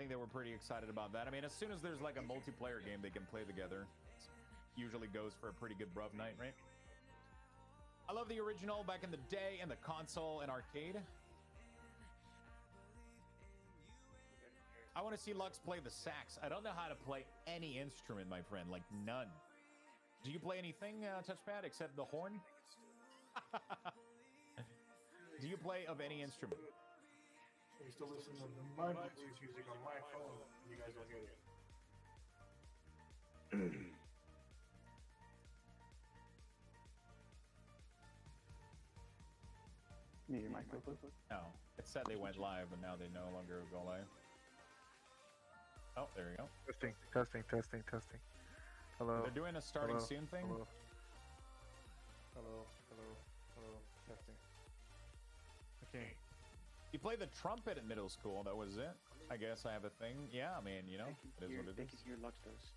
think they were pretty excited about that. I mean, as soon as there's like a multiplayer game they can play together, it usually goes for a pretty good bruv night, right? I love the original back in the day and the console and arcade. I want to see Lux play the sax. I don't know how to play any instrument, my friend, like none. Do you play anything, touchpad, except the horn? Do you play of any instrument? I used to listen to my blues music on my phone. You guys don't get it. Me, my co. No, it said they went live, but now they no longer go live. Oh, there we go. Testing, testing, testing, testing. Hello. They're doing a starting soon thing. Hello. Hello. Hello. Hello. Testing. Okay. You played the trumpet at middle school. That was it. I guess I have a thing. Yeah, I mean, you know, it is what it is. They can hear Luxthos.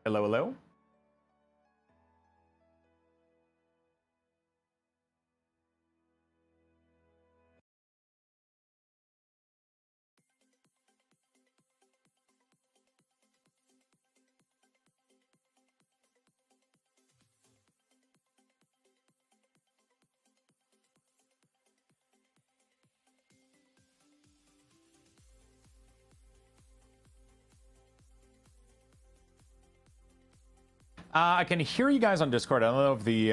Hello, hello. I can hear you guys on Discord. I don't know if the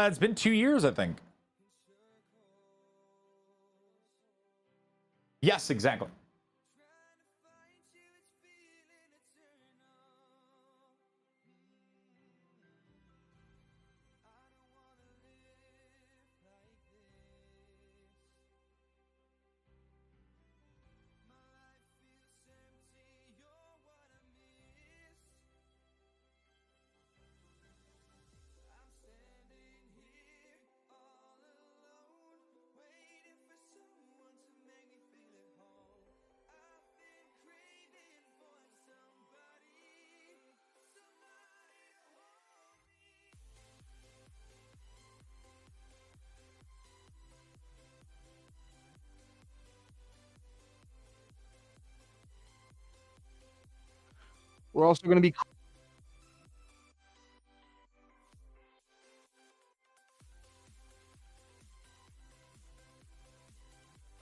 it's been 2 years, I think. Yes, exactly. We're also going to be.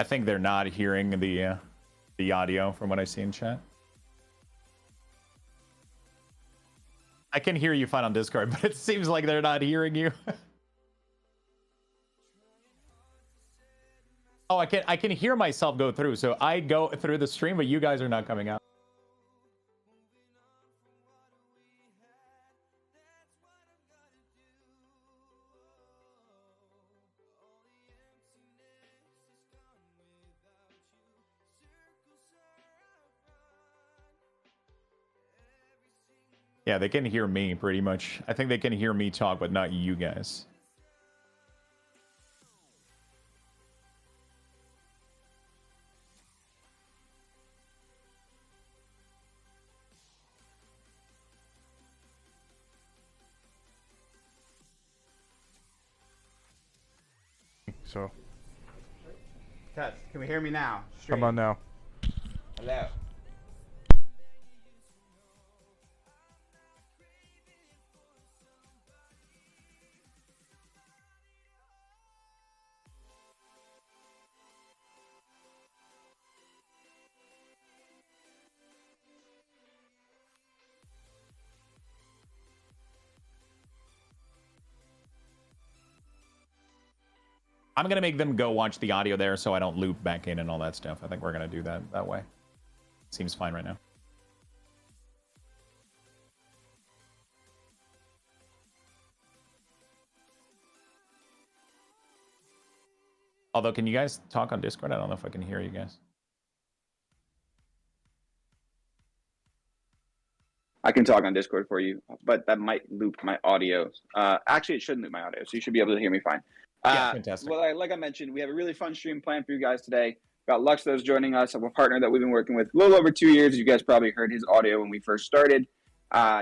I think they're not hearing the audio from what I see in chat. I can hear you fine on Discord, but it seems like they're not hearing you. Oh, I can hear myself go through, so I go through the stream, but you guys are not coming out. Yeah, they can hear me pretty much. I think they can hear me talk, but not you guys. So, Test. Can we hear me now? come on now. Hello. I'm going to make them go watch the audio there so I don't loop back in and all that stuff. I think we're going to do that way. Seems fine right now. Although, can you guys talk on Discord? I don't know if I can hear you guys. I can talk on Discord for you, but that might loop my audio. Actually, it shouldn't loop my audio, so you should be able to hear me fine. Yeah, fantastic. Well, like I mentioned, we have a really fun stream planned for you guys today. Got Luxthos joining us, a partner that we've been working with a little over 2 years. You guys probably heard his audio when we first started.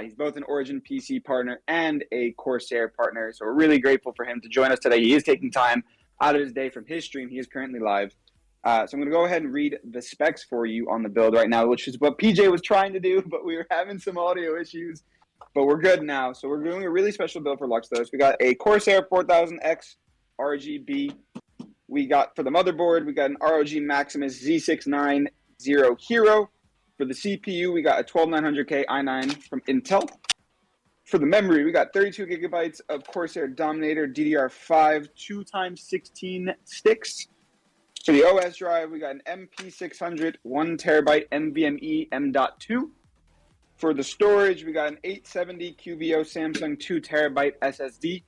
He's both an Origin PC partner and a Corsair partner, so we're really grateful for him to join us today. He is taking time out of his day from his stream. He is currently live. So I'm going to go ahead and read the specs for you on the build right now, which is what PJ was trying to do, but we were having some audio issues. But we're good now. So we're doing a really special build for Luxthos. We got a Corsair 4000X RGB. We got, for the motherboard, we got an ROG Maximus Z690 Hero. For the CPU, we got a 12900K i9 from Intel. For the memory, we got 32 gigabytes of Corsair Dominator DDR5 2x16 sticks. For the OS drive, we got an MP600 1 terabyte NVMe M.2. For the storage, we got an 870 QVO Samsung 2 terabyte SSD.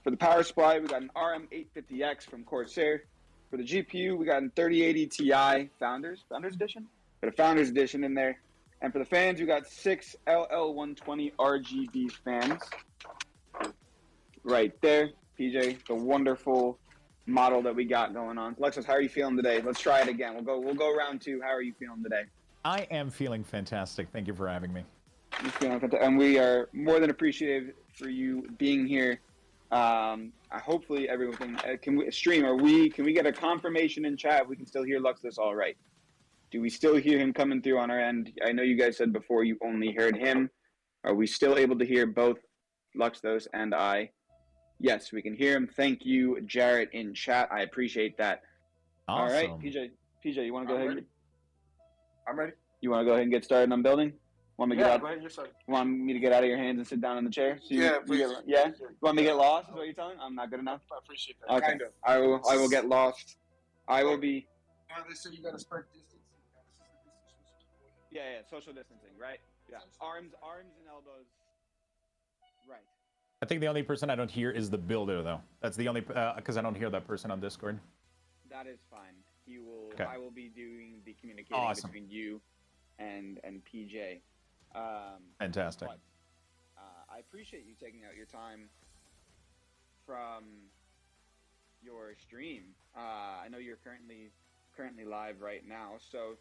For the power supply, we got an RM850X from Corsair. For the GPU, we got an 3080 Ti Founders Edition. Got a Founders Edition in there. And for the fans, we got 6 LL120 RGB fans right there. PJ, the wonderful model that we got going on. Luxthos, how are you feeling today? Let's try it again. We'll go round 2. How are you feeling today? I am feeling fantastic. Thank you for having me. You're feeling fantastic. And we are more than appreciative for you being here. Hopefully everything can we stream. Can we get a confirmation in chat if we can still hear Luxthos all right? Do we still hear him coming through on our end? I know you guys said before you only heard him. Are we still able to hear both Luxthos and I? Yes, we can hear him. Thank you, Jarrett, in chat. I appreciate that. Awesome. All right, PJ, you want to go ahead? I'm ready. You want to go ahead and get started on building? Want me to Yeah, get out? go ahead. Yes, sir. Want me to get out of your hands and sit down in the chair? So Yeah, please. yeah. You want me to get lost? Is what you're telling? I'm not good enough. I appreciate that. Okay. Kind of. I will get lost. I will be. Now they say you got to spread distance. Yeah, social distancing, right? Yeah, arms and elbows. Right. I think the only person I don't hear is the builder, though. That's the only because I don't hear that person on Discord. That is fine. He will. Okay. I will be doing the communicating Awesome. between you and PJ. Fantastic. But, I appreciate you taking out your time from your stream. I know you're currently live right now, so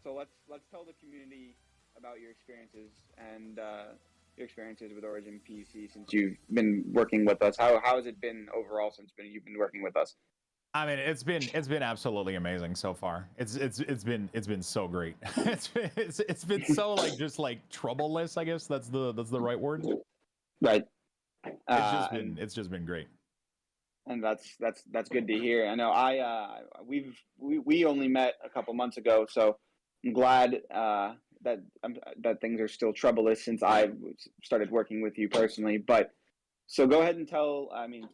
let's tell the community about your experiences and your experiences with Origin PC since you've been working with us. How has it been overall since you've been working with us? I mean, it's been absolutely amazing so far. It's been so great. it's been so just troubleless. I guess that's the right word. Right. It's just been great. And that's good to hear. I know we only met a couple months ago, so I'm glad that things are still troubleless since I started working with you personally. But so go ahead and tell. I mean,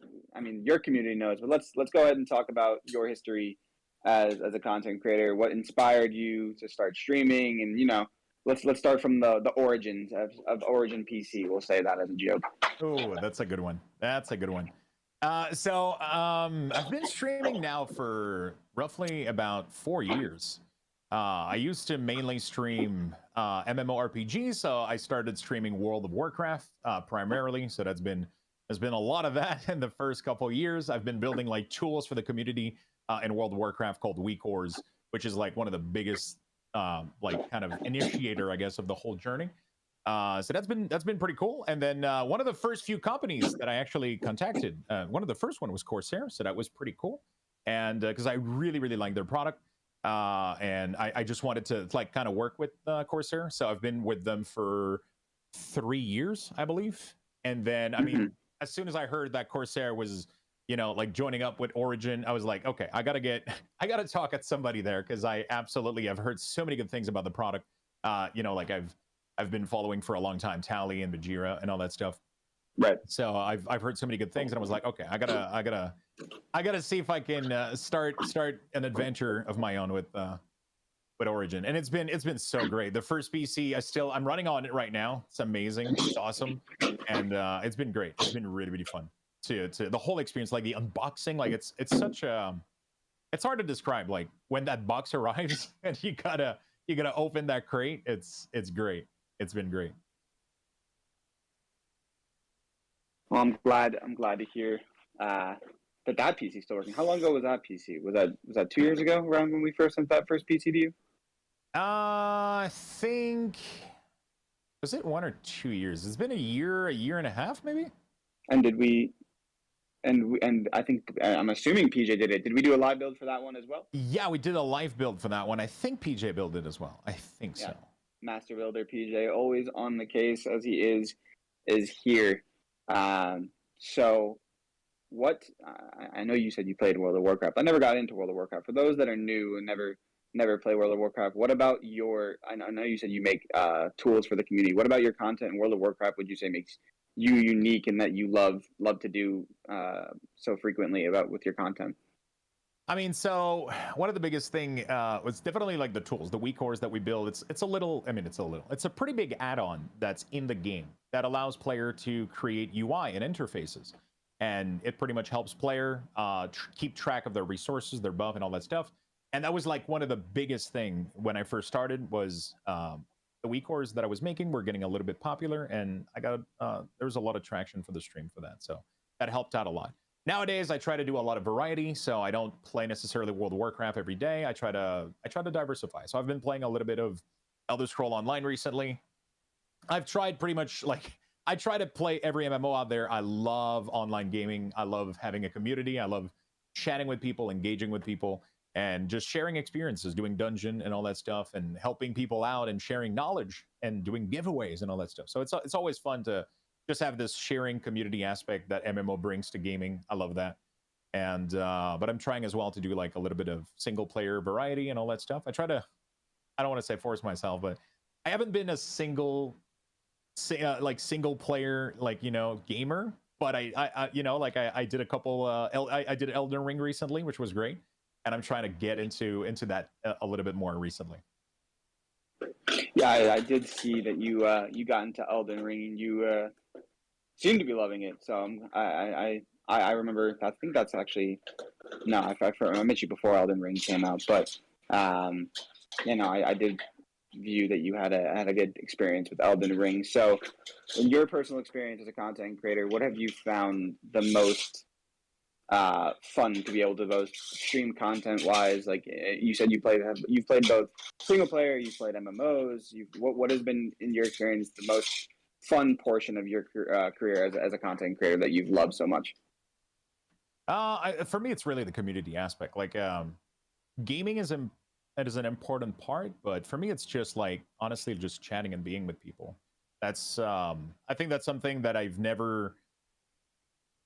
your community knows, but let's go ahead and talk about your history as a content creator. What inspired you to start streaming, and let's start from the origins of Origin PC. We'll say that as a joke. Oh, that's a good one. So I've been streaming now for roughly about 4 years. I used to mainly stream MMORPGs, so I started streaming World of Warcraft primarily. So there's been a lot of that in the first couple of years. I've been building tools for the community in World of Warcraft called WeCores, which is one of the biggest kind of initiator, I guess, of the whole journey. So that's been pretty cool. And then one of the first few companies that I actually contacted, one of the first one was Corsair, so that was pretty cool. And because I really liked their product, and I just wanted to kind of work with Corsair. So I've been with them for 3 years, I believe. And then I mean, as soon as I heard that Corsair was joining up with Origin, I was like, okay, I gotta talk at somebody there, because I absolutely have heard so many good things about the product. I've been following for a long time Tally and Bajira and all that stuff. Right. So I've heard so many good things, and I was like, okay, I gotta see if I can start an adventure of my own with Origin. And it's been so great. The first PC I'm running on it right now. It's amazing. It's awesome, and it's been great. It's been really fun to the whole experience, the unboxing. It's such it's hard to describe. When that box arrives and you gotta open that crate. It's great. It's been great. Well, I'm glad to hear that PC is still working. How long ago was that PC? Was that 2 years ago, around when we first sent that first PC to you? I think, was it 1 or 2 years? It's been a year and a half, maybe. And did we? And I think I'm assuming PJ did it. Did we do a live build for that one as well? Yeah, we did a live build for that one. I think PJ built it as well. I think so. Master builder PJ, always on the case as he is here. So what? I know you said you played World of Warcraft. I never got into World of Warcraft. For those that are new and never play World of Warcraft, what about your? I know you said you make tools for the community. What about your content in World of Warcraft? Would you say makes you unique and that you love to do so frequently with your content? I mean, so one of the biggest thing was definitely the tools, the WeCores that we build. It's a pretty big add-on that's in the game that allows player to create UI and interfaces, and it pretty much helps player keep track of their resources, their buff, and all that stuff. And that was one of the biggest thing when I first started was the the Wii cores that I was making were getting a little bit popular, and I got there was a lot of traction for the stream for that, so that helped out a lot. Nowadays, I try to do a lot of variety, so I don't play necessarily World of Warcraft every day. I try to diversify. So I've been playing a little bit of Elder Scroll Online recently. I've tried pretty much I try to play every MMO out there. I love online gaming. I love having a community. I love chatting with people, engaging with people, and just sharing experiences, doing dungeon and all that stuff, and helping people out and sharing knowledge and doing giveaways and all that stuff. So it's always fun to just have this sharing community aspect that MMO brings to gaming. I love that. And but I'm trying as well to do like a little bit of single player variety and all that stuff. I don't want to say force myself, but I haven't been a single player gamer. But I did a couple. I did Elden Ring recently, which was great, and I'm trying to get into that a little bit more recently. Yeah, I did see that you got into Elden Ring, and you seem to be loving it. So I remember. I think that's actually no. I met you before Elden Ring came out, but I did view that you had a good experience with Elden Ring. So, in your personal experience as a content creator, what have you found the most fun to be able to both stream content wise? Like you said, you've played both single player, you've played MMOs. What has been in your experience the most fun portion of your career as a content creator that you've loved so much? For me, it's really the community aspect. Like gaming is an important part, but for me, it's just like honestly just chatting and being with people. That's I think that's something that I've never.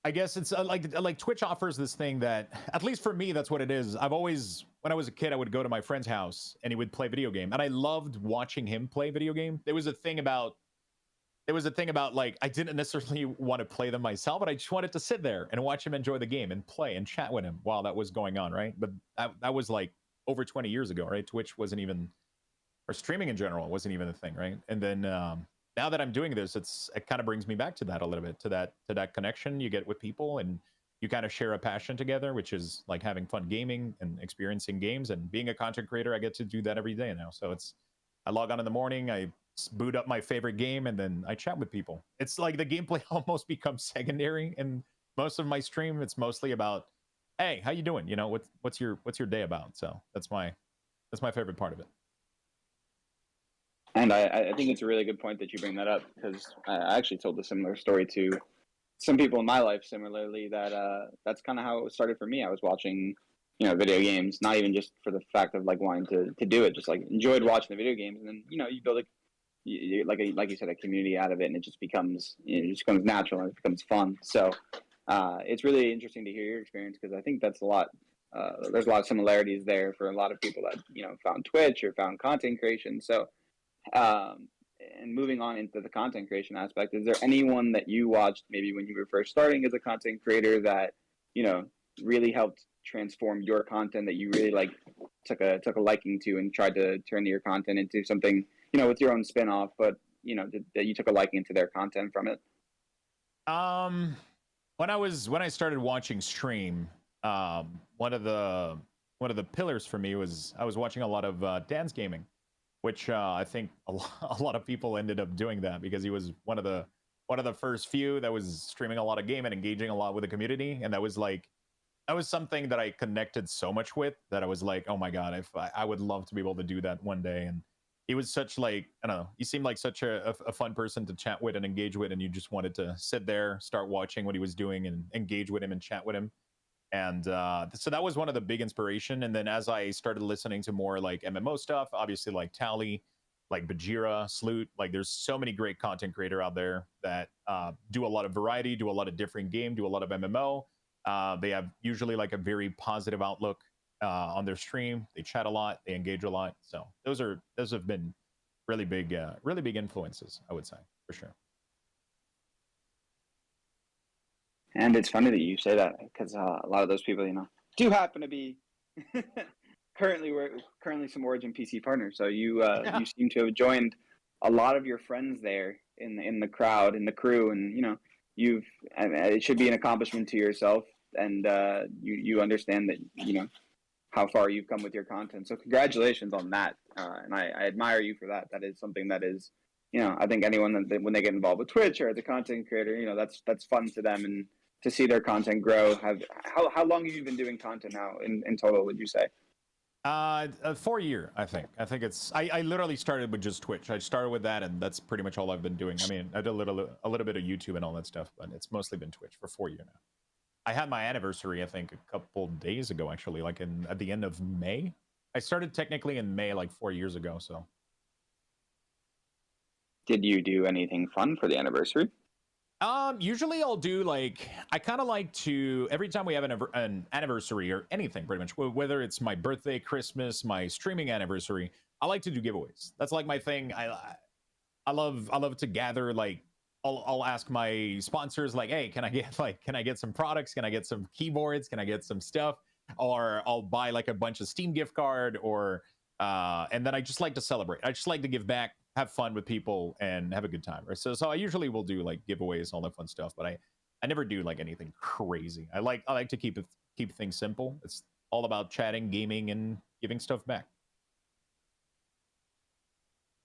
I guess it's like Twitch offers this thing that, at least for me, that's what it is. I've always, when I was a kid, I would go to my friend's house and he would play video game, and I loved watching him play video game. There was a thing about like I didn't necessarily want to play them myself, but I just wanted to sit there and watch him enjoy the game and play and chat with him while that was going on, right? But that was like over 20 years ago, right? Twitch wasn't even, or streaming in general wasn't even a thing, right? And then now that I'm doing this, it kind of brings me back to that a little bit, to that connection you get with people, and you kind of share a passion together, which is like having fun gaming and experiencing games. And being a content creator, I get to do that every day now. So I log on in the morning, I boot up my favorite game, and then I chat with people. It's like the gameplay almost becomes secondary in most of my stream. It's mostly about, hey, how you doing? You know, what's your day about? So that's my favorite part of it. And I think it's a really good point that you bring that up, because I actually told a similar story to some people in my life similarly, that that's kind of how it started for me. I was watching, video games, not even just for the fact of like wanting to do it, just like enjoyed watching the video games. And then, you build like you said, a community out of it, and it just becomes, natural and it becomes fun. So it's really interesting to hear your experience, because I think that's a lot. There's a lot of similarities there for a lot of people that, found Twitch or found content creation. So, and moving on into the content creation aspect, is there anyone that you watched maybe when you were first starting as a content creator that, really helped transform your content, that you really like took a liking to and tried to turn your content into something, with your own spin-off, but, that you took a liking to their content from it? When I started watching stream, one of the pillars for me was I was watching a lot of Dan's gaming, which I think a lot of people ended up doing that, because he was one of the first few that was streaming a lot of game and engaging a lot with the community. And that was something that I connected so much with, that I was like, oh my God, I would love to be able to do that one day. And he was such like, I don't know, he seemed like such a fun person to chat with and engage with, and you just wanted to sit there, start watching what he was doing and engage with him and chat with him. And so that was one of the big inspiration. And then as I started listening to more like MMO stuff, obviously like Tally, like Bajira, Sloot, like there's so many great content creator out there that do a lot of variety, do a lot of different game, do a lot of MMO. They have usually like a very positive outlook on their stream. They chat a lot, they engage a lot. So those have been really big influences, I would say, for sure. And it's funny that you say that, because a lot of those people, do happen to be currently some Origin PC partners. So you you seem to have joined a lot of your friends there in the crowd, in the crew, and it should be an accomplishment to yourself, and you understand that how far you've come with your content. So congratulations on that, and I admire you for that. That is something that is, I think anyone when they get involved with Twitch or as a content creator, that's fun to them and to see their content grow. How long have you been doing content now in total? Would you say? 4 year, I think. I literally started with just Twitch. I started with that, and that's pretty much all I've been doing. I mean, I did a little bit of YouTube and all that stuff, but it's mostly been Twitch for 4 years now. I had my anniversary, I think, a couple days ago, actually, like at the end of May. I started technically in May, like 4 years ago. So, did you do anything fun for the anniversary? Usually I'll do I kind of like to, every time we have an anniversary or anything, pretty much, whether it's my birthday, Christmas, my streaming anniversary, I like to do giveaways. That's like my thing. I love to gather, I'll ask my sponsors, hey, can I get some products? Can I get some keyboards? Can I get some stuff? Or I'll buy a bunch of Steam gift card and then I just like to celebrate. I just like to give back, have fun with people, and have a good time. Right? So I usually will do giveaways, all that fun stuff, but I never do anything crazy. I like to keep things simple. It's all about chatting, gaming, and giving stuff back.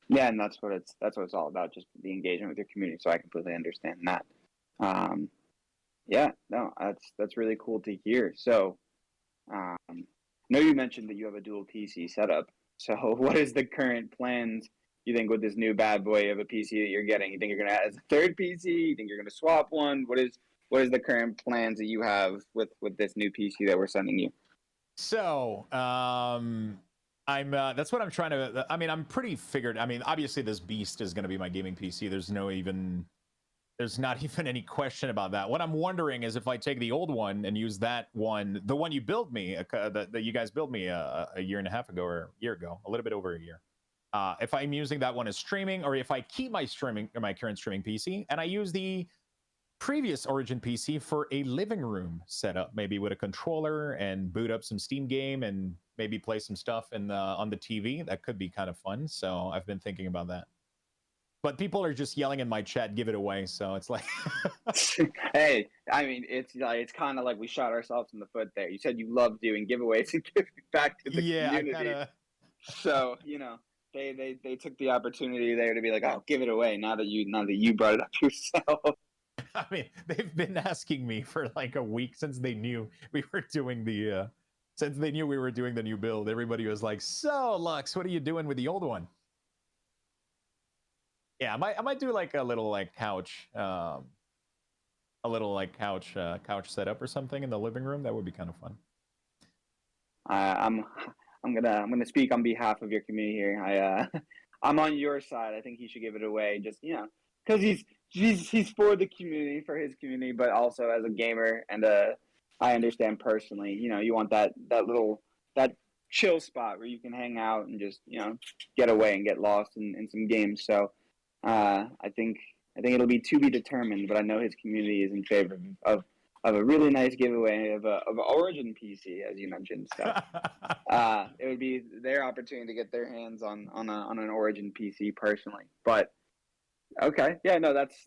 Yeah, and that's what it's all about, just the engagement with your community. So I completely understand that. Yeah, no, that's really cool to hear. So, I know you mentioned that you have a dual PC setup. So, what is the current plans? You think with this new bad boy of a PC that you're getting? You think you're going to add a third PC? You think you're going to swap one? What is the current plans that you have with this new PC that we're sending you? So, I'm that's what I'm trying to. I mean, I'm pretty figured. I mean, obviously, this beast is going to be my gaming PC. There's not even any question about that. What I'm wondering is if I take the old one and use that one, the one you built me, that you guys built me a year and a half ago or a year ago, a little bit over a year. If I'm using that one as streaming, or if I keep my current streaming PC and I use the previous Origin PC for a living room setup, maybe with a controller and boot up some Steam game and maybe play some stuff on the TV, that could be kind of fun. So I've been thinking about that. But people are just yelling in my chat, "Give it away!" So it's like, hey, I mean, it's kind of like we shot ourselves in the foot there. You said you love doing giveaways and giving back to the community. So they took the opportunity there to be like, "Oh, give it away!" Now that you brought it up yourself. I mean, they've been asking me for a week since they knew we were doing the new build. Everybody was like, "So, Lux, what are you doing with the old one?" Yeah, I might do a little couch, couch setup or something in the living room. That would be kind of fun. I'm gonna speak on behalf of your community here. I'm on your side. I think he should give it away. Just because he's for the community, for his community, but also as a gamer and I understand personally. You want that chill spot where you can hang out and just get away and get lost in some games. So I think it'll be to be determined, but I know his community is in favor of a really nice giveaway of Origin PC, as you mentioned. So it would be their opportunity to get their hands on an Origin PC personally. But okay, yeah, no, that's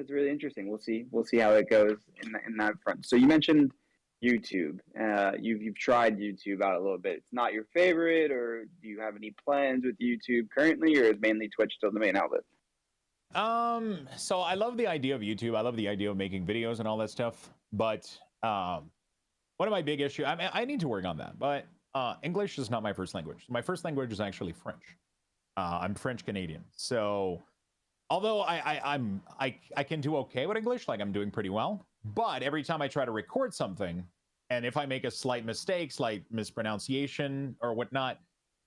really interesting. We'll see how it goes in that front. So you mentioned YouTube. You've tried YouTube out a little bit. It's not your favorite, or do you have any plans with YouTube currently, or is mainly Twitch still the main outlet? So I love the idea of YouTube. I love the idea of making videos and all that stuff. But one of my big issues, I mean, I need to work on that. But English is not my first language. My first language is actually French. I'm French Canadian. So although I can do okay with English, I'm doing pretty well. But every time I try to record something, and if I make a slight mistake, slight mispronunciation or whatnot,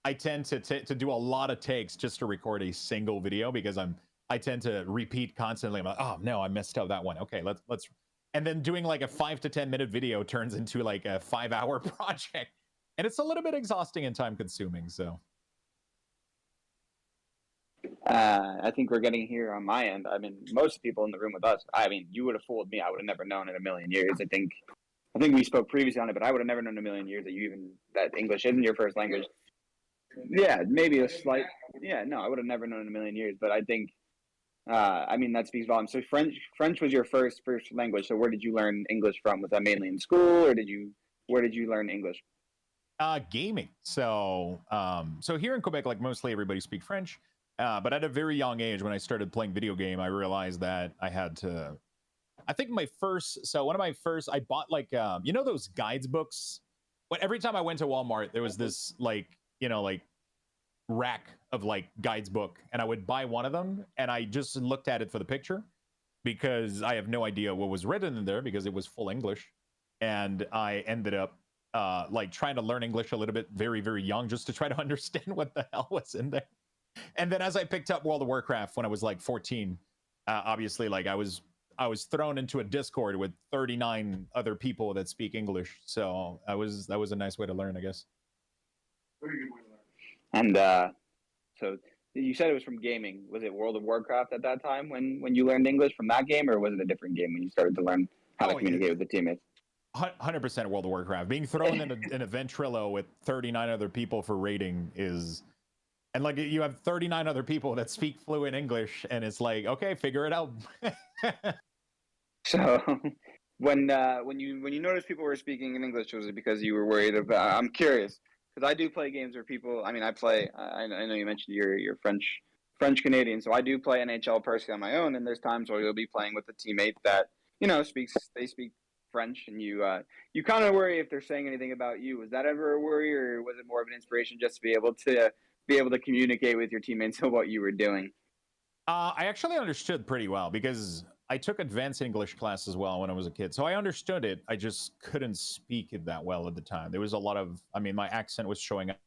I tend to do a lot of takes just to record a single video because I tend to repeat constantly. I'm like, oh no, I messed up that one. Okay, let's, and then doing a 5 to 10 minute video turns into a 5-hour project, and it's a little bit exhausting and time consuming. So I think we're getting here on my end. I mean, most people in the room with us, I mean, you would have fooled me. I would have never known in a million years. I think we spoke previously on it, but I would have never known in a million years that English isn't your first language. Yeah, maybe a slight. Yeah, no, I would have never known in a million years. But I think, I mean, that speaks volumes. So French was your first language. So where did you learn English from? Was that mainly in school, or where did you learn English? Gaming. So so here in Quebec, like mostly everybody speak French. But at a very young age, when I started playing video game, I realized that I had to. I think one of my first, I bought like you know those guides books. But every time I went to Walmart, there was this like like rack of like guides book, and I would buy one of them, and I just looked at it for the picture because I have no idea what was written in there because it was full English, and I ended up like trying to learn English a little bit very very young just to try to understand what the hell was in there. And then as I picked up World of Warcraft when I was like 14, obviously like I was thrown into a Discord with 39 other people that speak English. So that was a nice way to learn, I guess. Very good way to learn. And so you said it was from gaming. Was it World of Warcraft at that time when you learned English from that game, or was it a different game when you started to learn how to communicate with the teammates? 100% World of Warcraft. Being thrown in a Ventrilo with 39 other people for raiding is, and like you have 39 other people that speak fluent English, and it's like, okay, figure it out. So when you noticed people were speaking in English, was it because you were worried about? I'm curious because I do play games where people. I mean, I play. I know you mentioned you're French Canadian, so I do play NHL personally on my own, and there's times where you'll be playing with a teammate that they speak French, and you kind of worry if they're saying anything about you. Was that ever a worry, or was it more of an inspiration just to be able to communicate with your teammates on what you were doing? I actually understood pretty well because I took advanced English class as well when I was a kid. So I understood it. I just couldn't speak it that well at the time. There was a lot of, I mean, my accent was showing up.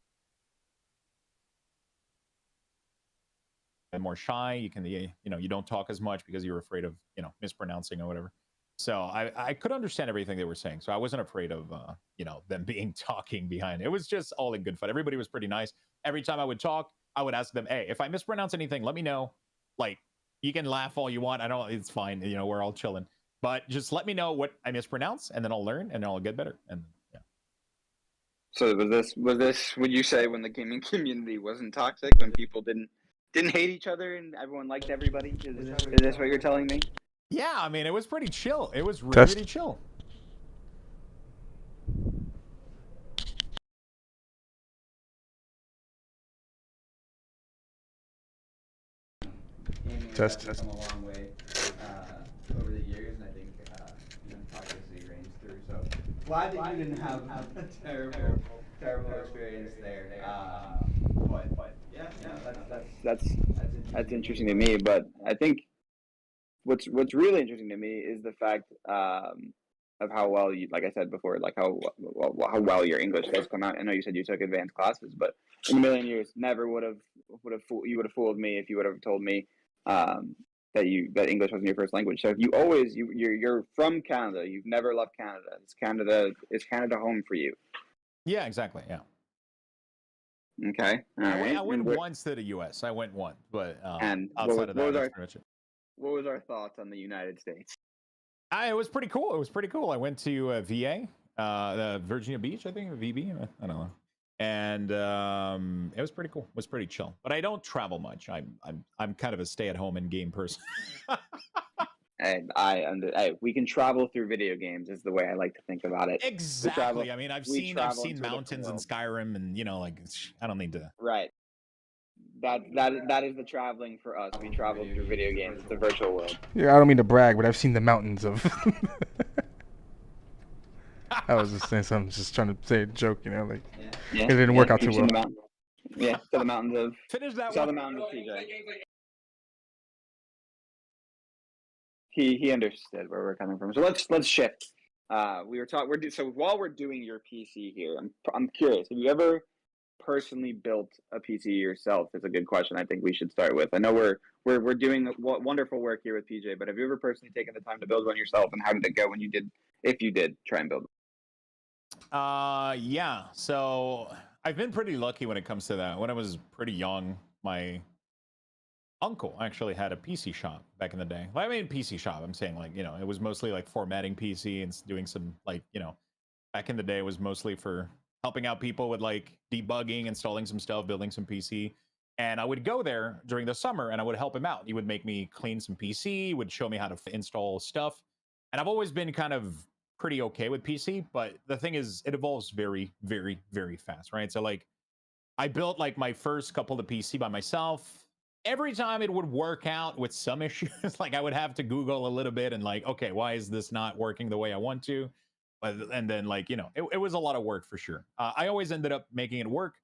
And more shy. You can, you don't talk as much because you're afraid of, mispronouncing or whatever. So I could understand everything they were saying. So I wasn't afraid of, them being talking behind. It was just all in good fun. Everybody was pretty nice. Every time I would talk, I would ask them, hey, if I mispronounce anything, let me know. Like, you can laugh all you want. It's fine. We're all chilling. But just let me know what I mispronounce, and then I'll learn, and then I'll get better. And yeah. So was this? Would you say when the gaming community wasn't toxic, when people didn't hate each other and everyone liked everybody? Is this what you're telling me? Yeah, I mean, it was pretty chill. It was really chill. Test. Come a long way over the years, and I think toxicity reigns through. So glad that you didn't have a terrible experience there. But yeah, That's interesting to me. But I think what's really interesting to me is the fact of how well you, like I said before, like how well your English does come out. I know you said you took advanced classes, but in a million years, never would have fooled me if you would have told me that English wasn't your first language. So if you're from Canada, you've never left Canada. Is Canada home for you? Yeah, exactly. Yeah. Okay. I went once to the U.S. I went once, but and outside of that, that's pretty much it. What was our thoughts on the United States? It was pretty cool. I went to VA, Virginia Beach, I think, VB. I don't know. And it was pretty cool. It was pretty chill. But I don't travel much. I'm kind of a stay-at-home and game person. And we can travel through video games is the way I like to think about it. Exactly. I mean, I've seen mountains in Skyrim, and I don't need to. Right. That is the traveling for us. We travel through video games. It's a virtual world. Yeah, I don't mean to brag, but I've seen the mountains of. I was just saying something, just trying to say a joke, like it didn't work out too well. Yeah, saw the mountains of. Finish that saw one. The mountains of TJ. He understood where we're coming from. So let's shift. So while we're doing your PC here, I'm curious. Have you ever personally built a PC yourself? Is a good question. I think we should start with. I know we're doing wonderful work here with PJ, but have you ever personally taken the time to build one yourself? And how did it go when you did, if you did try and build one? Yeah. So I've been pretty lucky when it comes to that. When I was pretty young, my uncle actually had a PC shop back in the day. Well, I mean, PC shop. I'm saying it was mostly like formatting PC and doing some back in the day it was mostly for helping out people with like debugging, installing some stuff, building some PC. And I would go there during the summer and I would help him out. He would make me clean some PC, would show me how to install stuff. And I've always been kind of pretty okay with PC, but the thing is, it evolves very, very, very fast, right? So like, I built like my first couple of PC by myself. Every time it would work out with some issues, like I would have to Google a little bit and like, okay, why is this not working the way I want to? And then like, it was a lot of work for sure. I always ended up making it work,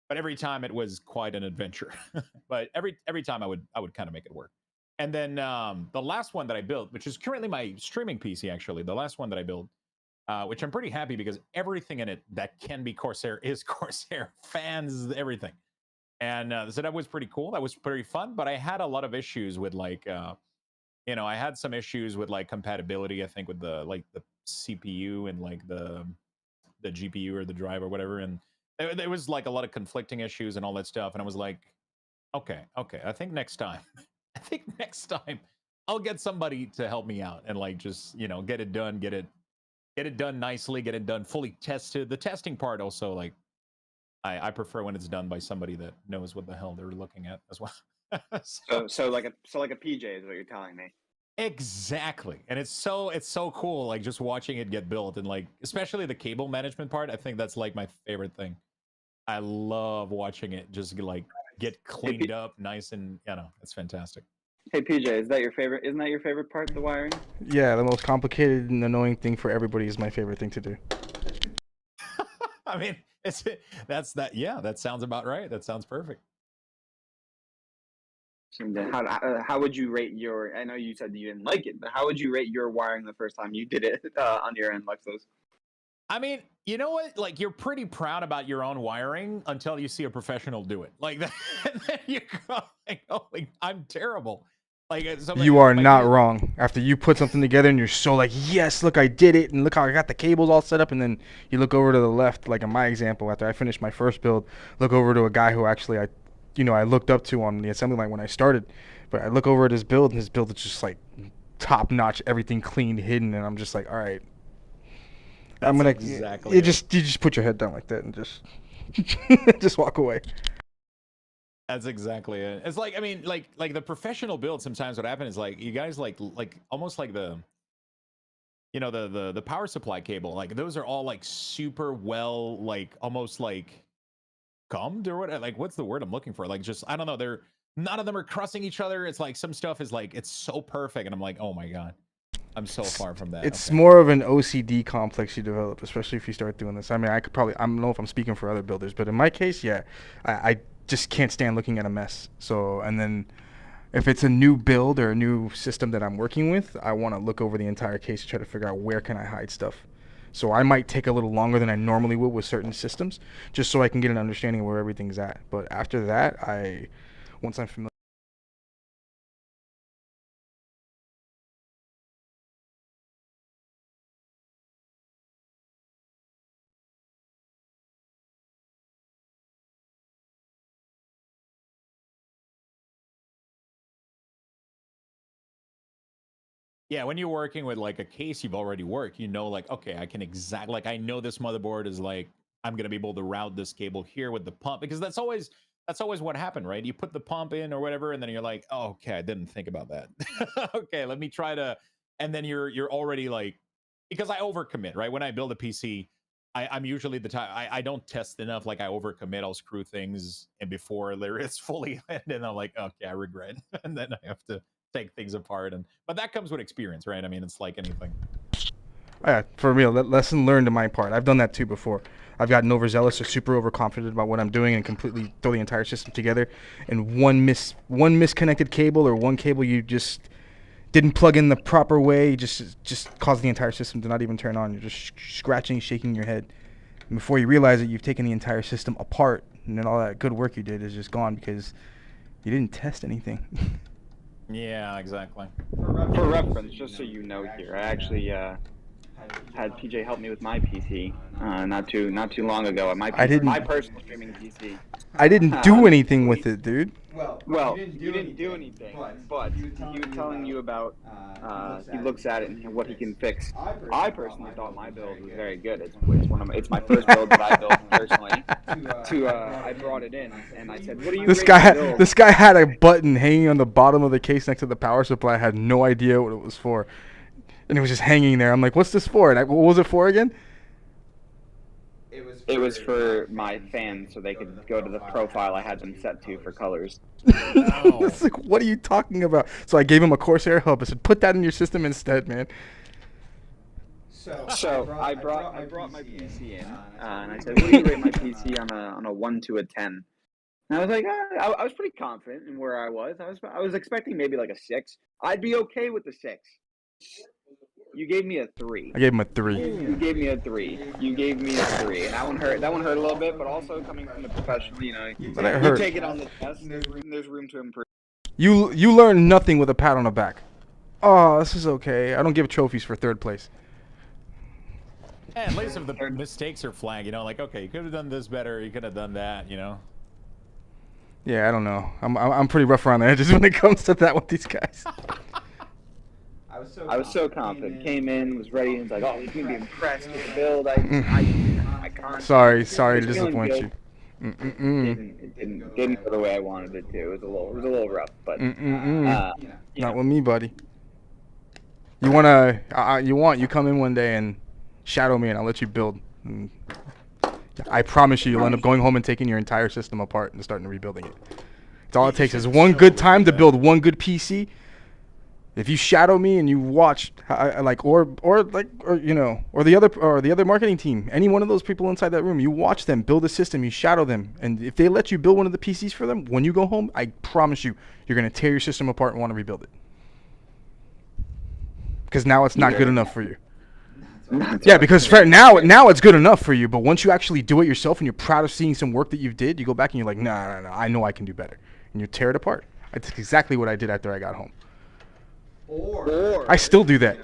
but every time it was quite an adventure. But every time I would kind of make it work. And then the last one that I built, which is currently my streaming PC, actually, the last one that I built, which I'm pretty happy because everything in it that can be Corsair is Corsair. Fans, everything. And so that was pretty cool. That was pretty fun. But I had a lot of issues with like, I had some issues with like compatibility. I think with the CPU and like the GPU or the drive or whatever. And there was like a lot of conflicting issues and all that stuff. And I was like, okay, I think next time, I'll get somebody to help me out and like just get it done, get it done nicely, get it done fully tested. The testing part also, like, I prefer when it's done by somebody that knows what the hell they're looking at as well. So like a PJ is what you're telling me. Exactly. And it's so cool, like just watching it get built, and like especially the cable management part. I think that's like my favorite thing. I love watching it just like get cleaned up nice, and it's fantastic. Hey PJ, isn't that your favorite part, the wiring? Yeah, the most complicated and annoying thing for everybody is my favorite thing to do. I mean, that sounds about right. That sounds perfect. How would you rate your? I know you said you didn't like it, but how would you rate your wiring the first time you did it on your end, Luxthos? I mean, you know what? Like, you're pretty proud about your own wiring until you see a professional do it. Like that, and then you go like, "Oh, I'm terrible." Like, you are not wrong. After you put something together and you're so like, yes, look, I did it, and look how I got the cables all set up, and then you look over to the left, like in my example, after I finished my first build, look over to a guy who actually I looked up to on the assembly line when I started, but I look over at his build, and his build is just like top notch, everything clean, hidden, and I'm just like, all right, I'm gonna exactly. You just put your head down like that and just just walk away. That's exactly it. It's like, I mean, like the professional build. Sometimes what happens is like you guys like almost like the power supply cable. Like those are all like super well, like almost like gummed or what? Like what's the word I'm looking for? Like just I don't know. None of them are crossing each other. It's like some stuff is like it's so perfect, and I'm like, oh my god, I'm so far from that. It's more of an OCD complex you develop, especially if you start doing this. I mean, I don't know if I'm speaking for other builders, but in my case, yeah, I just can't stand looking at a mess. So, and then if it's a new build or a new system that I'm working with, I want to look over the entire case to try to figure out where can I hide stuff. So I might take a little longer than I normally would with certain systems, just so I can get an understanding of where everything's at. But after that, once I'm familiar. Yeah, when you're working with like a case you've already worked, like, okay, I can like I know this motherboard is like I'm gonna be able to route this cable here with the pump, because that's always what happened, right? You put the pump in or whatever, and then you're like, oh, okay, I didn't think about that. Okay, let me try to, and then you're already like, because I overcommit, right? When I build a PC, I'm usually the type I don't test enough. Like I overcommit, I'll screw things, and before it's fully, and then I'm like, okay, I regret, and then I have to take things apart, but that comes with experience, right? I mean, it's like anything. Yeah, for real, lesson learned on my part. I've done that too before. I've gotten overzealous or super overconfident about what I'm doing and completely throw the entire system together, and one misconnected cable or one cable you just didn't plug in the proper way just caused the entire system to not even turn on. You're just scratching, shaking your head, and before you realize it, you've taken the entire system apart, and then all that good work you did is just gone because you didn't test anything. Yeah, exactly. For reference, just so you know here, I actually had PJ help me with my PC not too long ago. My personal streaming PC. I didn't do anything with it, dude. Well, you didn't do anything, but he was telling you about he looks at it and what he can fix. I personally thought my build was very good. It's my first build that I built personally. I brought it in and I said, "What do you?" This guy had a button hanging on the bottom of the case next to the power supply. I had no idea what it was for. And it was just hanging there. I'm like, what's this for? And what was it for again? It was for my fans so they could go to the profile I had them set to for colors. It's like, what are you talking about? So I gave him a Corsair hub. I said, put that in your system instead, man. So I brought my PC in, and I said, "What do you rate my PC on a 1 to a 10?" And I was like, I was pretty confident in where I was. I was expecting maybe like a 6. I'd be okay with the 6. You gave me a 3. I gave him a 3. You gave me a 3. You gave me a 3, and that one hurt. That one hurt a little bit, but also coming from the professional, you know, you take it on the test. There's room to improve. You learn nothing with a pat on the back. Oh, this is okay. I don't give trophies for 3rd place. Yeah, at least if the mistakes are flagged, you know, like, okay, you could have done this better, you could have done that, you know. Yeah, I don't know. I'm pretty rough around the edges when it comes to that with these guys. I was so confident. Came in, was ready, and was like, "Oh, he's gonna be impressed with the build." I can't. Sorry to disappoint you. It didn't go the way I wanted it to. It was a little rough, but not with me, buddy. You come in one day and shadow me, and I'll let you build. And I promise you'll end up going home and taking your entire system apart and starting rebuilding it. It's all it takes is one good time to build one good PC. If you shadow me and you watch, or the other marketing team, any one of those people inside that room, you watch them build a system, you shadow them, and if they let you build one of the PCs for them, when you go home, I promise you're gonna tear your system apart and want to rebuild it. Because now it's not good enough for you. Yeah, because now it's good enough for you, but once you actually do it yourself and you're proud of seeing some work that you did, you go back and you're like, no, I know I can do better, and you tear it apart. That's exactly what I did after I got home. Or I still do that.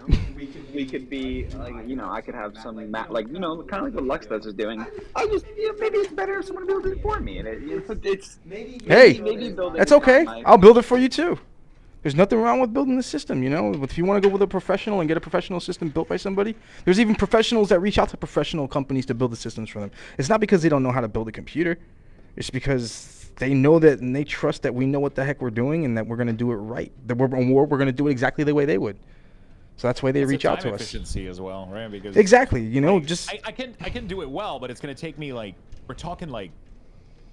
We could be like, you know, I could have some like, you know, kind of like what Luxthos is doing. I just, you know, maybe it's better if someone builds it for me, and it's maybe building. That's okay. I'll build it for you too. There's nothing wrong with building the system, you know. If you want to go with a professional and get a professional system built by somebody, there's even professionals that reach out to professional companies to build the systems for them. It's not because they don't know how to build a computer. It's because they know that and they trust that we know what the heck we're doing and that we're going to do it right. That we're going to do it exactly the way they would. So that's why they reach out to us. Efficiency as well, right? Because exactly, you know, I can do it well, but it's going to take me like, we're talking like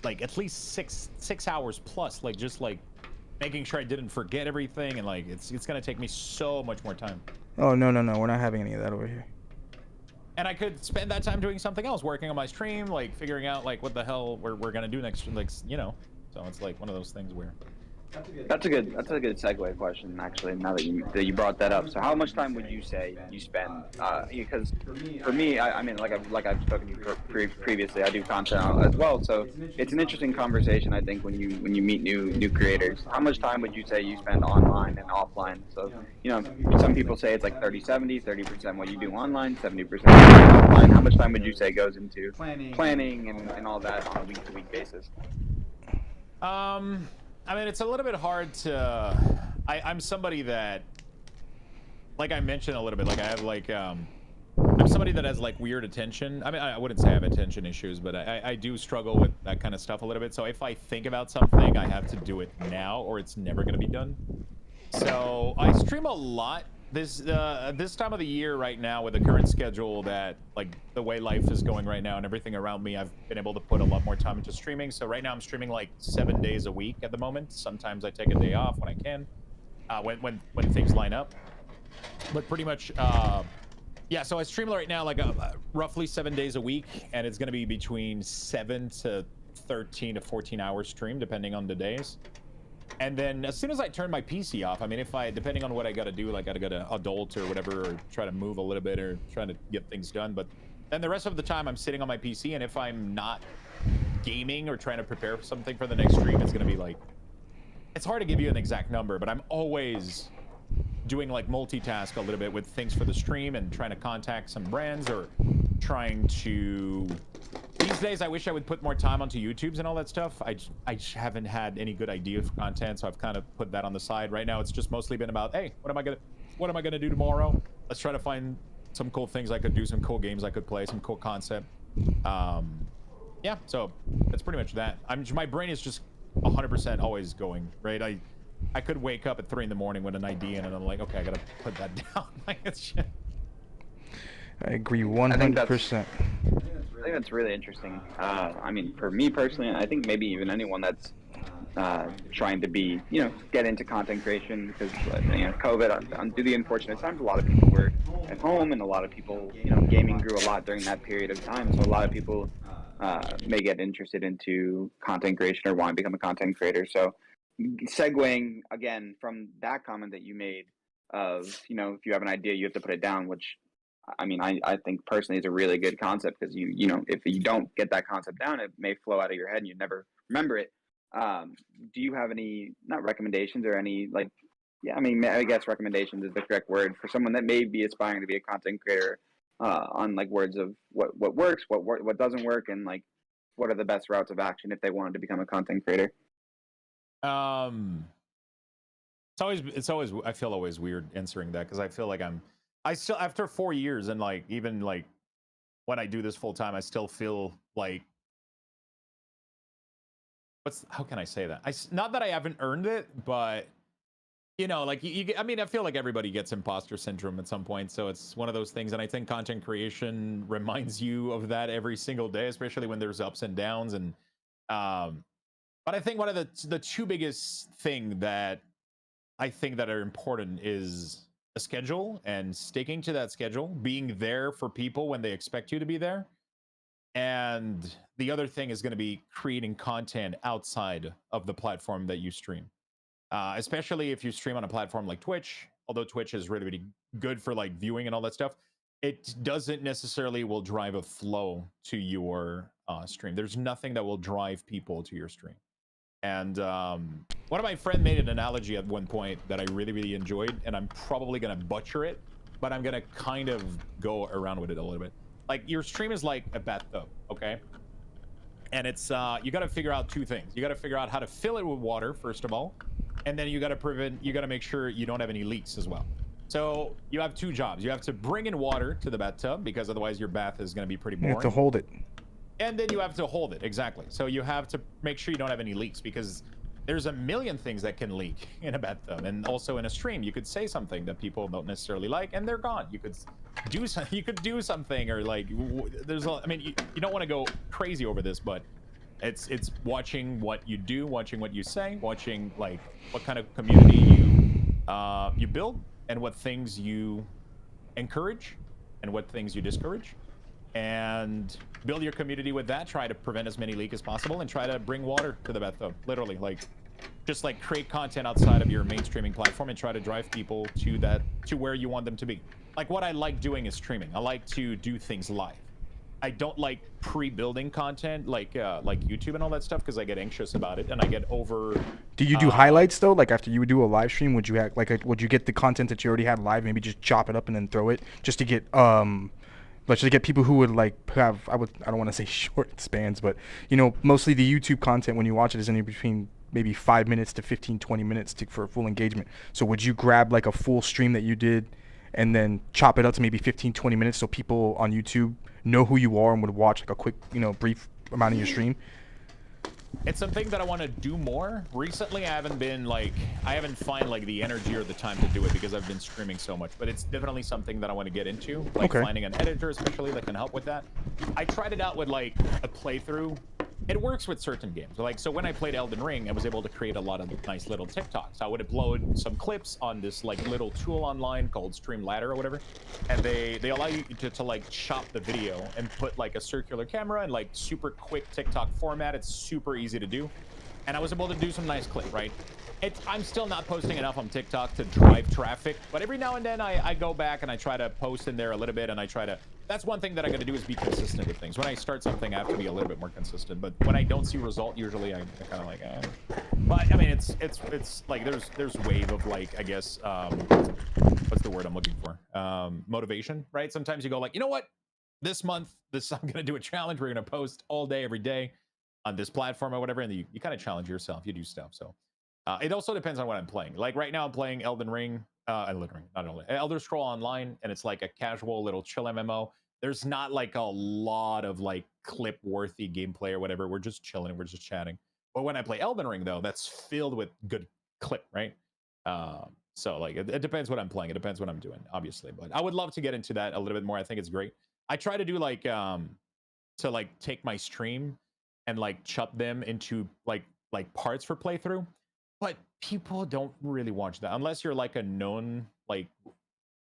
at least six hours plus, like just like making sure I didn't forget everything, and like it's going to take me so much more time. Oh no, we're not having any of that over here. And I could spend that time doing something else, working on my stream, like figuring out like what the hell we're gonna do next, like, you know. So it's like one of those things where. That's a good segue question, actually. Now that you brought that up, so how much time would you say you spend? Because for me, I mean, like I've spoken to you previously, I do content as well. So it's an interesting conversation, I think, when you meet new creators. How much time would you say you spend online and offline? So you know, some people say it's like 30-70, 30% what you do online, 70% offline. How much time would you say goes into planning and all that on a week-to-week basis? I mean, it's a little bit hard to. I'm somebody that, like I mentioned a little bit, like I have like I'm somebody that has like weird attention. I mean, I wouldn't say I have attention issues, but I do struggle with that kind of stuff a little bit. So if I think about something, I have to do it now, or it's never gonna be done. So I stream a lot this time of the year right now with the current schedule, that like the way life is going right now and everything around me, I've been able to put a lot more time into streaming. So right now I'm streaming like 7 days a week at the moment. Sometimes I take a day off when I can, when things line up. But pretty much, yeah. So I stream right now like roughly 7 days a week, and it's gonna be between 7 to 13 to 14 hours stream, depending on the days. And then as soon as I turn my PC off, I mean, depending on what I got to do, like I got to go to adult or whatever, or try to move a little bit or trying to get things done. But then the rest of the time I'm sitting on my PC, and if I'm not gaming or trying to prepare something for the next stream, it's going to be like, it's hard to give you an exact number, but I'm always doing like multitask a little bit with things for the stream and trying to contact some brands, or trying to. These days, I wish I would put more time onto YouTubes and all that stuff. I just haven't had any good idea for content, so I've kind of put that on the side. Right now, it's just mostly been about, hey, what am I gonna do tomorrow? Let's try to find some cool things I could do, some cool games I could play, some cool concept. Yeah, so that's pretty much that. My brain is just 100% always going, right? I could wake up at 3 in the morning with an idea, and I'm like, okay, I gotta put that down. Like, it's shit. I agree 100%. I think that's really interesting. I mean, for me personally, and I think maybe even anyone that's trying to be, get into content creation, because COVID, due to the unfortunate times, a lot of people were at home, and a lot of people, gaming grew a lot during that period of time. So a lot of people may get interested into content creation or want to become a content creator. So segueing again from that comment that you made of, if you have an idea, you have to put it down, which I mean, I think personally is a really good concept, because if you don't get that concept down, it may flow out of your head and you never remember it. Do you have any, not recommendations or any I guess recommendations is the correct word for someone that may be aspiring to be a content creator, on words of what works, what doesn't work, and what are the best routes of action if they wanted to become a content creator? It's always I feel always weird answering that, because I feel like I still, after 4 years, and even when I do this full time, I still feel like, how can I say that? Not that I haven't earned it, but I mean, I feel like everybody gets imposter syndrome at some point. So it's one of those things. And I think content creation reminds you of that every single day, especially when there's ups and downs. And, but I think one of the two biggest thing that I think that are important is a schedule, and sticking to that schedule, being there for people when they expect you to be there. And the other thing is going to be creating content outside of the platform that you stream. Especially if you stream on a platform like Twitch, although Twitch is really, really good for viewing and all that stuff, it doesn't necessarily will drive a flow to your stream. There's nothing that will drive people to your stream. And one of my friends made an analogy at one point that I really, really enjoyed, and I'm probably going to butcher it, but I'm going to kind of go around with it a little bit. Like, your stream is like a bathtub, okay? And it's, you got to figure out two things. You got to figure out how to fill it with water, first of all, and then you got to make sure you don't have any leaks as well. So you have two jobs. You have to bring in water to the bathtub, because otherwise your bath is going to be pretty boring. You have to hold it. And then you have to hold it, exactly. So you have to make sure you don't have any leaks, because there's a million things that can leak in a bathtub. And also in a stream, you could say something that people don't necessarily like, and they're gone. You could do something, or I mean, you don't want to go crazy over this, but it's watching what you do, watching what you say, watching what kind of community you build, and what things you encourage and what things you discourage, and build your community with that. Try to prevent as many leaks as possible, and try to bring water to the bathtub. Literally, just create content outside of your mainstreaming platform, and try to drive people to where you want them to be. What I like doing is streaming. I like to do things live. I don't like pre-building content like YouTube and all that stuff, because I get anxious about it and I get over. Do you do highlights though? After you would do a live stream, would you have would you get the content that you already had live, maybe just chop it up and then throw it, just to get but to get people who would have, I don't want to say short spans, but mostly the YouTube content when you watch it is anywhere between maybe 5 minutes to 15-20 minutes for full engagement. So would you grab a full stream that you did and then chop it up to maybe 15-20 minutes, so people on YouTube know who you are and would watch a quick brief amount of your stream? It's something that I want to do more. Recently, I haven't been I haven't find the energy or the time to do it, because I've been streaming so much. But it's definitely something that I want to get into, finding an editor especially that can help with that. I tried it out with a playthrough. It works with certain games. So when I played Elden Ring, I was able to create a lot of nice little TikToks. I would upload some clips on this little tool online called Streamladder or whatever, and they allow you to chop the video and put a circular camera and super quick TikTok format. It's super easy to do, and I was able to do some nice clip, right? I'm still not posting enough on TikTok to drive traffic, but every now and then I go back and I try to post in there a little bit, and I try to. That's one thing that I got to do, is be consistent with things. When I start something, I have to be a little bit more consistent. But when I don't see result, usually I kind of But I mean, it's there's wave of I guess what's the word I'm looking for? Motivation, right? Sometimes you go you know what? This month, I'm gonna do a challenge. We're gonna post all day, every day on this platform or whatever, and you kind of challenge yourself. You do stuff. So it also depends on what I'm playing. Right now, I'm playing Elden Ring. Elder Scroll Online, and it's a casual little chill MMO. There's not a lot of clip worthy gameplay or whatever. We're just chilling, we're just chatting. But when I play Elden Ring, though, that's filled with good clip, right? So like it depends what I'm playing. It depends what I'm doing, obviously. But I would love to get into that a little bit more. I think it's great. I try to do like to like take my stream and like chop them into like parts for playthrough, but people don't really watch that unless you're like a known like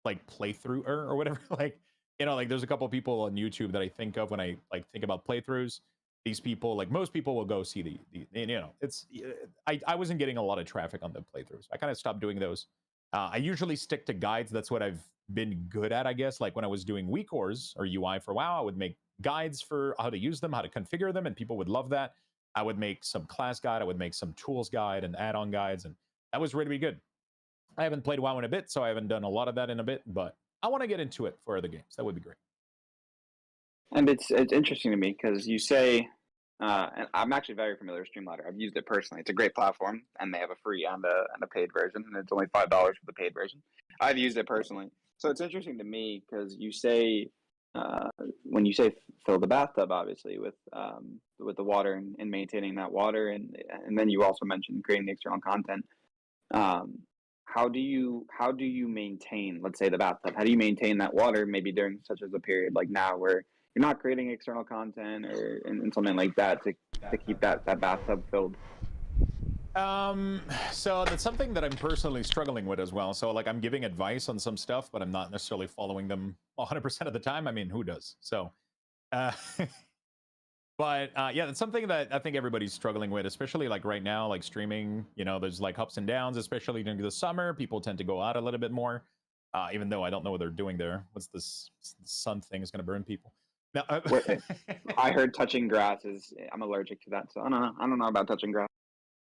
playthrough or whatever. Like, you know, like there's a couple of people on YouTube that I think of when I like think about playthroughs. These people, like most people, will go see the you know, it's I wasn't getting a lot of traffic on the playthroughs. I kind of stopped doing those. I usually stick to guides. That's what I've been good at, I guess. Like when I was doing WeCores or UI for WoW, I would make guides for how to use them, how to configure them, and people would love that. I would make some class guide, I would make some tools guide and add-on guides, and that was really good. I haven't played WoW in a bit, so I haven't done a lot of that in a bit, but I want to get into it for other games. That would be great. And it's interesting to me because you say, and I'm actually very familiar with Streamladder. I've used it personally. It's a great platform, and they have a free and a paid version, and it's only $5 for the paid version. I've used it personally, so it's interesting to me because you say when you say fill the bathtub, obviously with the water and maintaining that water, and then you also mentioned creating the external content. How do you maintain, let's say, the bathtub? How do you maintain that water maybe during such as a period like now where you're not creating external content or and something like that to keep that bathtub filled? So that's something that I'm personally struggling with as well. So like I'm giving advice on some stuff, but I'm not necessarily following them 100% of the time. I mean, who does? So, but yeah, that's something that I think everybody's struggling with, especially like right now, like streaming. You know, there's like ups and downs, especially during the summer. People tend to go out a little bit more, even though I don't know what they're doing there. What's this sun thing is going to burn people? No, I heard touching grass is. I'm allergic to that, so I don't know about touching grass.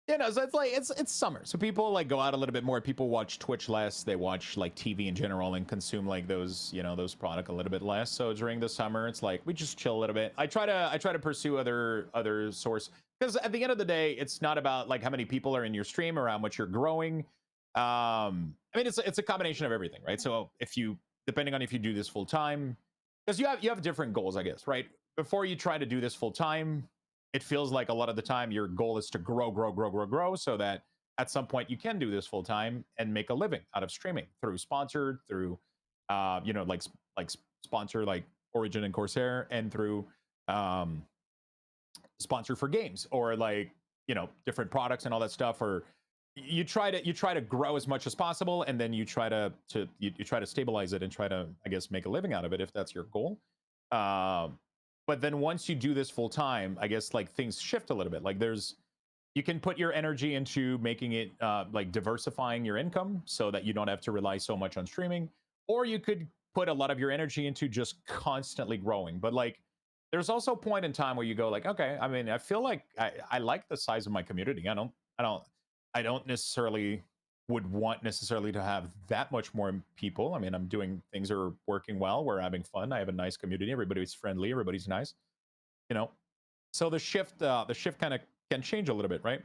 You know, so it's like it's summer, so people like go out a little bit more. People watch Twitch less. They watch like TV in general and consume like those, you know, those product a little bit less. So during the summer, it's like we just chill a little bit. I try to pursue other source, because at the end of the day, it's not about like how many people are in your stream or how much you're growing. I mean, it's a combination of everything, right? So if you, depending on if you do this full time, because you have different goals, I guess, right? Before you try to do this full time, it feels like a lot of the time your goal is to grow so that at some point you can do this full time and make a living out of streaming through sponsored, through you know, like sponsor like Origin and Corsair, and through sponsor for games or like, you know, different products and all that stuff. Or you try to grow as much as possible, and then you try to stabilize it and try to, I guess, make a living out of it if that's your goal. But then once you do this full time, I guess like things shift a little bit. Like you can put your energy into making it like diversifying your income so that you don't have to rely so much on streaming, or you could put a lot of your energy into just constantly growing. But like, there's also a point in time where you go like, okay, I mean, I feel like I like the size of my community. I don't necessarily would want necessarily to have that much more people. I mean, I'm doing things are working well. We're having fun. I have a nice community. Everybody's friendly. Everybody's nice. You know, so the shift kind of can change a little bit, right?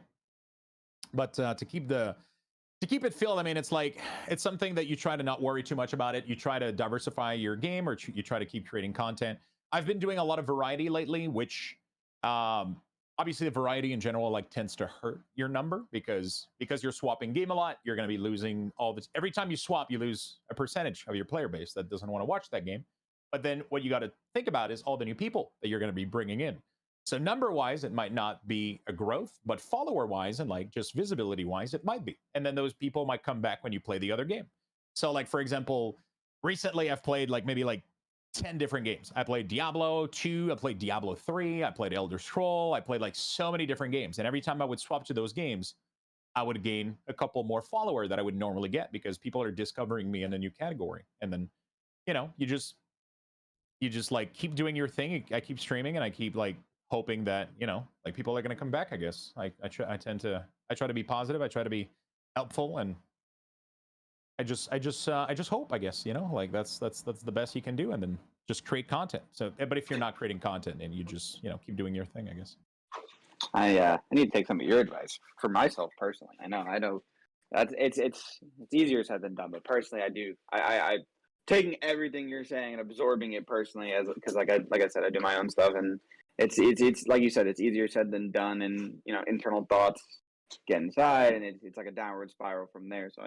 But to keep it filled, I mean, it's like it's something that you try to not worry too much about it. You try to diversify your game, or you try to keep creating content. I've been doing a lot of variety lately, which obviously the variety in general like tends to hurt your number because you're swapping game a lot. You're going to be losing all this. Every time you swap, you lose a percentage of your player base that doesn't want to watch that game. But then what you got to think about is all the new people that you're going to be bringing in. So number wise, it might not be a growth, but follower wise and like just visibility wise, it might be. And then those people might come back when you play the other game. So like, for example, recently I've played like maybe like 10 different games. I played Diablo 2, I played Diablo 3, I played Elder Scroll, I played like so many different games. And every time I would swap to those games, I would gain a couple more follower that I would normally get because people are discovering me in a new category. And then, you know, you just like keep doing your thing. I keep streaming and I keep like hoping that, you know, like people are going to come back, I guess. I try to be positive. I try to be helpful, and I just hope, I guess, you know, like that's the best you can do, and then just create content. So, but if you're not creating content and you just, you know, keep doing your thing, I guess. I need to take some of your advice for myself personally. I know that's it's easier said than done, but personally, I taking everything you're saying and absorbing it personally because like I said, I do my own stuff, and it's like you said, it's easier said than done, and you know, internal thoughts get inside, and it's like a downward spiral from there. So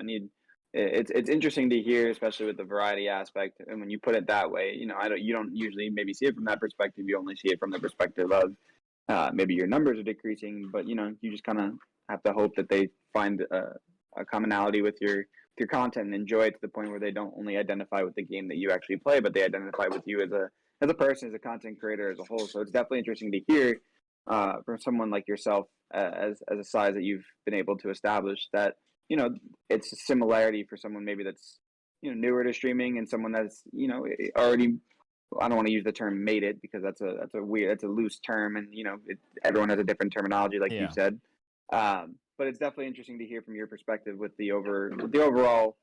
it's interesting to hear, especially with the variety aspect. And when you put it that way, you know, you don't usually maybe see it from that perspective. You only see it from the perspective of maybe your numbers are decreasing, but you know, you just kind of have to hope that they find a commonality with your content and enjoy it to the point where they don't only identify with the game that you actually play, but they identify with you as a person, as a content creator as a whole. So it's definitely interesting to hear from someone like yourself, as a size that you've been able to establish, that you know it's a similarity for someone maybe that's, you know, newer to streaming, and someone that's, you know, already, I don't want to use the term made it, because that's a loose term, and you know, everyone has a different terminology, like you said. But it's definitely interesting to hear from your perspective with the overall,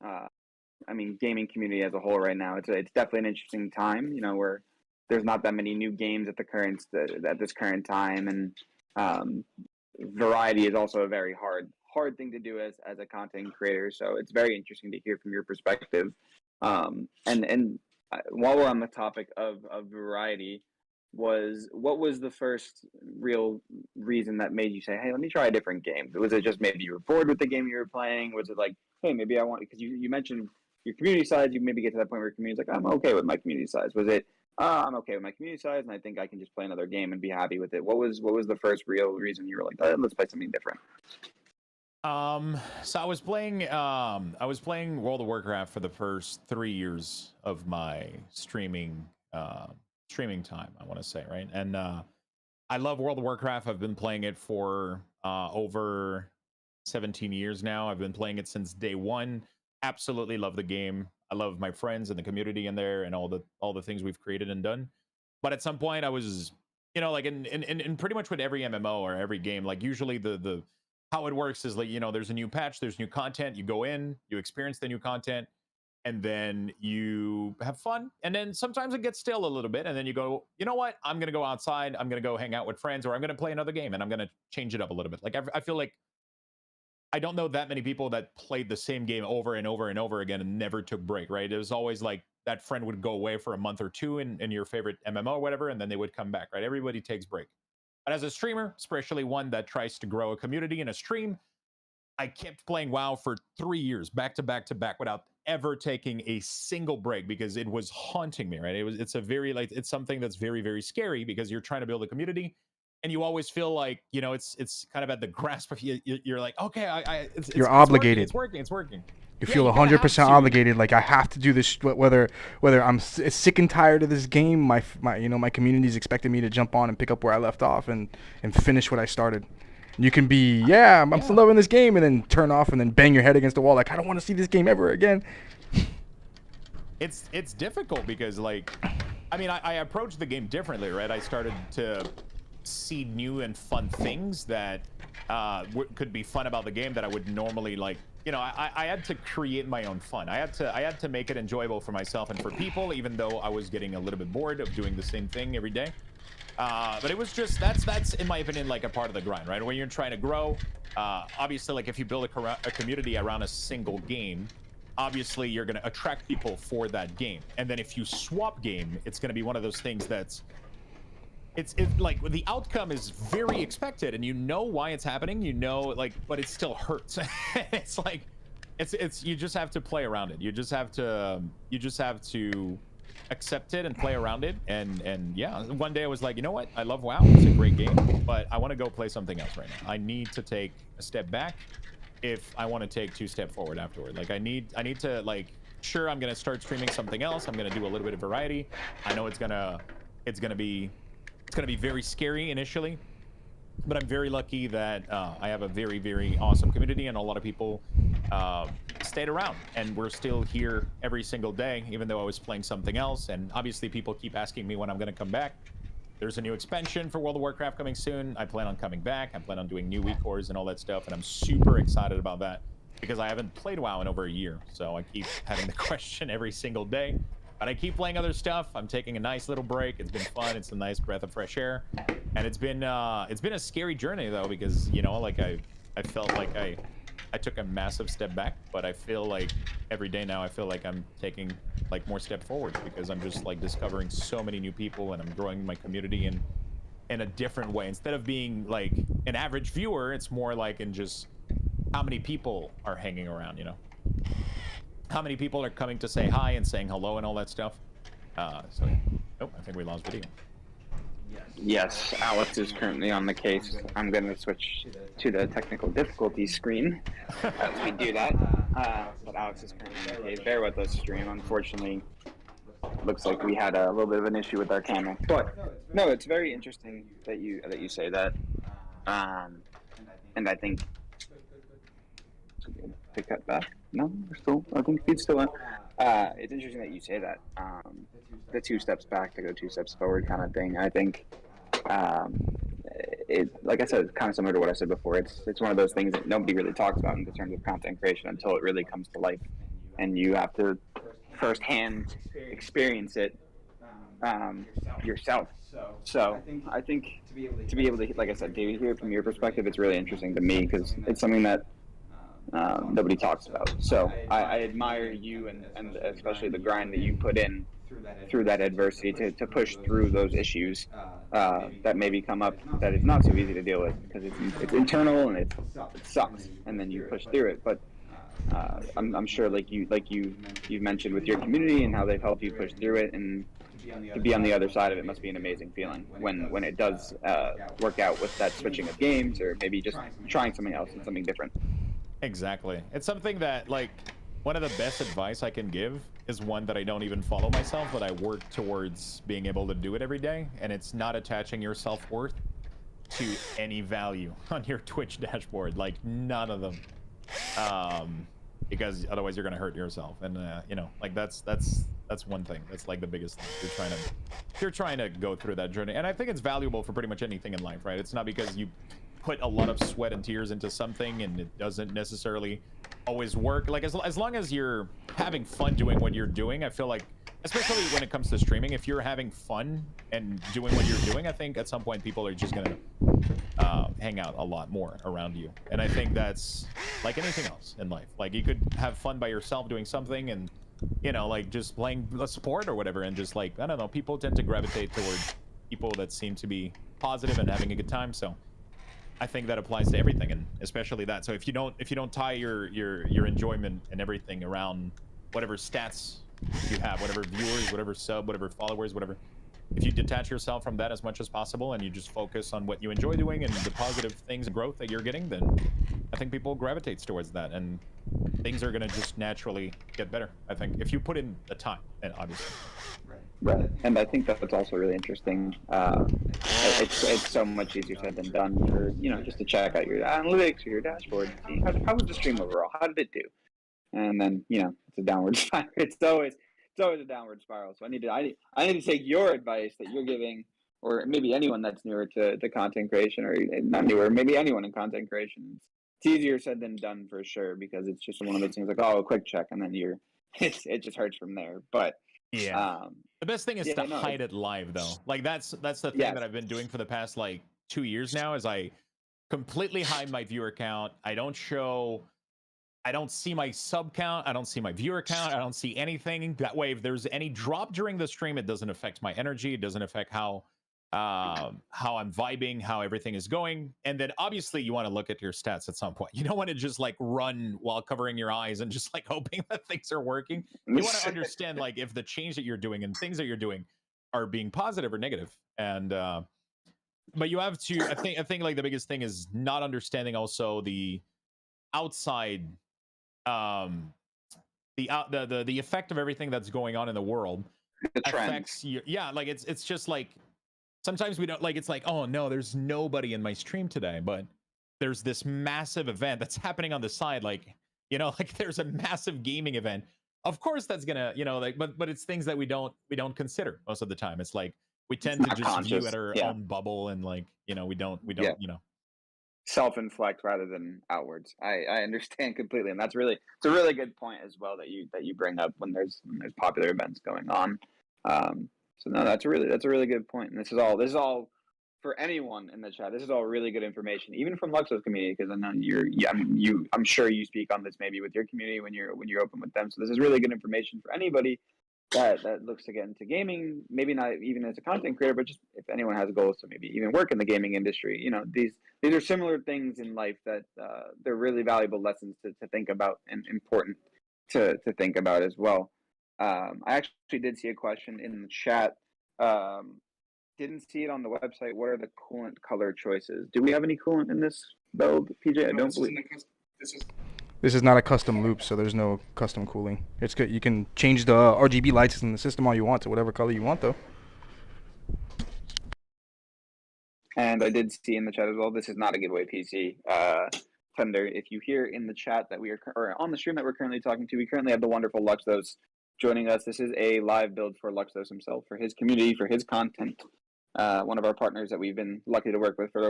I mean, gaming community as a whole right now. It's definitely an interesting time, you know, where there's not that many new games at this current time, and variety is also a very hard thing to do as a content creator. So it's very interesting to hear from your perspective. And while we're on the topic of variety, what was the first real reason that made you say, hey, let me try a different game? Was it just maybe you were bored with the game you were playing? Was it like, hey, maybe I want, because you mentioned your community size, you maybe get to that point where your community's like, I'm okay with my community size. Was it, I'm okay with my community size, and I think I can just play another game and be happy with it? What was the first real reason you were like, let's play something different? So I was playing World of Warcraft for the first 3 years of my streaming time, I want to say, right? And I love World of Warcraft. I've been playing it for over 17 years now. I've been playing it since day one. Absolutely love the game. I love my friends and the community in there, and all the things we've created and done. But at some point I was, you know, like in pretty much with every MMO or every game, like usually the how it works is like, you know, there's a new patch, there's new content, you go in, you experience the new content, and then you have fun. And then sometimes it gets stale a little bit, and then you go, you know what, I'm going to go outside, I'm going to go hang out with friends, or I'm going to play another game, and I'm going to change it up a little bit. Like I feel like I don't know that many people that played the same game over and over and over again and never took break, right? It was always like that friend would go away for a month or two in your favorite MMO or whatever, and then they would come back, right? Everybody takes break. But as a streamer, especially one that tries to grow a community in a stream, I kept playing WoW for 3 years, back to back to back, without ever taking a single break, because it was haunting me, right? It's something that's very, very scary, because you're trying to build a community, and you always feel like, you know, it's kind of at the grasp of you. You're like, okay, you're obligated. It's working. You feel 100% obligated, like I have to do this, whether I'm sick and tired of this game. My community's expecting me to jump on and pick up where I left off and finish what I started. You can be, I'm still loving this game, and then turn off and then bang your head against the wall like, I don't want to see this game ever again. It's difficult, because like, I mean, I approached the game differently, right? I started to see new and fun things that could be fun about the game that I would normally like. You know, I had to create my own fun. I had to make it enjoyable for myself and for people, even though I was getting a little bit bored of doing the same thing every day. But it was just, that's in my opinion, like a part of the grind, right? When you're trying to grow, obviously, like if you build a community around a single game, obviously you're going to attract people for that game. And then if you swap game, it's going to be one of those things that's, it's like the outcome is very expected, and you know why it's happening, you know, like, but it still hurts. It's like, it's you just have to play around it. You just have to accept it and play around it. And yeah, one day I was like, you know what, I love WoW, it's a great game, but I want to go play something else right now. I need to take a step back if I want to take 2 steps forward afterward. Like I need to, like, sure, I'm gonna start streaming something else, I'm gonna do a little bit of variety. I know it's gonna be very scary initially, but I'm very lucky that I have a very, very awesome community, and a lot of people stayed around, and we're still here every single day, even though I was playing something else. And obviously people keep asking me when I'm going to come back. There's a new expansion for World of Warcraft coming soon. I plan on coming back. I plan on doing new week cores and all that stuff, and I'm super excited about that, because I haven't played WoW in over a year, so I keep having the question every single day. But I keep playing other stuff. I'm taking a nice little break. It's been fun. It's a nice breath of fresh air. And it's been a scary journey, though, because, you know, like I felt like I took a massive step back, but I feel like every day now I feel like I'm taking like more step forward, because I'm just like discovering so many new people, and I'm growing my community, and in a different way. Instead of being like an average viewer, it's more like in just how many people are hanging around, you know? How many people are coming to say hi and saying hello and all that stuff. So, oh, I think we lost video. Yes, Alex is currently on the case. I'm going to switch to the technical difficulty screen as we do that. But Alex is currently on the case. Bear with us, stream. Unfortunately, looks like we had a little bit of an issue with our camera. But no, it's very interesting that you say that. And I think pick that back. No, we're still. I think feed's still in. It's interesting that you say that. The 2 steps back to go 2 steps forward kind of thing. I think, like I said, it's kind of similar to what I said before. It's one of those things that nobody really talks about in terms of content creation until it really comes to life, and you have to firsthand experience it yourself. So I think to be able to, like I said, to hear it from your perspective, it's really interesting to me because it's something that nobody talks about. So I admire you and especially the grind that you put in through that adversity to push through those issues that maybe come up that is not so easy to deal with because it's internal and it sucks, and then you push through it. But I'm sure like you've mentioned with your community and how they've helped you push through it, and to be on the other side of it must be an amazing feeling when it does work out with that switching of games or maybe just trying something else and something different. Exactly. It's something that, like, one of the best advice I can give is one that I don't even follow myself, but I work towards being able to do it every day, and it's not attaching your self-worth to any value on your Twitch dashboard, like none of them, because otherwise you're gonna hurt yourself. And you know, like that's one thing. That's like the biggest thing. You're trying to go through that journey, and I think it's valuable for pretty much anything in life, right? It's not because you put a lot of sweat and tears into something and it doesn't necessarily always work. Like as long as you're having fun doing what you're doing, I feel like, especially when it comes to streaming, if you're having fun and doing what you're doing, I think at some point people are just gonna hang out a lot more around you. And I think that's like anything else in life. Like you could have fun by yourself doing something, and you know, like just playing a sport or whatever, and just like, I don't know, people tend to gravitate towards people that seem to be positive and having a good time. So I think that applies to everything, and especially that. So if you don't tie your enjoyment and everything around whatever stats you have, whatever viewers, whatever sub, whatever followers, whatever, if you detach yourself from that as much as possible and you just focus on what you enjoy doing and the positive things and growth that you're getting, then I think people gravitate towards that, and things are gonna just naturally get better, I think, if you put in the time, and obviously. Right, and I think that's also really interesting. It's so much easier said than done for, you know, just to check out your analytics or your dashboard and see how was the stream overall, how did it do, and then, you know, it's a downward spiral. It's always a downward spiral. So I need to take your advice that you're giving, or maybe anyone that's newer to content creation, or not newer, maybe anyone in content creation. It's easier said than done for sure, because it's just one of those things like, oh, a quick check, and then it just hurts from there. But yeah, the best thing is to hide it live, though. Like that's the thing that I've been doing for the past like 2 years now, is I completely hide my viewer count. I don't see my sub count. I don't see my viewer count. I don't see anything. That way, if there's any drop during the stream, it doesn't affect my energy. It doesn't affect how I'm vibing, how everything is going. And then obviously you want to look at your stats at some point. You don't want to just like run while covering your eyes and just like hoping that things are working. You want to understand like if the change that you're doing and things that you're doing are being positive or negative. And but you have to, I think like the biggest thing is not understanding also the outside the effect of everything that's going on in the world affects you. Yeah, like it's just like sometimes we don't, like, it's like, oh no, there's nobody in my stream today, but there's this massive event that's happening on the side, like, you know, like there's a massive gaming event. Of course that's gonna, you know, like, but it's things that we don't consider most of the time. It's like we tend to just view at our own bubble, and like, you know, we don't you know, self-inflect rather than outwards. I understand completely, and it's a really good point as well that you bring up when there's popular events going on. So no, that's a really good point, and this is all for anyone in the chat. This is all really good information, even from Luxthos community, because I know I'm sure you speak on this maybe with your community when you're open with them. So this is really good information for anybody that looks to get into gaming, maybe not even as a content creator, but just if anyone has goals to maybe even work in the gaming industry, these are similar things in life that they're really valuable lessons to think about and important to think about as well. I actually did see a question in the chat. Didn't see it on the website. What are the coolant color choices? Do we have any coolant in this build, PJ? I don't believe. This is not a custom loop, so there's no custom cooling. It's good. You can change the RGB lights in the system all you want to whatever color you want, though. And I did see in the chat as well, this is not a giveaway PC. Thunder, if you hear in the chat that or on the stream that we're currently talking to, we currently have the wonderful Luxthos joining us. This is a live build for Luxthos himself, for his community, for his content. One of our partners that we've been lucky to work with for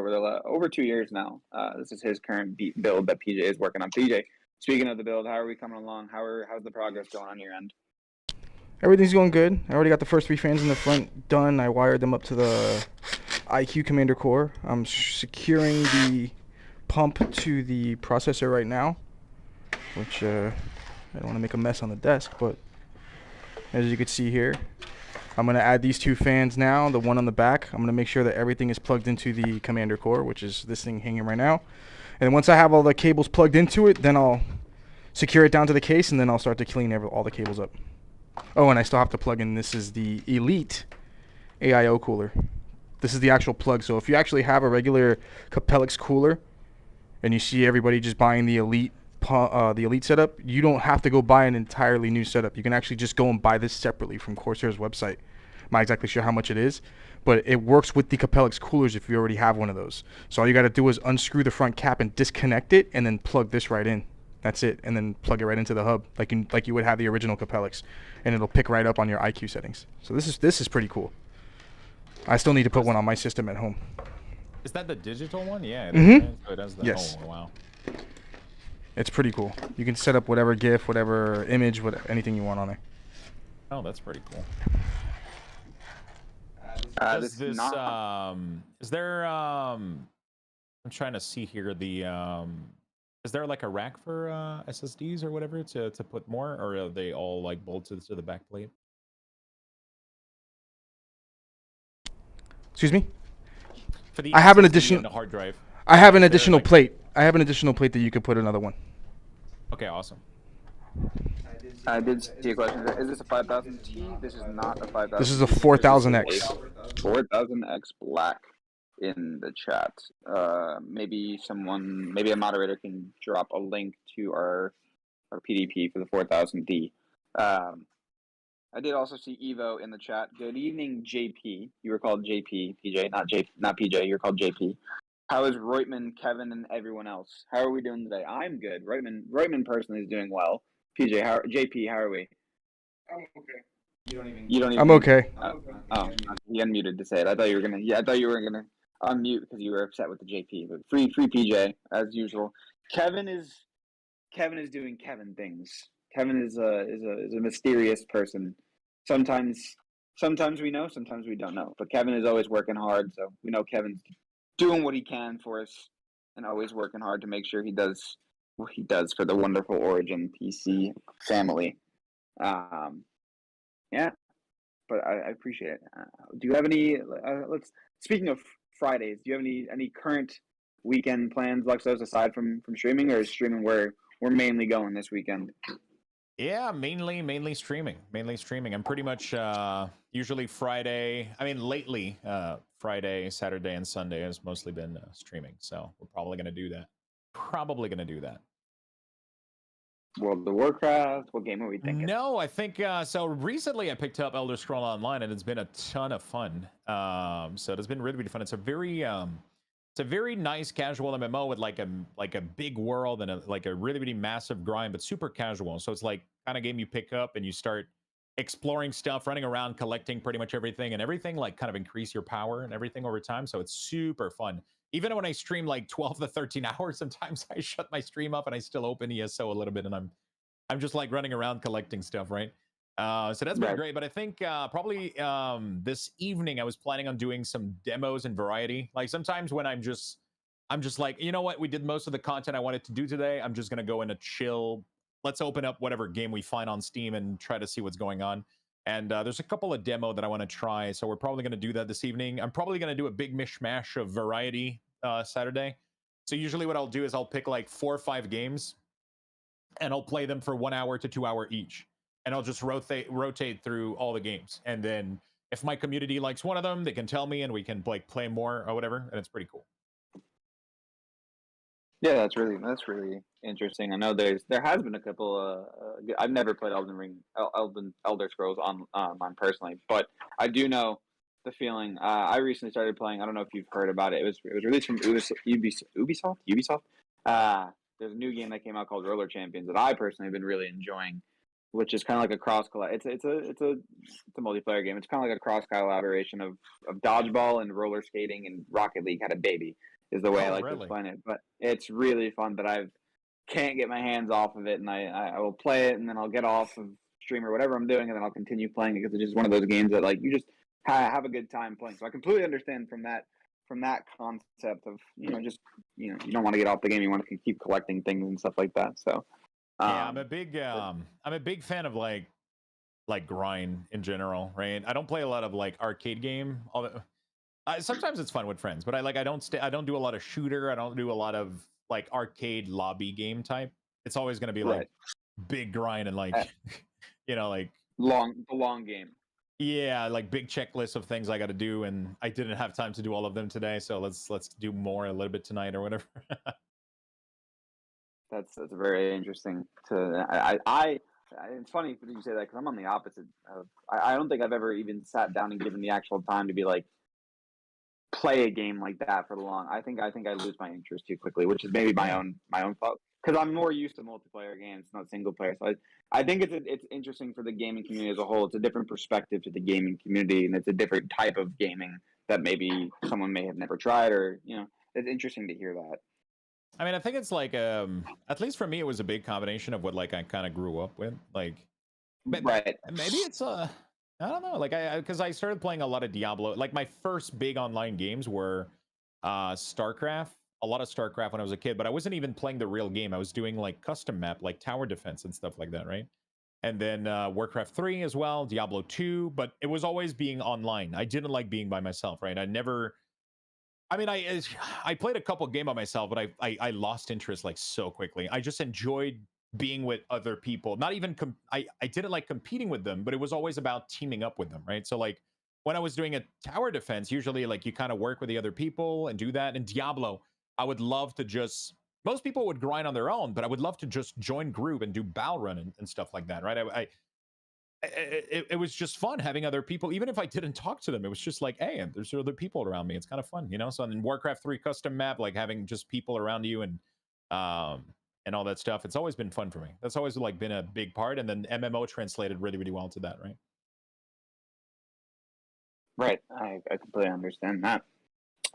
over 2 years now. This is his current build that PJ is working on. PJ, speaking of the build, how are we coming along? How's the progress going on your end? Everything's going good. I already got the first 3 fans in the front done. I wired them up to the IQ commander core. I'm securing the pump to the processor right now, which I don't want to make a mess on the desk, but as you can see here, I'm going to add these 2 fans now, the one on the back. I'm going to make sure that everything is plugged into the commander core, which is this thing hanging right now. And once I have all the cables plugged into it, then I'll secure it down to the case, and then I'll start to clean all the cables up. Oh, and I still have to plug in, this is the Elite AIO cooler. This is the actual plug. So if you actually have a regular Capellix cooler, and you see everybody just buying the Elite setup, you don't have to go buy an entirely new setup. You can actually just go and buy this separately from Corsair's website. I'm not exactly sure how much it is, but it works with the Capellix coolers if you already have one of those. So all you got to do is unscrew the front cap and disconnect it, and then plug this right in. That's it, and then plug it right into the hub like you would have the original Capellix, and it'll pick right up on your IQ settings. So this is pretty cool. I still need to put one on my system at home. Is that the digital one? Yeah. Mm-hmm. It does the Yes. Oh, wow. It's pretty cool. You can set up whatever GIF, whatever image, anything you want on there. Oh, that's pretty cool. This Is there I'm trying to see here is there like a rack for SSDs or whatever to put more, or are they all like bolted to the back plate? Excuse me? For the I have an SSD additional and the hard drive. I have an Is there, additional like- plate. I have an additional plate that you could put another one. Okay, awesome. I did see a question. Is this a 5000T? This is not a 5000. This is a 4000X. 4000X black in the chat. Maybe a moderator can drop a link to our PDP for the 4000D. I did also see Evo in the chat. Good evening, JP. You were called JP, PJ, not PJ. You're called JP. How is Reutman, Kevin, and everyone else? How are we doing today? I'm good. Reutman personally is doing well. PJ, JP, how are we? I'm okay. You don't even. I'm okay. Oh, he unmuted to say it. I thought you were gonna. Yeah, I thought you were gonna unmute because you were upset with the JP. But free PJ as usual. Kevin is doing Kevin things. Kevin is a mysterious person. Sometimes we know, sometimes we don't know. But Kevin is always working hard, so we know Kevin's doing what he can for us, and always working hard to make sure he does what he does for the wonderful Origin PC family. Yeah, but I appreciate it. Do you have any? Speaking of Fridays, do you have any current weekend plans, Luxthos, aside from streaming, or is streaming where we're mainly going this weekend? Yeah, mainly streaming. I'm pretty much usually Friday. I mean, lately, Friday, Saturday, and Sunday has mostly been streaming. So we're probably gonna do that. World of Warcraft. What game are we thinking? No, I think so. Recently, I picked up Elder Scroll Online, and it's been a ton of fun. So it's been really fun. It's a very nice casual MMO with like a big world and a really massive grind, but super casual. So it's like kind of game you pick up and you start exploring stuff, running around, collecting pretty much everything, and everything like kind of increase your power and everything over time. So it's super fun. Even when I stream like 12 to 13 hours, sometimes I shut my stream up and I still open ESO a little bit, and I'm just like running around collecting stuff, right? So that's been great. But I think probably this evening I was planning on doing some demos and variety. Like sometimes when I'm just like, you know what, we did most of the content I wanted to do today. I'm just gonna go in a chill. Let's open up whatever game we find on Steam and try to see what's going on. And there's a couple of demo that I want to try, so we're probably going to do that this evening. I'm probably going to do a big mishmash of variety Saturday. So usually what I'll do is I'll pick like 4 or 5 games, and I'll play them for 1 hour to 2 hour each, and I'll just rotate through all the games. And then if my community likes one of them, they can tell me, and we can like play more or whatever, and it's pretty cool. Yeah, that's really interesting. I know there has been a couple. I've never played Elder Scrolls online personally, but I do know the feeling. I recently started playing. I don't know if you've heard about it. It was released from Ubisoft. There's a new game that came out called Roller Champions that I personally have been really enjoying, which is kind of like a cross collab. It's a multiplayer game. It's kind of like a cross collaboration of dodgeball and roller skating and Rocket League had a baby. Is the way I like to explain it, but it's really fun. But I can't get my hands off of it, and I will play it, and then I'll get off of stream or whatever I'm doing, and then I'll continue playing it because it's just one of those games that like you just have a good time playing. So I completely understand from that concept of you don't want to get off the game, you want to keep collecting things and stuff like that. So yeah, I'm a big fan of like grind in general, right? I don't play a lot of like arcade game. Sometimes it's fun with friends, but I don't do a lot of shooter. I don't do a lot of like arcade lobby game type. It's always going to be like big grind and like like the long game. Yeah, like big checklist of things I got to do, and I didn't have time to do all of them today, so let's do more a little bit tonight or whatever. That's very interesting. It's funny that you say that because I'm on the opposite. I don't think I've ever even sat down and given the actual time to be like. Play a game like that for the long. I think I lose my interest too quickly, which is maybe my own fault because I'm more used to multiplayer games, not single player. So I think it's interesting for the gaming community as a whole. It's a different perspective to the gaming community, and it's a different type of gaming that maybe someone may have never tried, or it's interesting to hear that. I mean, I think it's like at least for me, it was a big combination of what like I kind of grew up with, like. Right. Maybe it's I don't know, like because I started playing a lot of Diablo. Like my first big online games were StarCraft, a lot of StarCraft when I was a kid, but I wasn't even playing the real game. I was doing like custom map, like tower defense and stuff like that, right? And then Warcraft 3 as well, Diablo 2, but it was always being online. I didn't like being by myself, right? I played a couple games by myself, but I lost interest like so quickly. I just enjoyed being with other people. Not even I didn't like competing with them, but it was always about teaming up with them, right? So like when I was doing a tower defense, usually like you kind of work with the other people and do that. In Diablo, I would love to most people would grind on their own, but I would love to just join group and do bow run and stuff like that, right? It was just fun having other people, even if I didn't talk to them. It was just like, hey, there's other people around me. It's kind of fun, So in Warcraft 3 custom map, like having just people around you and all that stuff, it's always been fun for me. That's always like been a big part. And then MMO translated really, really well to that, right? Right. I completely understand that.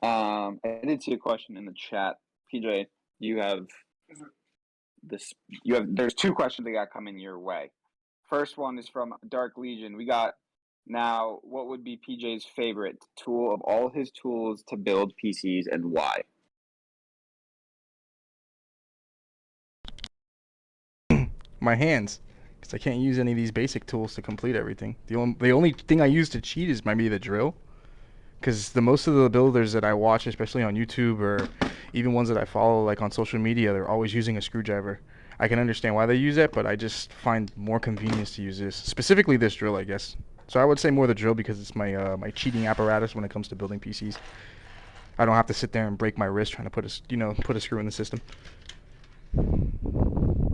I did see a question in the chat. PJ, there's 2 questions that got coming your way. First one is from Dark Legion. We got now, what would be PJ's favorite tool of all his tools to build PCs and why? My hands, because I can't use any of these basic tools to complete everything. The only thing I use to cheat is maybe the drill, because most of the builders that I watch, especially on YouTube or even ones that I follow like on social media, they're always using a screwdriver. I can understand why they use it, but I just find more convenience to use this, specifically this drill, I guess. So I would say more the drill because it's my my cheating apparatus when it comes to building PCs. I don't have to sit there and break my wrist trying to put a screw in the system.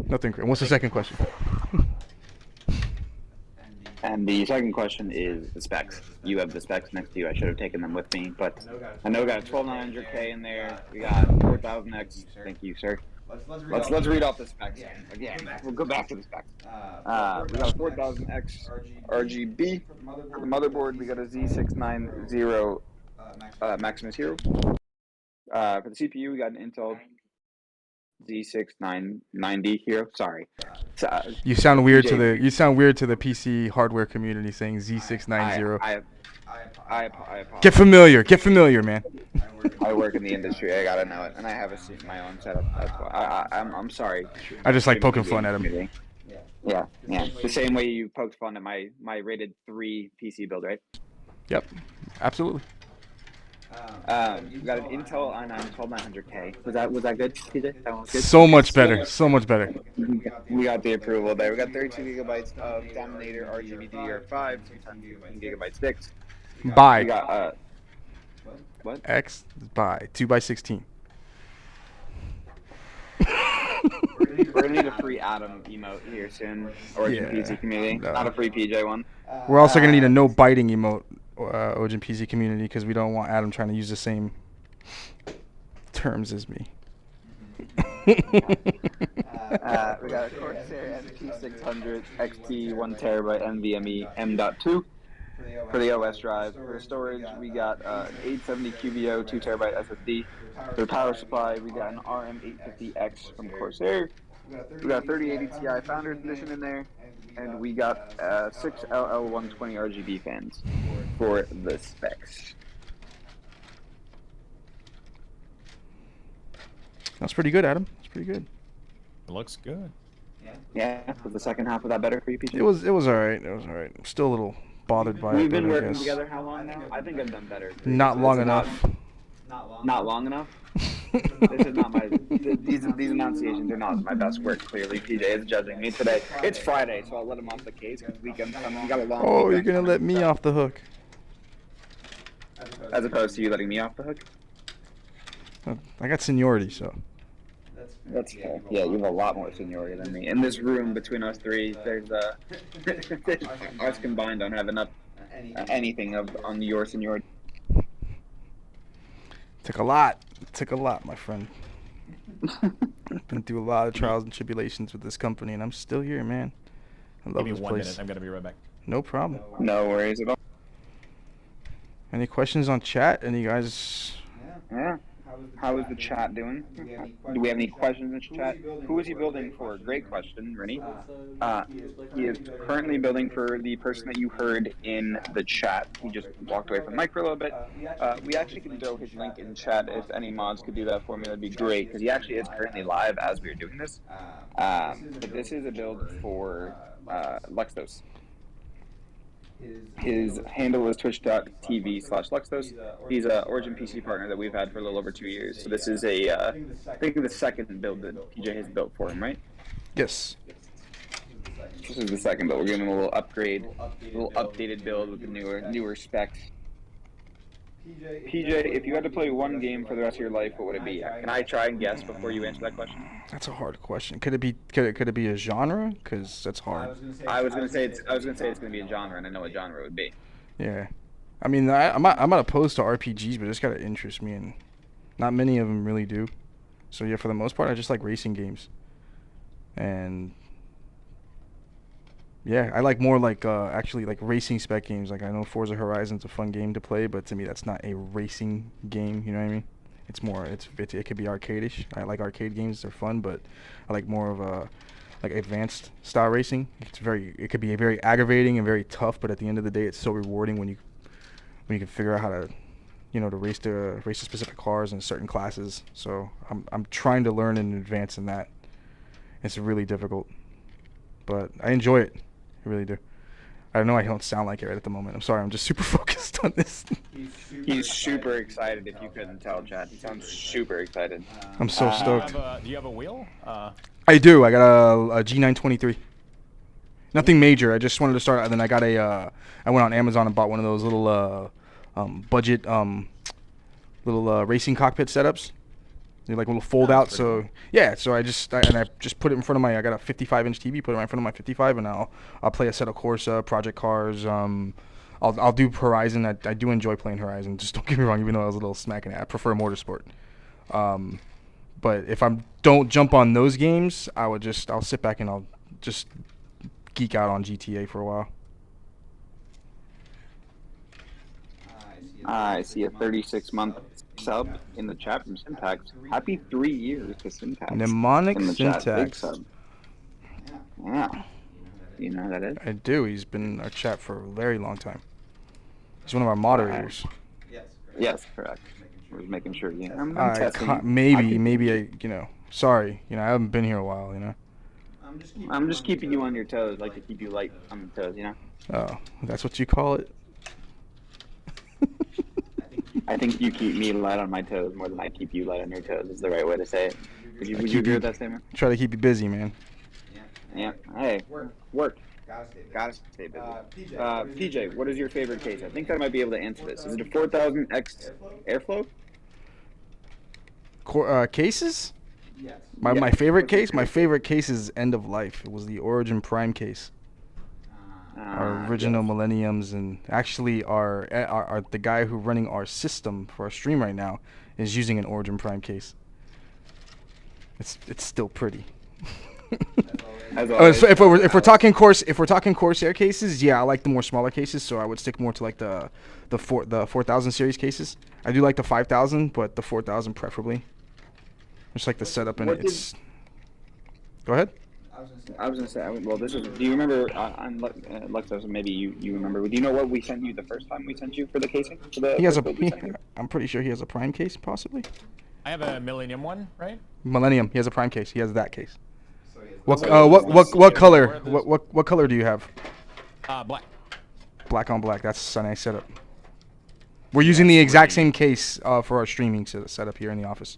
Nothing. What's the second question? And the second question is the specs. You have the specs next to you. I should have taken them with me, but I know we got a 12900K in there. We got 4000X. Thank you, sir. Let's read off the specs again. We'll go back to the specs. We got a 4000X RGB for the motherboard. We got a Z690 Maximus Hero. For the CPU, we got an Intel Z6990 Hero. Sorry. You sound weird to the PC hardware community saying Z690. I apologize. Get familiar, man. I work in the industry. I gotta know it, and I have my own setup. That's why I'm sorry. I just like poking fun at him. Yeah, yeah. The same way you poked fun at my rated 3 PC build, right? Yep, absolutely. We got an Intel i9 12900K. Was that good, PJ? That one was good. So much better. So much better. We got the approval there. We got 32 gigabytes of Dominator RGB DDR5, 2 times 16 gigabyte sticks. We Buy got what? X buy 2x16. We're gonna need a free Adam emote here soon. Origin Yeah, PC community, no. not a free PJ one. We're also gonna need a no biting emote, Origin PC community, because we don't want Adam trying to use the same terms as me. We got a Corsair NP600 XT 1 terabyte NVMe M.2 for the OS drive. For storage, we got an 870 QVO 2 terabyte SSD. For the power supply, we got an RM850X from Corsair. We got a 3080 Ti Founders Edition in there, and we got 6 LL120 RGB fans for the specs. That's pretty good, Adam. That's pretty good. It looks good. Yeah, was the second half of that better for you, PJ? It was all right. It was all right. I'm still a little bothered by it. We've been but I working guess together how long now? I think I've done better. Not long enough. Not long enough? This is not my. These enunciations are not my best work. Clearly, PJ is judging me today. It's Friday, so I'll let him off the case because weekend's coming. We got a long. Oh, weekend you're gonna let coming, me so. off the hook. As opposed to you letting me off the hook. I got seniority, so. That's fair. Yeah, you have a lot more seniority than me. In this room between us three, there's us combined don't have enough anything on your seniority. Took a lot. It took a lot, my friend. Been through a lot of trials and tribulations with this company, and I'm still here, man. I love Give me this 1 place. minute. I'm gonna be right back. No problem. No worries at all. Any questions on chat? Any guys? Yeah. How is the chat doing? Do we have any questions in chat? Who is he building for? Great question, Rennie. He is currently building for the person that you heard in the chat. He just walked away from the mic for a little bit. We actually can throw his link in chat. If any mods could do that for me, that'd be great, because he actually is currently live as we are doing this. But this is a build for Luxthos. His handle is twitch.tv/Luxthos. He's an Origin PC partner that we've had for a little over 2 years. So this is I think the second build that PJ has built for him, right? Yes. This is the second build. We're giving him a little upgrade, a little updated build with the newer specs. PJ, if you had to play one game for the rest of your life, what would it be? Can I try and guess before you answer that question? That's a hard question. Could it be a genre? Because that's hard. I was gonna say it's gonna be a genre, and I know what genre it would be. Yeah. I mean, I'm not opposed to RPGs, but it's gotta interest me, and not many of them really do. So yeah, for the most part, I just like racing games. And yeah, I like more like actually like racing spec games. Like I know Forza Horizon's a fun game to play, but to me that's not a racing game. You know what I mean? It's more it could be arcade-ish. I like arcade games; they're fun, but I like more of a like advanced style racing. It could be very aggravating and very tough, but at the end of the day, it's so rewarding when you can figure out how to to race the specific cars in certain classes. So I'm trying to learn and advance in that. It's really difficult, but I enjoy it. I really do. I know I don't sound like it right at the moment. I'm sorry. I'm just super focused on this. He's super excited. If you couldn't tell, Chad, he sounds super excited. I'm so stoked. Do you have a wheel? I do. I got a G923. Nothing major. I just wanted to start. And then I got I went on Amazon and bought one of those little budget little racing cockpit setups. They're like a little fold out. So cool. Yeah. So I just put it in front of I got a 55-inch TV. Put it right in front of my 55, and I'll play a set of Corsa, Project Cars. I'll do Horizon. I do enjoy playing Horizon. Just don't get me wrong. Even though I was a little smacking it, I prefer Motorsport. But if I don't jump on those games, I'll sit back and I'll just geek out on GTA for a while. I see a 36-month sub in the chat from Syntax. Happy 3 years to Syntax. Mnemonic in the Syntax. Chat. Big sub. Yeah. Do you know who that is? I do. He's been in our chat for a very long time. He's one of our moderators. Yes, correct. We're just making sure. Maybe sorry. I haven't been here a while. I'm just keeping you on your toes, like to keep you light on the toes, you know? Oh, that's what you call it? I think you keep me light on my toes more than I keep you light on your toes is the right way to say it. Would you agree with that statement? Try to keep you busy, man. Yeah. Hey, work. Gotta stay busy. PJ, what is your favorite case? I think I might be able to answer this. Is it a 4000X Airflow? Cases? Yes. My favorite case? My favorite case is End of Life. It was the Origin Prime case. Our original Millenniums, and actually our the guy who running our system for our stream right now is using an Origin Prime case. It's still pretty. So if we're talking Corsair cases, yeah, I like the more smaller cases, so I would stick more to like the 4000 series cases. I do like the 5000, but the 4000 preferably. Just like the setup in it. Go ahead. I was gonna say. Well, this is. Do you remember on Luxthos? Maybe you remember. Do you know what we sent you the first time we sent you for the casing? He has I'm pretty sure he has a Prime case, possibly. I have a Millennium one, right? Millennium. He has a Prime case. He has that case. What color? What color do you have? Black. Black on black. That's a nice setup. We're using the exact same case for our streaming setup here in the office.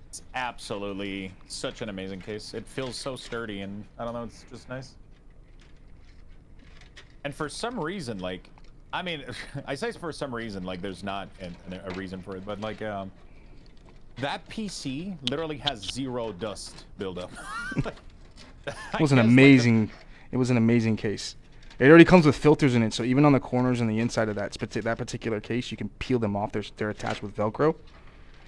It's absolutely such an amazing case. It feels so sturdy, and I don't know, it's just nice. And for some reason, like, I mean, I say for some reason, like, there's not a reason for it, but like, that PC literally has 0 dust buildup. It was an amazing case. It already comes with filters in it, so even on the corners and the inside of that particular case, you can peel them off. They're attached with Velcro.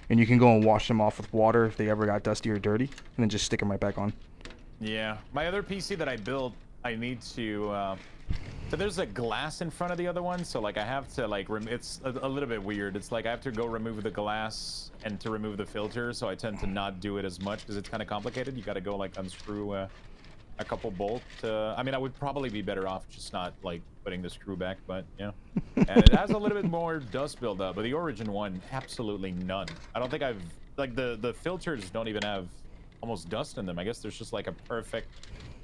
And you can go and wash them off with water if they ever got dusty or dirty, and then just stick them right back on. Yeah, my other PC that I built, I need to. So there's a glass in front of the other one, so like I have to like it's a little bit weird. It's like I have to go remove the glass and to remove the filter, so I tend to not do it as much because it's kind of complicated. You got to go like unscrew a couple bolts. I mean, I would probably be better off just not like putting the screw back, but yeah. And it has a little bit more dust buildup, but the Origin one, absolutely none. I don't think I've like the filters don't even have almost dust in them. I guess there's just like a perfect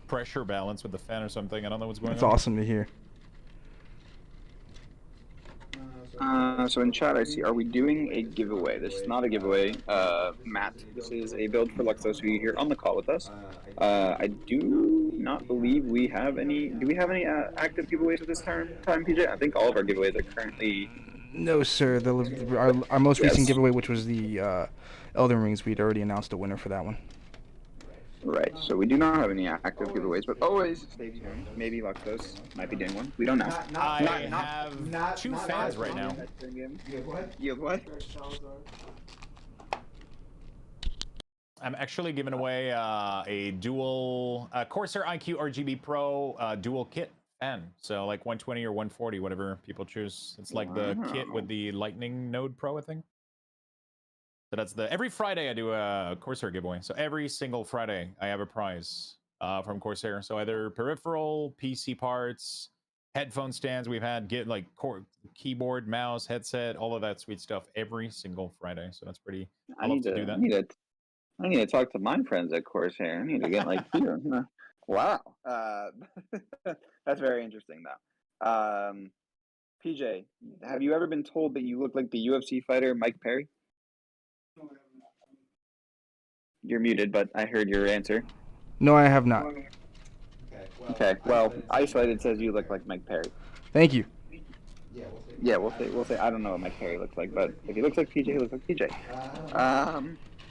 pressure balance with the fan or something. I don't know what's going on. It's awesome to hear. So in chat, I see, are we doing a giveaway? This is not a giveaway, Matt. This is a build for Luxthos who are here on the call with us. I do not believe we have any. Do we have any active giveaways at this time, PJ? I think all of our giveaways are currently. No, sir. Our most recent giveaway, which was the Elden Rings, we'd already announced a winner for that one. Right, so we do not have any active giveaways, but always stay tuned. Maybe Luxthos might be doing one. We don't know. I have 2 fans right now. You have what? I'm actually giving away a dual Corsair IQ RGB Pro dual kit fan. So like 120 or 140, whatever people choose. It's like the kit with the Lightning Node Pro, I think. So that's every Friday I do a Corsair giveaway. So every single Friday I have a prize from Corsair. So either peripheral, PC parts, headphone stands. We've had keyboard, mouse, headset, all of that sweet stuff every single Friday. So that's pretty. I need to do that. I need to talk to my friends at Corsair. I need to get like here. Wow, that's very interesting though. PJ, have you ever been told that you look like the UFC fighter Mike Perry? You're muted, but I heard your answer. No, I have not. Okay, well, Isolated says you look like Mike Perry. Thank you. Yeah, we'll say. I don't know what Mike Perry looks like, but if he looks like PJ, he looks like PJ.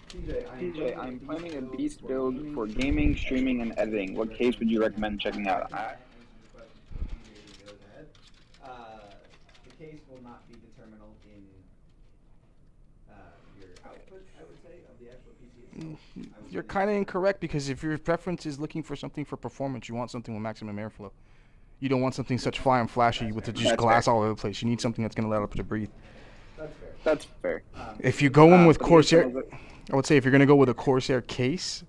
PJ, I'm planning a beast build for gaming, streaming, and editing. What case would you recommend checking out? The case will not be determinal in your output, I would say, of the actual PC itself. You're kind of incorrect, because if your preference is looking for something for performance, you want something with maximum airflow. You don't want something such fly and flashy with just glass all over the place. You need something that's going to let it to breathe. That's fair. If you go in with Corsair, I would say if you're going to go with a Corsair case,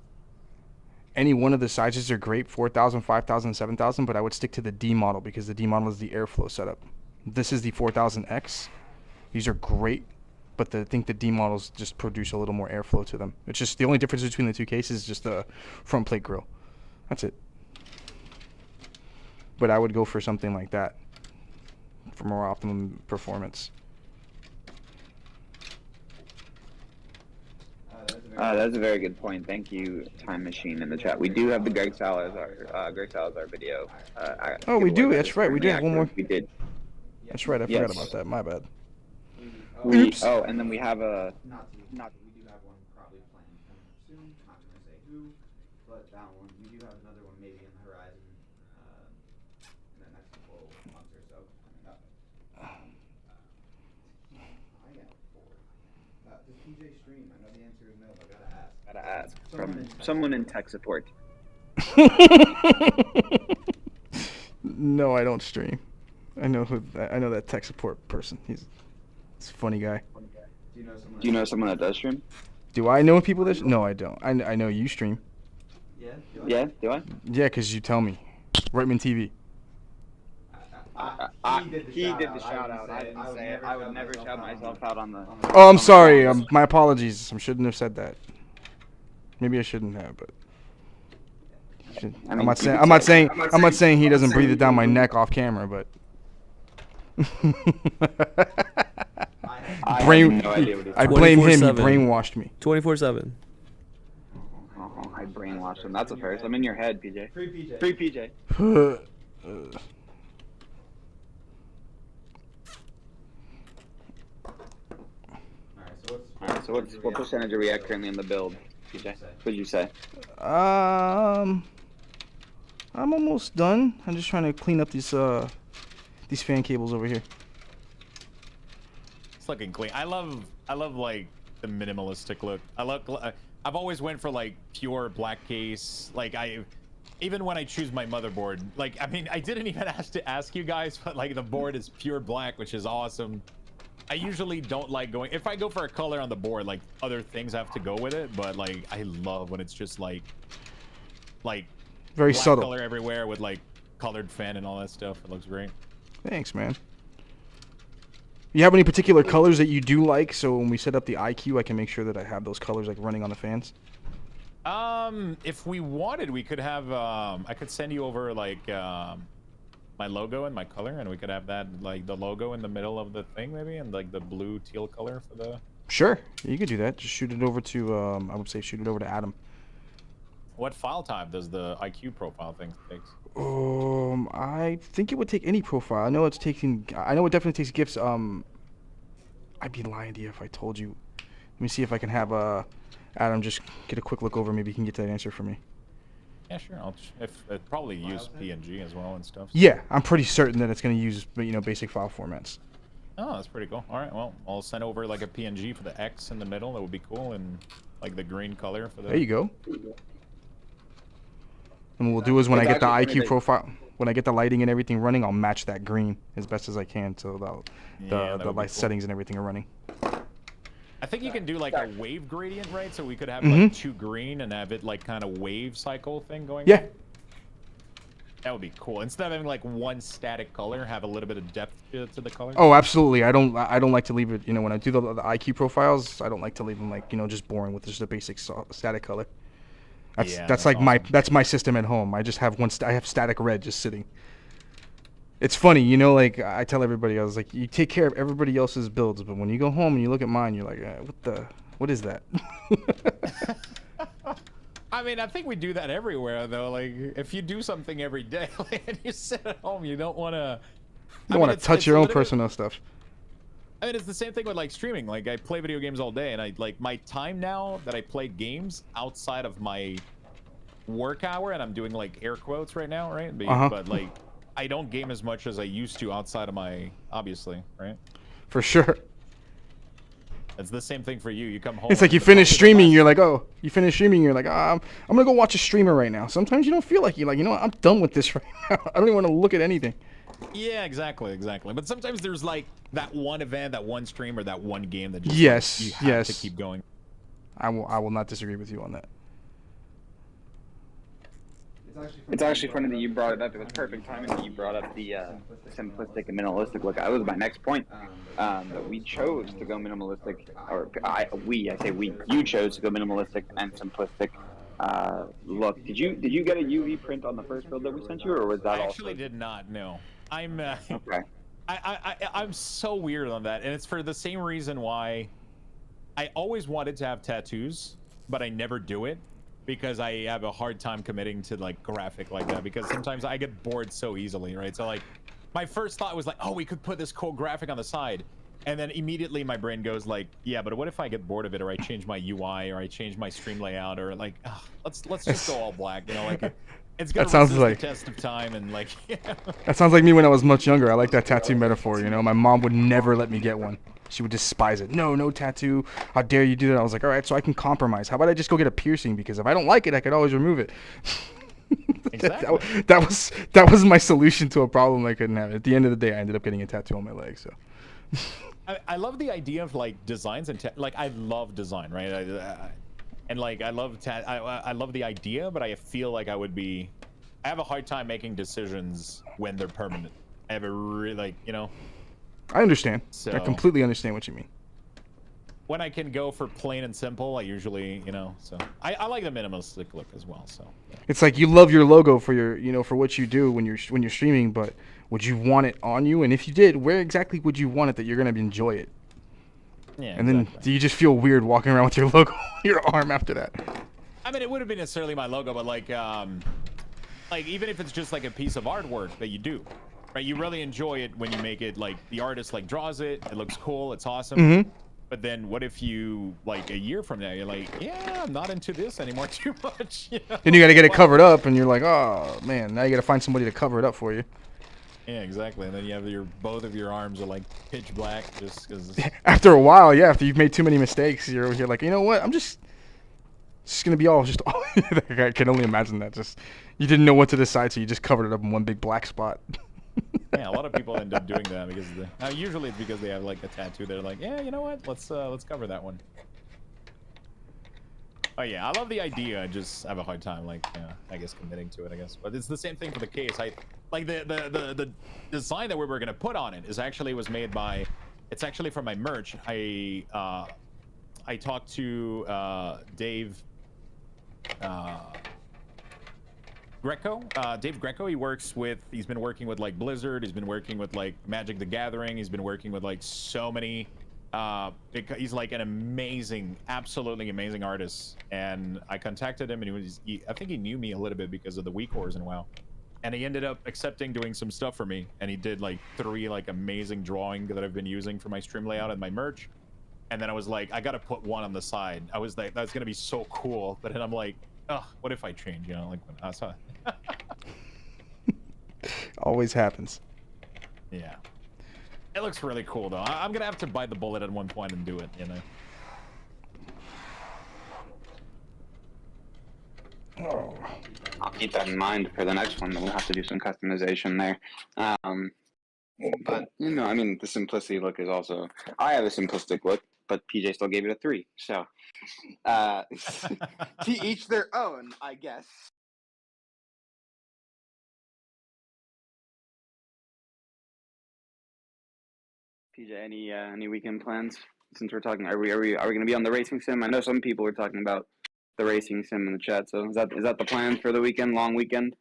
any one of the sizes are great, 4,000, 5,000, 7,000, but I would stick to the D model, because the D model is the airflow setup. This is the 4000X. These are great, but I think the D models just produce a little more airflow to them. It's just the only difference between the two cases is just the front plate grill. That's it. But I would go for something like that for more optimum performance. That's a very good point. Thank you, Time Machine, in the chat. We do have the Greg Salazar video. Oh, we do. That's right. We do have one more. We did. That's right. I forgot about that. My bad. Oops. Oh, and then we have a. Not we do have one probably planned coming up soon. Not gonna say who, but that one we do have another one maybe on the horizon in the next couple months or so coming up. I got bored. Does PJ stream? I know the answer is no, but I gotta ask. From someone in tech support. No, I don't stream. I know that tech support person. He's a funny guy. Do you know someone that does stream? Do I know people that? No, I don't. I know you stream. Yeah. Yeah, do I? Yeah, because you tell me. Reitman TV. He did the shout out. I didn't say it. I would never shout myself out on the. Oh, I'm sorry. My apologies. I shouldn't have said that. Maybe I shouldn't have, but. I'm not saying he doesn't breathe it down my neck off camera, but. I blame him. He 24/7. brainwashed me. 24/7. Oh, I brainwashed him. That's a first. I'm in your head, PJ. Free PJ. Free PJ. Alright, so what percentage are we at currently in the build, PJ? What did you say? I'm almost done. I'm just trying to clean up these fan cables over here. It's looking clean. I love like the minimalistic look. I've always went for like pure black case. Like even when I choose my motherboard, like I mean I didn't even ask you guys, but like the board is pure black, which is awesome. I usually don't like going, if I go for a color on the board, like other things have to go with it, but like I love when it's just like very black subtle color everywhere with like colored fan and all that stuff. It looks great. Thanks, man. You have any particular colors that you do like, so when we set up the IQ I can make sure that I have those colors like running on the fans? If we wanted, we could have I could send you over like my logo and my color, and we could have that like the logo in the middle of the thing maybe, and like the blue teal color for the. Sure, you could do that. Just shoot it over to I would say shoot it over to Adam. What file type does the IQ profile thing take? I think it would take any profile. I know it definitely takes GIFs. I'd be lying to you if I told you. Let me see if I can have Adam just get a quick look over. Maybe he can get that answer for me. Yeah, sure. If probably use PNG as well and stuff. So. Yeah, I'm pretty certain that it's going to use basic file formats. Oh, that's pretty cool. All right, well, I'll send over like a PNG for the X in the middle. That would be cool, and like the green color for the. There you go. And what we'll do is when I get the IQ profile, when I get the lighting and everything running, I'll match that green as best as I can, so the light settings and everything are running. I think you can do like a wave gradient, right? So we could have like 2 green and have it like kind of wave cycle thing going. Yeah. That would be cool. Instead of having like one static color, have a little bit of depth to the color. Oh, absolutely. I don't like to leave it. When I do the IQ profiles, I don't like to leave them like just boring with just a basic static color. That's like awesome. That's my system at home. I just have I have static red just sitting. It's funny, like I tell everybody, I was like, you take care of everybody else's builds, but when you go home and you look at mine, you're like, what is that? I mean, I think we do that everywhere, though. Like, if you do something every day and you sit at home, you don't want to. You don't want to touch your own personal stuff. I mean, it's the same thing with like streaming. Like, I play video games all day, and I like my time now that I play games outside of my work hour, and I'm doing like air quotes right now, right? But like, I don't game as much as I used to outside of my, obviously, right? For sure. It's the same thing for you. You come home. It's like you finish streaming, you're like, I'm gonna go watch a streamer right now. Sometimes you don't feel like what, I'm done with this right now. I don't even want to look at anything. Yeah, exactly. But sometimes there's like that one event, that one stream, or that one game that just you have to keep going. I will not disagree with you on that. It's actually funny that you brought it up. It was perfect timing that you brought up the simplistic and minimalistic look. That was my next point. That we chose to go minimalistic, or you chose to go minimalistic and simplistic look. Did you get a UV print on the first build that we sent you, or was that I also? actually did not. No, I'm. Okay. I'm so weird on that, and it's for the same reason why I always wanted to have tattoos, but I never do it because I have a hard time committing to like graphic like that because sometimes I get bored so easily, right? So like, my first thought was like, oh, we could put this cool graphic on the side. And then immediately my brain goes like, yeah, but what if I get bored of it, or I change my UI, or I change my stream layout, or like, let's just go all black, you know, like it's gonna resist the test of time, and like, yeah. That sounds like me when I was much younger. I like that tattoo metaphor, you know. My mom would never let me get one. She would despise it. No tattoo. How dare you do that? I was like, all right, so I can compromise. How about I just go get a piercing? Because if I don't like it, I could always remove it. Exactly. that was my solution to a problem I couldn't have. At the end of the day, I ended up getting a tattoo on my leg. So. I love the idea of like designs and like I love design, right? And like I love the idea, but I feel like I have a hard time making decisions when they're permanent. I have a really like, you know. I understand. So, I completely understand what you mean. When I can go for plain and simple, I usually, you know, so I like the minimalistic look as well. So yeah. It's like you love your logo for your, you know, for what you do when you're streaming, but would you want it on you? And if you did, where exactly would you want it that you're gonna enjoy it? Yeah. And then do you just feel weird walking around with your logo on your arm after that? I mean, it wouldn't be necessarily my logo, but like even if it's just like a piece of artwork that you do, right? You really enjoy it when you make it, like the artist like draws it, it looks cool, it's awesome. Mm-hmm. But then what if you, like a year from now, you're like, yeah, I'm not into this anymore too much. You know? Then you got to get it covered up, and you're like, oh man, now you got to find somebody to cover it up for you. Yeah, exactly. And then you have both of your arms are like pitch black just because. After a while, yeah, after you've made too many mistakes, you're like, you know what? I'm just gonna be all just. I can only imagine that. Just you didn't know what to decide, so you just covered it up in one big black spot. Yeah, a lot of people end up doing that because usually it's because they have like a tattoo. They're like, yeah, you know what? Let's cover that one. Oh yeah, I love the idea. I just have a hard time, like, I guess committing to it. I guess, but it's the same thing for the case. I like the design that we were gonna put on it was made by. It's actually from my merch. I talked to Dave. Greco, Dave Greco, he's been working with like Blizzard, he's been working with like Magic the Gathering, he's been working with like so many, he's like an amazing, absolutely amazing artist. And I contacted him, and I think he knew me a little bit because of the Week Wars and WoW. And he ended up accepting doing some stuff for me, and he did like 3 like amazing drawing that I've been using for my stream layout and my merch. And then I was like, I gotta put one on the side. I was like, that's gonna be so cool. But then I'm like, oh, what if I change? You know, like when I saw. Always happens. Yeah, it looks really cool though. I'm gonna have to bite the bullet at one point and do it. You know. Oh. I'll keep that in mind for the next one. We'll have to do some customization there. But you know, I mean, the simplicity look is also. I have a simplistic look, but PJ still gave it a 3. So, to each their own, I guess. PJ, any weekend plans? Since we're talking, are we going to be on the racing sim? I know some people were talking about the racing sim in the chat. So is that the plan for the weekend? Long weekend?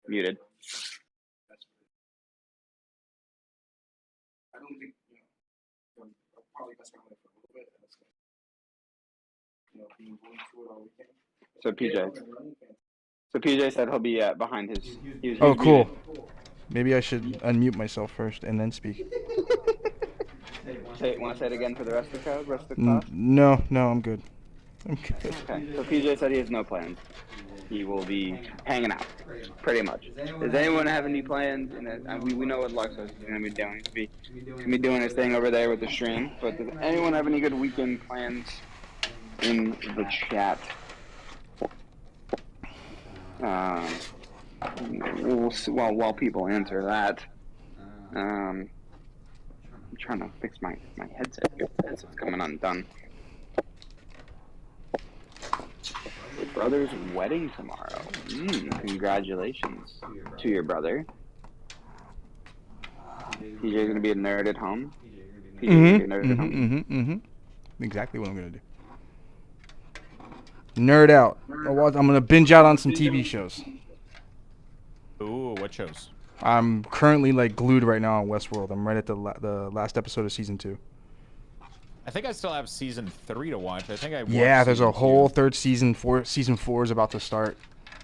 Muted. I don't think, probably that's not for a little bit. Being going through it all weekend. So PJ said he'll be behind his. Oh, cool. Muted. Maybe I should unmute myself first and then speak. Want to say it again for the rest of the crowd, rest of the class? No, I'm good. Okay, so PJ said he has no plans. He will be hanging out, pretty much. Does anyone have any plans? We know what Luxthos is going to be doing. He's going to be doing his thing over there with the stream. But does anyone have any good weekend plans in the chat? We'll see, while people answer that. I'm trying to fix my headset. Your headset's coming undone. Your brother's wedding tomorrow. Congratulations to your brother. PJ's gonna be a nerd at home. PJ's gonna be a nerd at home. exactly what I'm gonna do. Nerd out. I'm gonna binge out on some TV shows. Ooh, what shows? I'm currently like glued right now on Westworld. I'm right at the last episode of season 2. I think I still have season 3 to watch. I think I watched Yeah, there's a season whole 2. third season. Season 4 is about to start.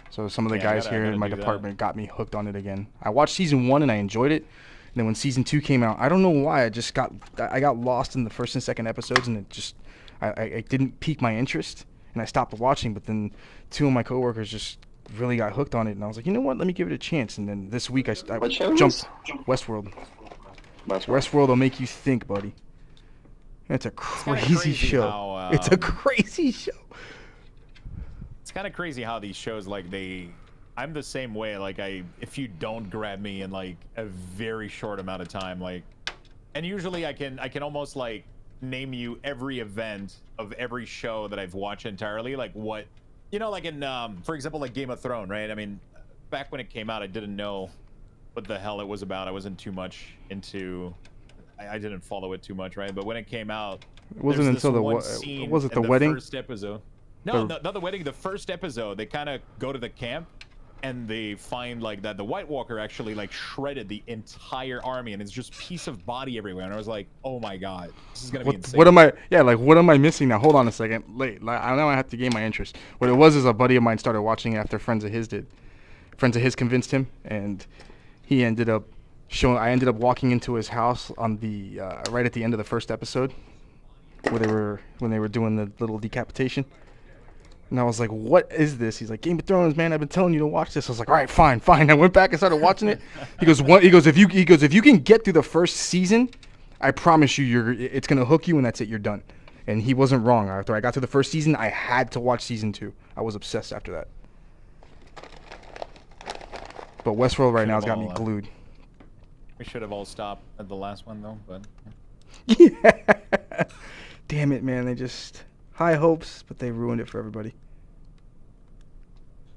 So some of the Yeah, I guys gotta here in my do that. department got me hooked on it again. I watched season 1 and I enjoyed it. And then when season 2 came out, I don't know why, I got lost in the first and second episodes, and it just I didn't pique my interest, and I stopped watching. But then 2 of my coworkers just really got hooked on it, and I was like, you know what, let me give it a chance. And then this week I What show is jumped Westworld. Westworld will make you think, buddy. It's a crazy show. How, it's a crazy show. It's kind of crazy how these shows, like, I'm the same way. Like, if you don't grab me in like a very short amount of time, like, and usually I can almost like name you every event of every show that I've watched entirely. Like what, you know, like in for example, like Game of Thrones, right? I mean, back when it came out, I didn't know what the hell it was about. I wasn't too much into. I didn't follow it too much, right? But when it came out, It wasn't until the was it the wedding? First episode. No, not the wedding. The first episode, they kind of go to the camp, and they find like that the White Walker actually like shredded the entire army, and it's just piece of body everywhere. And I was like, oh my god, this is gonna be insane. What am I? Yeah, like what am I missing now? Hold on a second. I know I have to gain my interest. What it was is a buddy of mine started watching after friends of his did. Friends of his convinced him, and he ended up showing. I ended up walking into his house on the right at the end of the first episode, when they were doing the little decapitation. And I was like, what is this? He's like, Game of Thrones, man. I've been telling you to watch this. I was like, all right, fine. I went back and started watching it. He goes, if you can get through the first season, I promise you, it's gonna hook you, and that's it. You're done. And he wasn't wrong. After I got to the first season, I had to watch season 2. I was obsessed after that. But Westworld right now has got me glued. We should have all stopped at the last one though, but yeah. Damn it, man. They just high hopes, but they ruined it for everybody.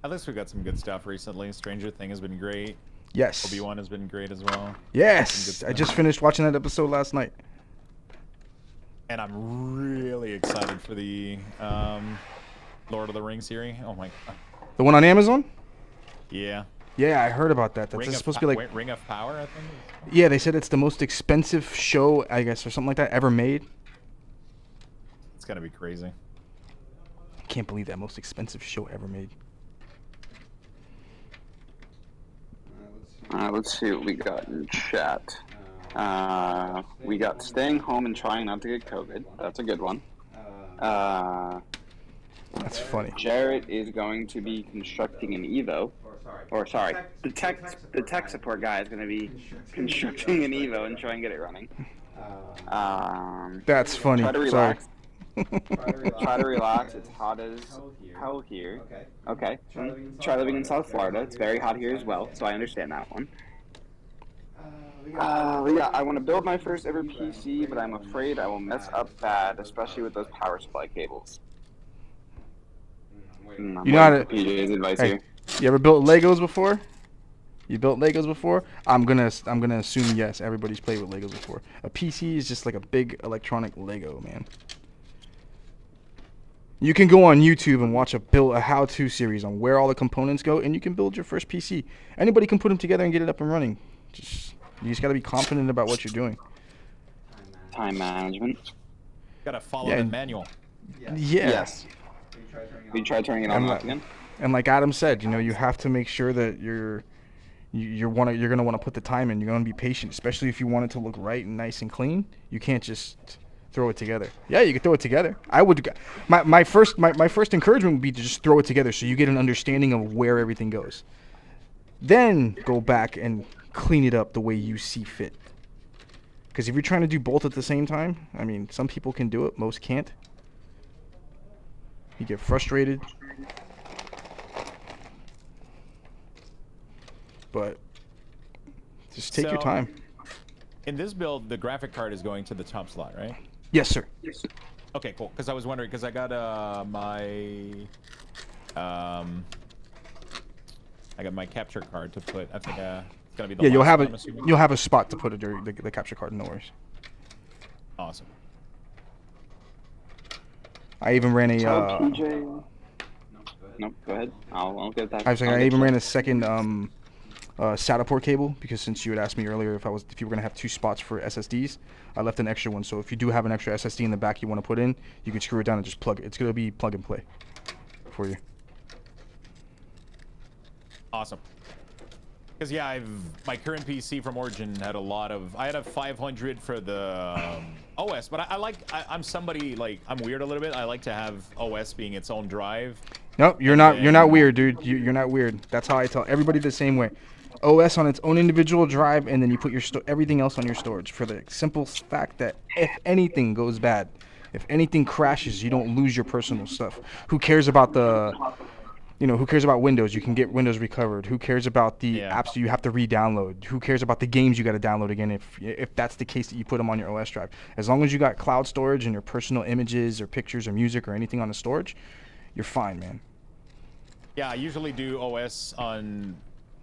At least we got some good stuff recently. Stranger Things has been great. Yes. Obi-Wan has been great as well. Yes. I just finished watching that episode last night. And I'm really excited for the Lord of the Rings series. Oh my god. The one on Amazon? Yeah. Yeah, I heard about that. That's supposed to be like Ring of Power, I think. Yeah, they said it's the most expensive show, I guess, or something like that, ever made. It's gonna be crazy. I can't believe that, most expensive show ever made. Let's see what we got in chat. We got staying home and trying not to get COVID. That's a good one. That's funny. Jarrett is going to be constructing an Evo. Or sorry, the tech support guy is going to be constructing an Evo and try and get it running. That's funny. Try to relax. Sorry. Try to relax. It's hot as hell here. Okay. Try living in South Florida. It's very hot here as well, so I understand that one. Yeah, I want to build my first ever PC, but I'm afraid I will mess up bad, especially with those power supply cables. You know how to... PJ's advice Hey, here. you ever built Legos before? You built Legos before? I'm gonna assume yes. Everybody's played with Legos before. A PC is just like a big electronic Lego, man. You can go on YouTube and watch a how-to series on where all the components go, and you can build your first PC. Anybody can put them together and get it up and running. You just got to be confident about what you're doing. Time management. Gotta follow the manual. Yeah. Yes. Will you try turning it on and off again? And like Adam said, you know, you have to make sure that you're gonna want to put the time in. You're gonna be patient, especially if you want it to look right and nice and clean. You can't just throw it together. Yeah, you can throw it together. I would. My first encouragement would be to just throw it together so you get an understanding of where everything goes. Then go back and clean it up the way you see fit. Because if you're trying to do both at the same time, I mean, some people can do it, most can't. You get frustrated. But just take your time. In this build, the graphic card is going to the top slot, right? Yes, sir. Okay, cool. Because I was wondering, because I got my capture card to put. I think it's gonna be the you'll have one, it. I'm assuming. You'll have a spot to put the capture card. No worries. Awesome. I even ran a. Tell PJ. Nope, go ahead. I'll get that. I was like, I even ran a second SATA port cable because since you had asked me earlier if you were gonna have 2 spots for SSDs, I left an extra one. So if you do have an extra SSD in the back you want to put in, you can screw it down and just plug it. It's gonna be plug and play for you. Awesome. Because yeah, my current PC from Origin had a lot of. I had a 500 for the OS, but I'm somebody like I'm weird a little bit. I like to have OS being its own drive. Nope, you're not weird, dude. You're not weird. That's how I tell everybody the same way. OS on its own individual drive, and then you put your everything else on your storage for the simple fact that if anything goes bad, if anything crashes, you don't lose your personal stuff. Who cares about who cares about Windows? You can get Windows recovered. Who cares about the apps you have to re-download? Who cares about the games you got to download again if that's the case that you put them on your OS drive? As long as you got cloud storage and your personal images or pictures or music or anything on the storage, you're fine, man. Yeah, I usually do OS on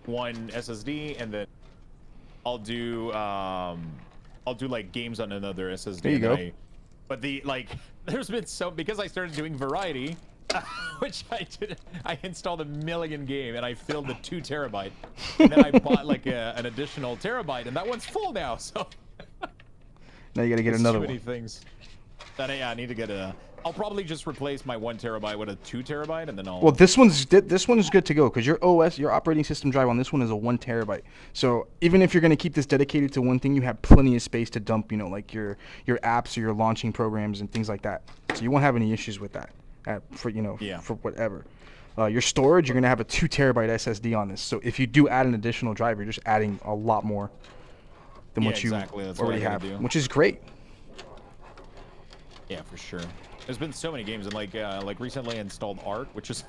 one SSD, and then I'll do like games on another SSD. There you go. But there's been because I started doing Variety, which I did. I installed a million game and I filled the 2 terabyte, and then I bought like an additional terabyte, and that one's full now. So now you gotta get another too many one. things. I need to get a. I'll probably just replace my 1 terabyte with a 2 terabyte, and then I'll. Well, this one is good to go because your OS, your operating system drive on this one is a 1 terabyte. So even if you're gonna keep this dedicated to one thing, you have plenty of space to dump, like your apps or your launching programs and things like that. So you won't have any issues with that. For whatever. Your storage, you're gonna have a 2 terabyte SSD on this. So if you do add an additional drive, you're just adding a lot more than what you already have, which is great. Yeah, for sure. There's been so many games, and like recently I installed Art, which is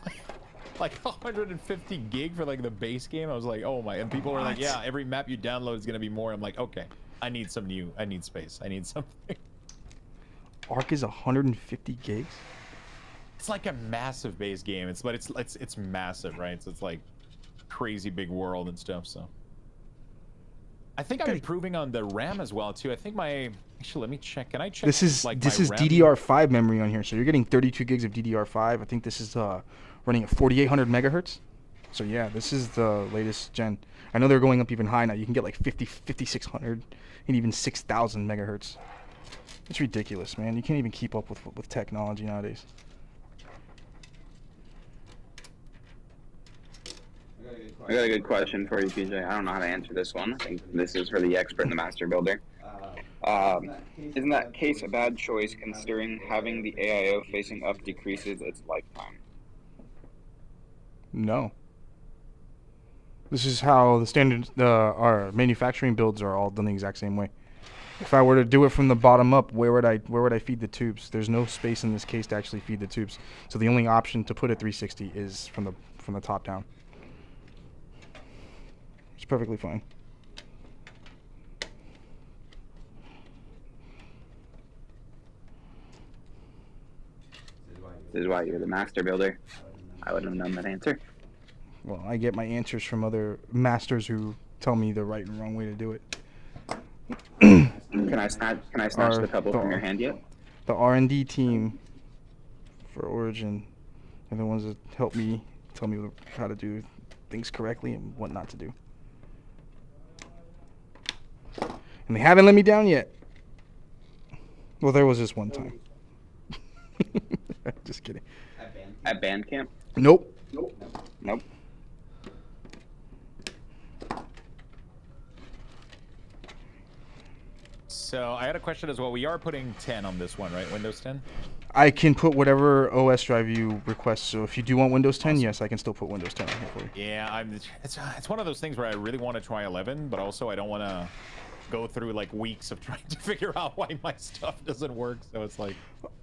like 150 gig for like the base game. I was like, oh my! And people were like, yeah, every map you download is gonna be more. I'm like, okay, I need space. I need something. Arc is 150 gigs. It's like a massive base game. It's massive, right? So it's like crazy big world and stuff. So I think I'm improving on the RAM as well too. I think actually, let me check. Can I check? This is DDR5 memory on here, so you're getting 32 gigs of DDR5. I think this is running at 4800 megahertz. So yeah, this is the latest gen. I know they're going up even high now. You can get like 5600 and even 6000 megahertz. It's ridiculous, man. You can't even keep up with technology nowadays. I got a good question for you, PJ. I don't know how to answer this one. I think this is for the expert and the master builder. Isn't that case a bad choice considering having the AIO facing up decreases its lifetime? No. This is how the standard our manufacturing builds are all done the exact same way. If I were to do it from the bottom up, where would I feed the tubes? There's no space in this case to actually feed the tubes. So the only option to put a 360 is from the top down. It's perfectly fine. This is why you're the master builder. I wouldn't have known that answer. Well, I get my answers from other masters who tell me the right and wrong way to do it. Can I snatch the pebble from your hand yet? The R&D team for Origin are the ones that help me tell me how to do things correctly and what not to do. And they haven't let me down yet. Well, there was this one time. Just kidding. At band camp? Nope. Nope. So I had a question as well. We are putting 10 on this one, right? Windows 10? I can put whatever OS drive you request. So if you do want Windows 10, yes, I can still put Windows 10 on here for you. Yeah, it's one of those things where I really want to try 11, but also I don't want to go through like weeks of trying to figure out why my stuff doesn't work. So it's like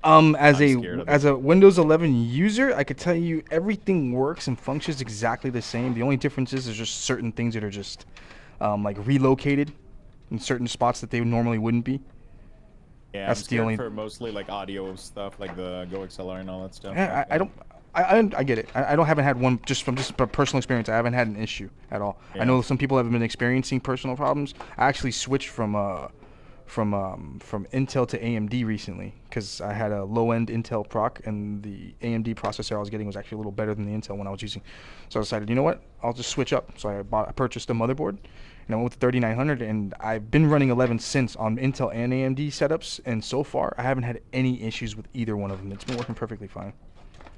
as a Windows 11 user, I could tell you everything works and functions exactly the same. The only difference is there's just certain things that are just like relocated in certain spots that they normally wouldn't be. Yeah, that's the only for mostly like audio stuff, like the Go XLR and all that stuff. Yeah, I get it. haven't had one just from personal experience. I haven't had an issue at all. Yeah. I know some people have been experiencing personal problems. I actually switched from from Intel to AMD recently because I had a low-end Intel proc and the AMD processor I was getting was actually a little better than the Intel one I was using. So I decided, you know what, I'll just switch up. So I purchased a motherboard and I went with the 3900, and I've been running 11 since on Intel and AMD setups, and so far I haven't had any issues with either one of them. It's been working perfectly fine.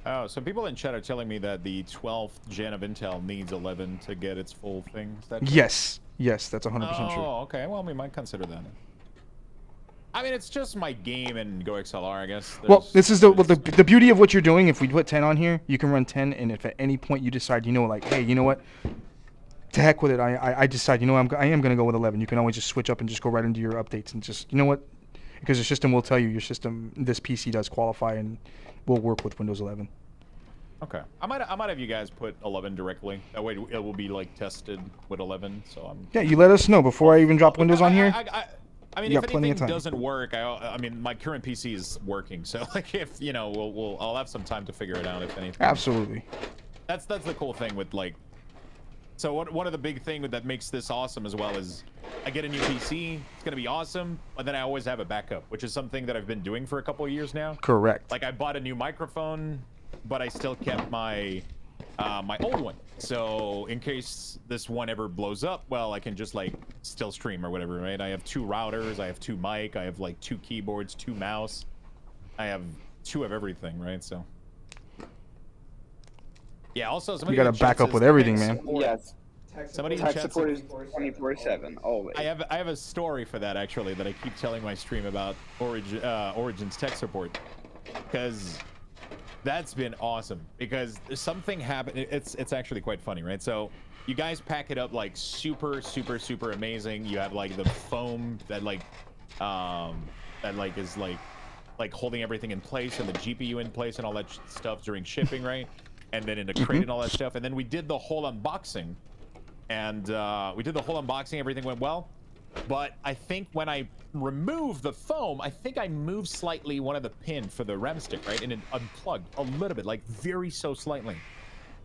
Oh, so people in chat are telling me that the 12th gen of Intel needs 11 to get its full thing. Is that correct? Yes, that's 100% true. Oh, okay. Well, we might consider that. I mean, it's just my game and Go XLR, I guess. Well, this is the beauty of what you're doing. If we put 10 on here, you can run 10, and if at any point you decide, you know, like, hey, you know what, to heck with it, I decide, you know, I am going to go with 11. You can always just switch up and just go right into your updates and just, you know what, because the system will tell you your system, this PC does qualify and will work with Windows 11. Okay. I might have you guys put 11 directly. That way it will be like tested with 11. So I'm. Yeah, you let us know before I even drop Windows on here. I mean, if anything doesn't work, I mean, my current PC is working. So like, if you know, I'll have some time to figure it out if anything. Absolutely. That's the cool thing with like. So one of the big thing that makes this awesome as well is I get a new PC, it's gonna be awesome, but then I always have a backup, which is something that I've been doing for a couple of years now. Correct. Like I bought a new microphone, but I still kept my my old one. So in case this one ever blows up, well, I can just like still stream or whatever, right? I have 2 routers, I have 2 mic, I have like 2 keyboards, 2 mouse. I have 2 of everything, right? So. Yeah, also somebody you got to back up with everything, man. Yes. Somebody Tech support is 24/7, always. I have a story for that actually that I keep telling my stream about Origin's tech support, because that's been awesome. Because something happened. It's actually quite funny, right? So you guys pack it up like super amazing. You have like the foam that like is like holding everything in place, and the GPU in place and all that stuff during shipping, right? And then in the crate and all that stuff. And then we did the whole unboxing. And everything went well. But I think when I removed the foam, I think I moved slightly one of the pin for the RAM stick, right? And it unplugged a little bit, like very so slightly.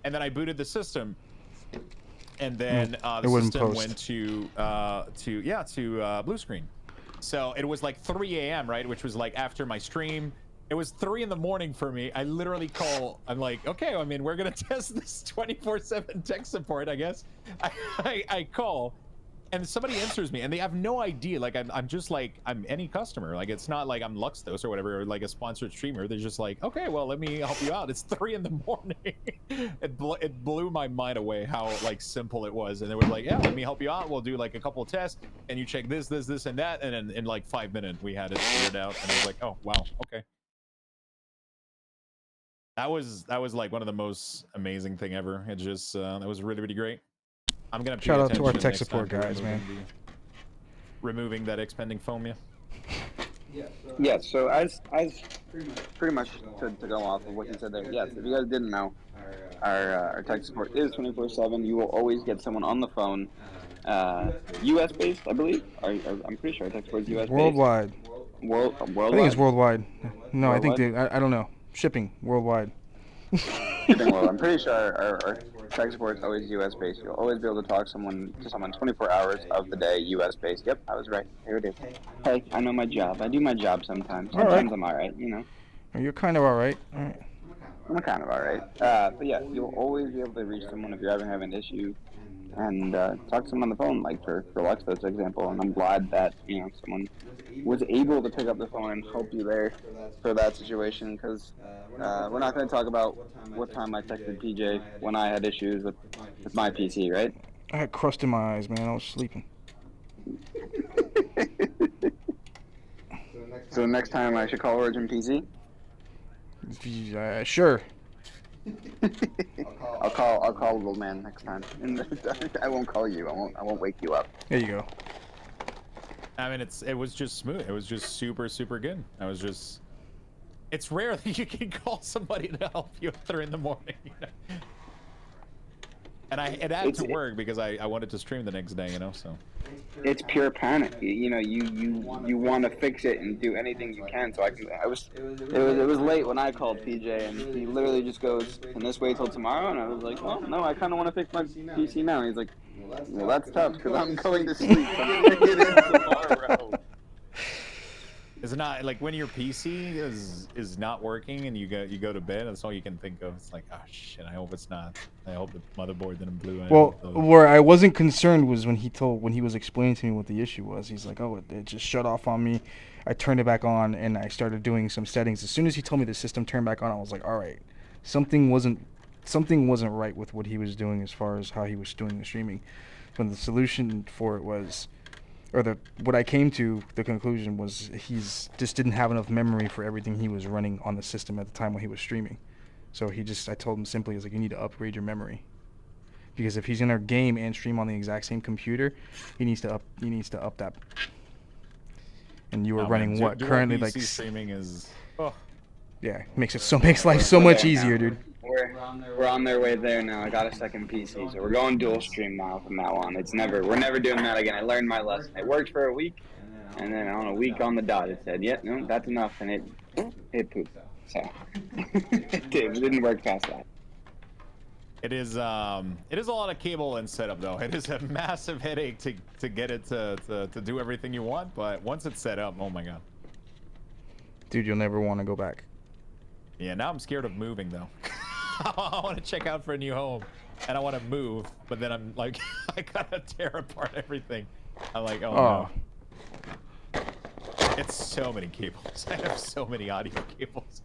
And then I booted the system. And then the system went to blue screen. So it was like 3 a.m., right? Which was like after my stream. It was 3 in the morning for me. I literally call. I'm like, okay, I mean, we're gonna test this 24/7 tech support, I guess. I call, and somebody answers me, and they have no idea. Like, I'm just like, I'm any customer. Like, it's not like I'm Luxthos or whatever, or like a sponsored streamer. They're just like, okay, well, let me help you out. It's 3 in the morning. It blew my mind away how like simple it was, and they were like, yeah, let me help you out. We'll do like a couple of tests, and you check this, and that, and then in like 5 minutes we had it figured out, and I was like, oh wow, okay. That was like one of the most amazing thing ever. It just that was really great. I'm gonna shout out to our tech support guys, man. Removing that expanding foam, yeah. Yeah. So as pretty much to go off of what you said there. Yes, if you guys didn't know, our tech support is 24/7. You will always get someone on the phone, U.S. based, I believe. I'm pretty sure our tech support is U.S. based. Worldwide. Worldwide. I think it's worldwide. No, worldwide? I think I don't know. Shipping worldwide. Shipping world. I'm pretty sure our tech support is always U.S. based. You'll always be able to talk to someone 24 hours of the day, U.S. based. Yep, I was right. Here it is. Hey, I know my job. I do my job sometimes. Sometimes I'm alright, you know. You're kind of alright. Alright. I'm kind of alright. But yeah, you'll always be able to reach someone if you're ever having an issue, and talk to someone on the phone, like for Luxthos example. And I'm glad that someone was able to pick up the phone and help you there for that situation, because we're not going to talk about what time I texted PJ when I had issues with my PC, right? I had crust in my eyes, man. I was sleeping. So next time I should call Origin PC? Sure. I'll call little man next time. I won't call you. I won't wake you up. There you go. I mean, it was just smooth. It was just super good. It's rare that you can call somebody to help you at 3 in the morning. And it had to work because I wanted to stream the next day, so. It's pure panic. You want to fix it and do anything you can. So it was late when I called PJ, and he literally just goes, "Can this wait till tomorrow?" And I was like, "Well, no, I kind of want to fix my PC now." And he's like, "Well, that's tough because I'm going to sleep. I'm going to get in tomorrow." It's not like when your PC is not working and you go to bed. That's all you can think of. It's like, oh shit. I hope it's not. I hope the motherboard didn't blew. Well, where I wasn't concerned was when he was explaining to me what the issue was. He's like, oh, it just shut off on me. I turned it back on and I started doing some settings. As soon as he told me the system turned back on, I was like, all right, something wasn't right with what he was doing as far as how he was doing the streaming. When the solution for it was, what I came to the conclusion was he's just didn't have enough memory for everything he was running on the system at the time when he was streaming. So I told him simply, I was like, you need to upgrade your memory. Because if he's gonna game and stream on the exact same computer, he needs to up that. And you were running what currently PC like streaming is. Oh. Yeah, makes life so much easier, dude. We're on their way there now. I got a second PC, so we're going dual stream now from now on. We're never doing that again. I learned my lesson. It worked for a week, and then on a week on the dot, it said, "Yep, no, that's enough," and it pooped. So it didn't work past that. It is a lot of cable and setup though. It is a massive headache to get it to do everything you want, but once it's set up, oh my god. Dude, you'll never want to go back. Yeah, now I'm scared of moving though. I want to check out for a new home, and I want to move, but then I'm like, I gotta tear apart everything. I'm like, oh no. It's so many cables. I have so many audio cables.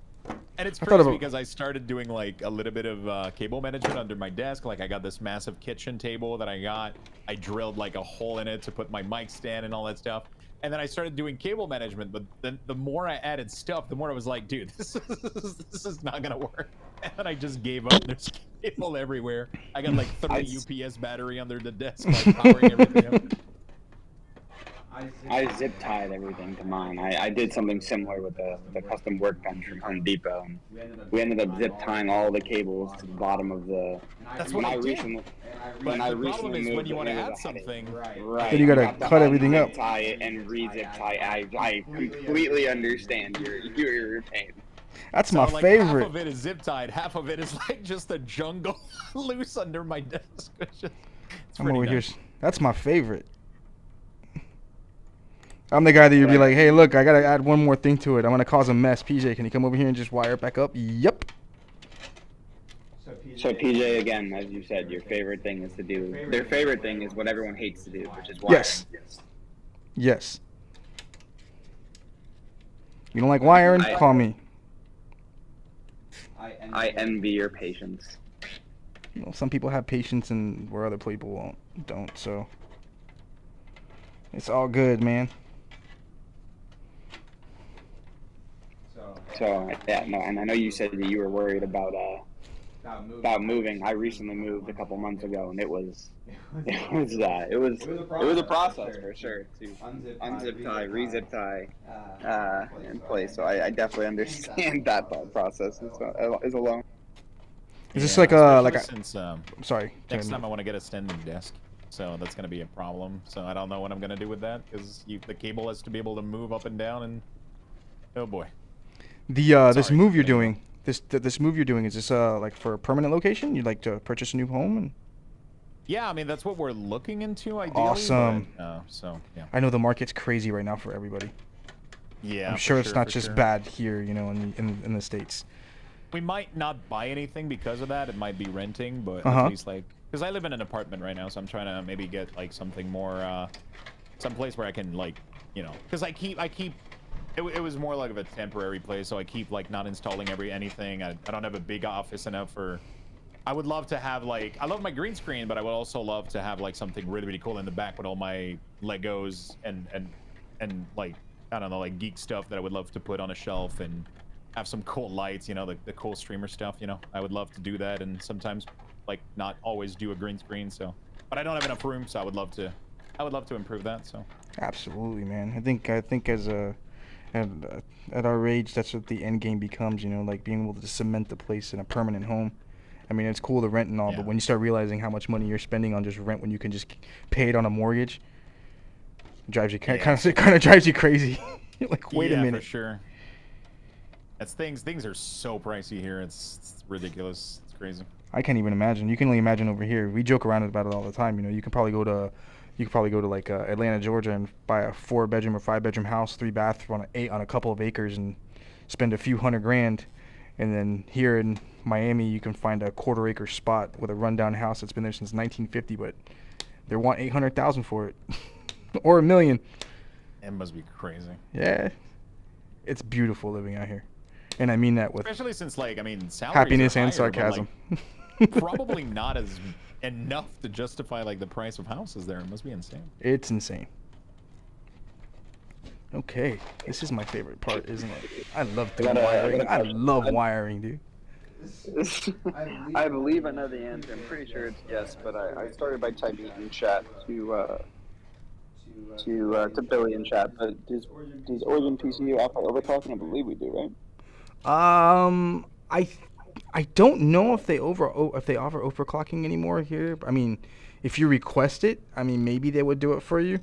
And it's crazy because I started doing like a little bit of cable management under my desk. Like I got this massive kitchen table that I drilled like a hole in it to put my mic stand and all that stuff. And then I started doing cable management, but then the more I added stuff, the more I was like, dude, this is not gonna work. And then I just gave up. There's cable everywhere. I got like 3 UPS battery under the desk, like powering everything up. I zip tied everything to mine. I did something similar with the custom workbench from Home Depot. And we ended up zip tying all the cables to the bottom of the. That's what I did. But the problem is when you want to add something, right? Then you gotta cut everything up. Tie it and re-zip tie. I completely understand your pain. That's so my like favorite. Half of it is zip tied. Half of it is like just a jungle loose under my desk. It's I'm over nice. here. That's my favorite. I'm the guy that you'd be like, hey, look, I gotta add one more thing to it. I'm gonna cause a mess. PJ, can you come over here and just wire it back up? Yep. So PJ, again, as you said, your favorite thing is to do. Their favorite thing is what everyone hates to do, which is wiring. Yes. You don't like wiring? Call me. I envy your patience. You know, some people have patience and where other people don't. So it's all good, man. So yeah, no, and I know you said that you were worried about moving. I recently moved a couple months ago, and it was a process for sure to unzip tie, re-zip tie, in place. So I definitely understand that thought process is alone. Is this like a? Since I'm sorry. Next time I want to get a standing desk, so that's gonna be a problem. So I don't know what I'm gonna do with that because the cable has to be able to move up and down, and oh boy. This move you're doing, this move you're doing, is this like for a permanent location? You'd like to purchase a new home? And yeah, I mean that's what we're looking into ideally. Awesome. But, so yeah. I know the market's crazy right now for everybody. Yeah. I'm sure it's not just bad here, you know, in the States. We might not buy anything because of that. It might be renting, but at least like, because I live in an apartment right now, so I'm trying to maybe get like something more, some place where I can like, you know, because I keep. It was more like of a temporary place, so I keep like not installing anything. I don't have a big office enough for. I would love to have like, I love my green screen, but I would also love to have like something really cool in the back with all my Legos and like, I don't know, like geek stuff that I would love to put on a shelf and have some cool lights, you know, the cool streamer stuff, you know. I would love to do that, and sometimes like not always do a green screen, so. But I don't have enough room, so I would love to improve that. So. Absolutely, man. I think as a at our age, that's what the end game becomes, you know, like being able to cement the place in a permanent home. I mean, it's cool to rent and all, but when you start realizing how much money you're spending on just rent when you can just pay it on a mortgage, it drives you kind of drives you crazy. You're like, wait a minute. For sure. Things are so pricey here. It's ridiculous. It's crazy. I can't even imagine. You can only imagine over here. We joke around about it all the time. You know, you can probably go to You could probably go to like Atlanta, Georgia, and buy a 4-bedroom or 5-bedroom house, 3-bath on a couple of acres, and spend a few $100,000. And then here in Miami, you can find a 1/4-acre spot with a rundown house that's been there since 1950, but they want $800,000 for it, or $1 million. It must be crazy. Yeah, it's beautiful living out here, and I mean that with Especially since, like, I mean, salaries happiness are and higher, but, sarcasm. like, probably not as enough to justify like the price of houses there. It must be insane. It's insane. Okay, this is my favorite part, isn't it? I love doing wiring. I love wiring, dude. I believe I know the answer. I'm pretty sure it's yes, but I started by typing it in chat to Billy in chat. But does Origin PC offer overclocking? I believe we do, right? I don't know if they offer overclocking anymore here. I mean, if you request it, I mean, maybe they would do it for you.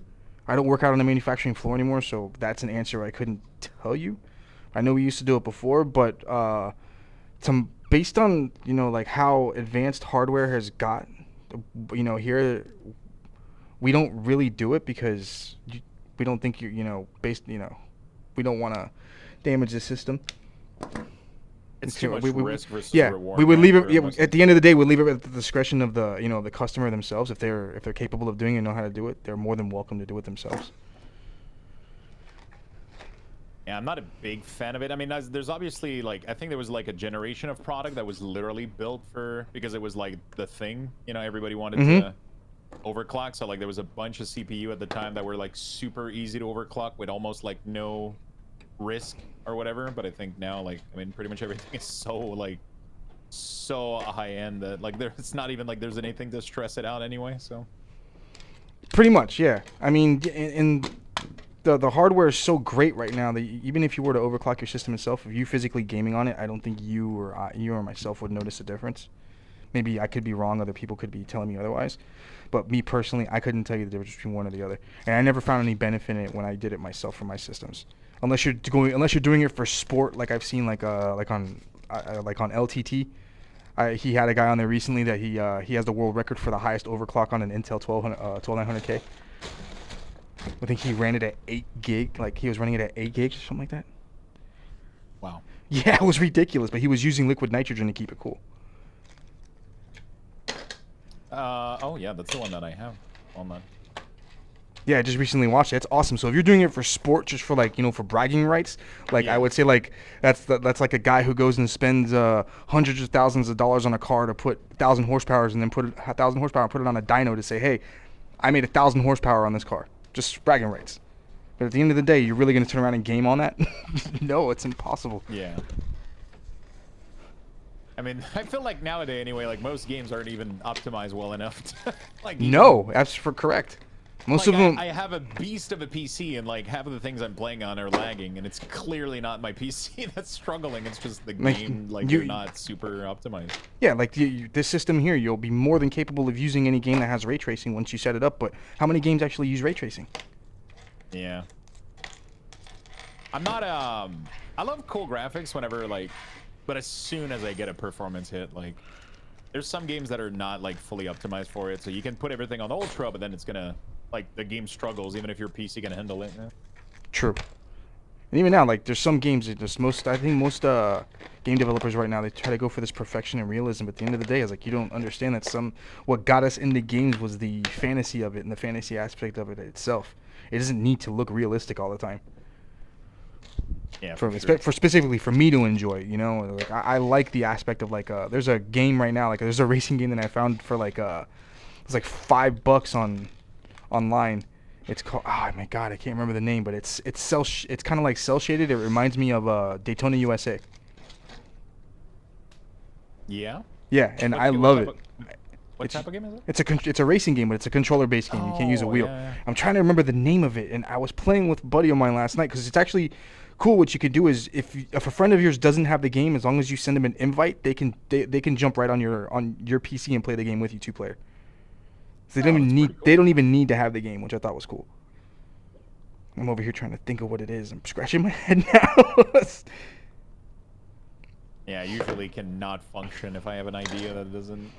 I don't work out on the manufacturing floor anymore, so that's an answer I couldn't tell you. I know we used to do it before, but based on, you know, like how advanced hardware has got, you know, here we don't really do it because we don't think we don't want to damage the system. It's too much risk versus reward. We would leave it. Yeah, at the end of the day, we leave it at the discretion of the customer themselves. If they're capable of doing it and know how to do it, they're more than welcome to do it themselves. Yeah, I'm not a big fan of it. I mean, there's obviously, like, I think there was like a generation of product that was literally built because it was like the thing. You know, everybody wanted to overclock. So like there was a bunch of CPU at the time that were like super easy to overclock with almost like no risk or whatever. But I think now, like, I mean, pretty much everything is so high end that like it's not even like there's anything to stress it out anyway. So pretty much, yeah. I mean, in the hardware is so great right now that even if you were to overclock your system itself, if you physically gaming on it, I don't think you or myself would notice a difference. Maybe I could be wrong. Other people could be telling me otherwise. But me personally, I couldn't tell you the difference between one or the other. And I never found any benefit in it when I did it myself for my systems. Unless you're doing it for sport, like I've seen like on LTT. He had a guy on there recently that he has the world record for the highest overclock on an Intel 12900K. I think he ran it at 8 gig. Like he was running it at 8 gigs or something like that. Wow. Yeah, it was ridiculous. But he was using liquid nitrogen to keep it cool. Oh yeah, that's the one that I have on that. Yeah, I just recently watched it. It's awesome. So if you're doing it for sport, just for like, you know, for bragging rights, like I would say like that's like a guy who goes and spends hundreds of thousands of dollars on a car to put 1,000 horsepower and then put 1,000 horsepower and put it on a dyno to say, hey, I made 1,000 horsepower on this car. Just bragging rights. But at the end of the day, you're really going to turn around and game on that? No, it's impossible. Yeah. I mean, I feel like nowadays anyway, like most games aren't even optimized well enough to, like. No, that's correct. Most like of them. I have a beast of a PC, and like half of the things I'm playing on are lagging, and it's clearly not my PC that's struggling. It's just the game, like you're not super optimized. Yeah, like this system here, you'll be more than capable of using any game that has ray tracing once you set it up. But how many games actually use ray tracing? Yeah. I'm not I love cool graphics whenever like, but as soon as I get a performance hit, like there's some games that are not like fully optimized for it, so you can put everything on the ultra, but then it's gonna like the game struggles even if your PC can handle it. Yeah. True. And even now, like there's some games that I think most game developers right now, they try to go for this perfection and realism, but at the end of the day, it's like you don't understand that what got us into games was the fantasy of it and the fantasy aspect of it itself. It doesn't need to look realistic all the time. Yeah, specifically for me to enjoy, you know, like I like the aspect of like there's a game right now, like there's a racing game that I found for like it's like $5 online. It's called, oh my god, I can't remember the name, but it's kind of like cell shaded. It reminds me of Daytona USA. Yeah. Yeah, and I love it. What type of game is it? It's a racing game, but it's a controller-based game. You can't use a wheel. Yeah. I'm trying to remember the name of it, and I was playing with a buddy of mine last night because it's actually cool. What you can do is if a friend of yours doesn't have the game, as long as you send them an invite, they can jump right on your PC and play the game with you, 2-player. So they don't even need to have the game, which I thought was cool. I'm over here trying to think of what it is. I'm scratching my head now. Yeah, I usually cannot function if I have an idea that doesn't.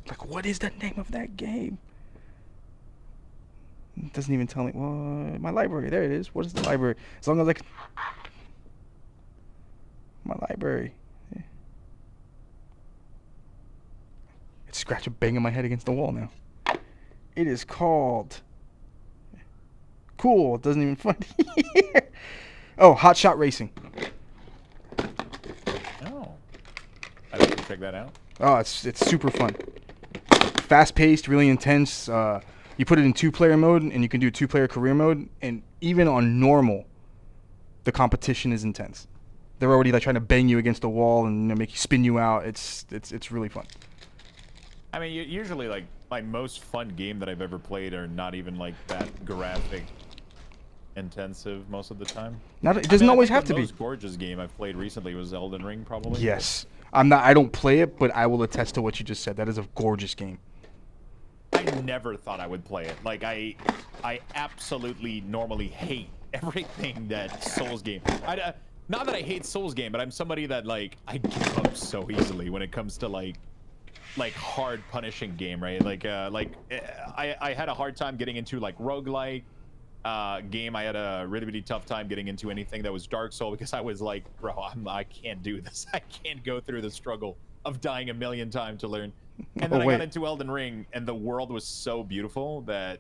Like, what is the name of that game? It doesn't even tell me. Well, my library. There it is. What is the library? As long as I can... My library. It's scratching, banging my head against the wall now. It is called... Cool. It doesn't even find here. Oh, Hot Shot Racing. Oh. I have to check that out. Oh, it's super fun. Fast-paced, really intense. You put it in 2-player mode, and you can do 2-player career mode. And even on normal, the competition is intense. They're already like trying to bang you against the wall and make you spin you out. It's really fun. I mean, usually like my most fun game that I've ever played are not even like that graphic intensive most of the time. It doesn't always have to be. The be. most gorgeous game I've played recently was Elden Ring, probably. Yes. I don't play it, but I will attest to what you just said. That is a gorgeous game. I never thought I would play it. Like I absolutely normally hate everything that Souls game. Not that I hate Souls game, but I'm somebody that like I give up so easily when it comes to like hard punishing game, right? I had a hard time getting into like roguelike game. I had a really tough time getting into anything that was Dark Soul because I was like, bro, I can't do this. I can't go through the struggle of dying a million times to learn. And then I got into Elden Ring, and the world was so beautiful that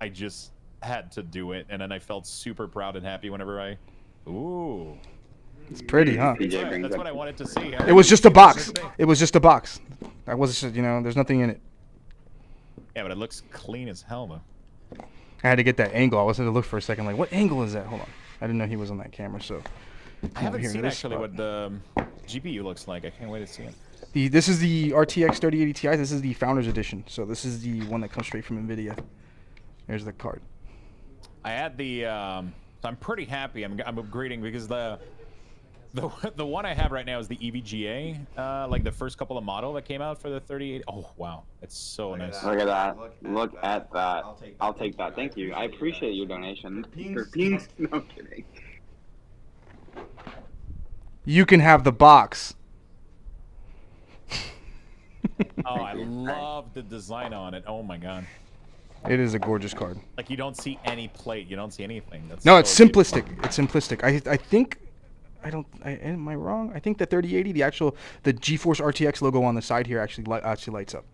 I just had to do it. And then I felt super proud and happy whenever I... Ooh. It's pretty, huh? That's what I wanted to see. It was just a box. It was just a box. I wasn't, there's nothing in it. Yeah, but it looks clean as hell, though. I had to get that angle. I was going to look for a second, like, what angle is that? Hold on. I didn't know he was on that camera, so... I haven't seen actually what the GPU looks like. I can't wait to see it. This is the RTX 3080 Ti. This is the Founders Edition. So this is the one that comes straight from NVIDIA. There's the card. I had the... so I'm pretty happy. I'm upgrading because the one I have right now is the EVGA, like the first couple of model that came out for the 3080. Oh wow, it's so nice. Look at that. Look at that. I'll take that. Thank you. I appreciate your donation. For pings? No I'm kidding. You can have the box. Oh, I love the design on it. Oh my god. It is a gorgeous card. Like you don't see any plate. You don't see anything. That's no, so it's simplistic. beautiful. It's simplistic. I think... am I wrong? I think the 3080, the GeForce RTX logo on the side here actually lights up.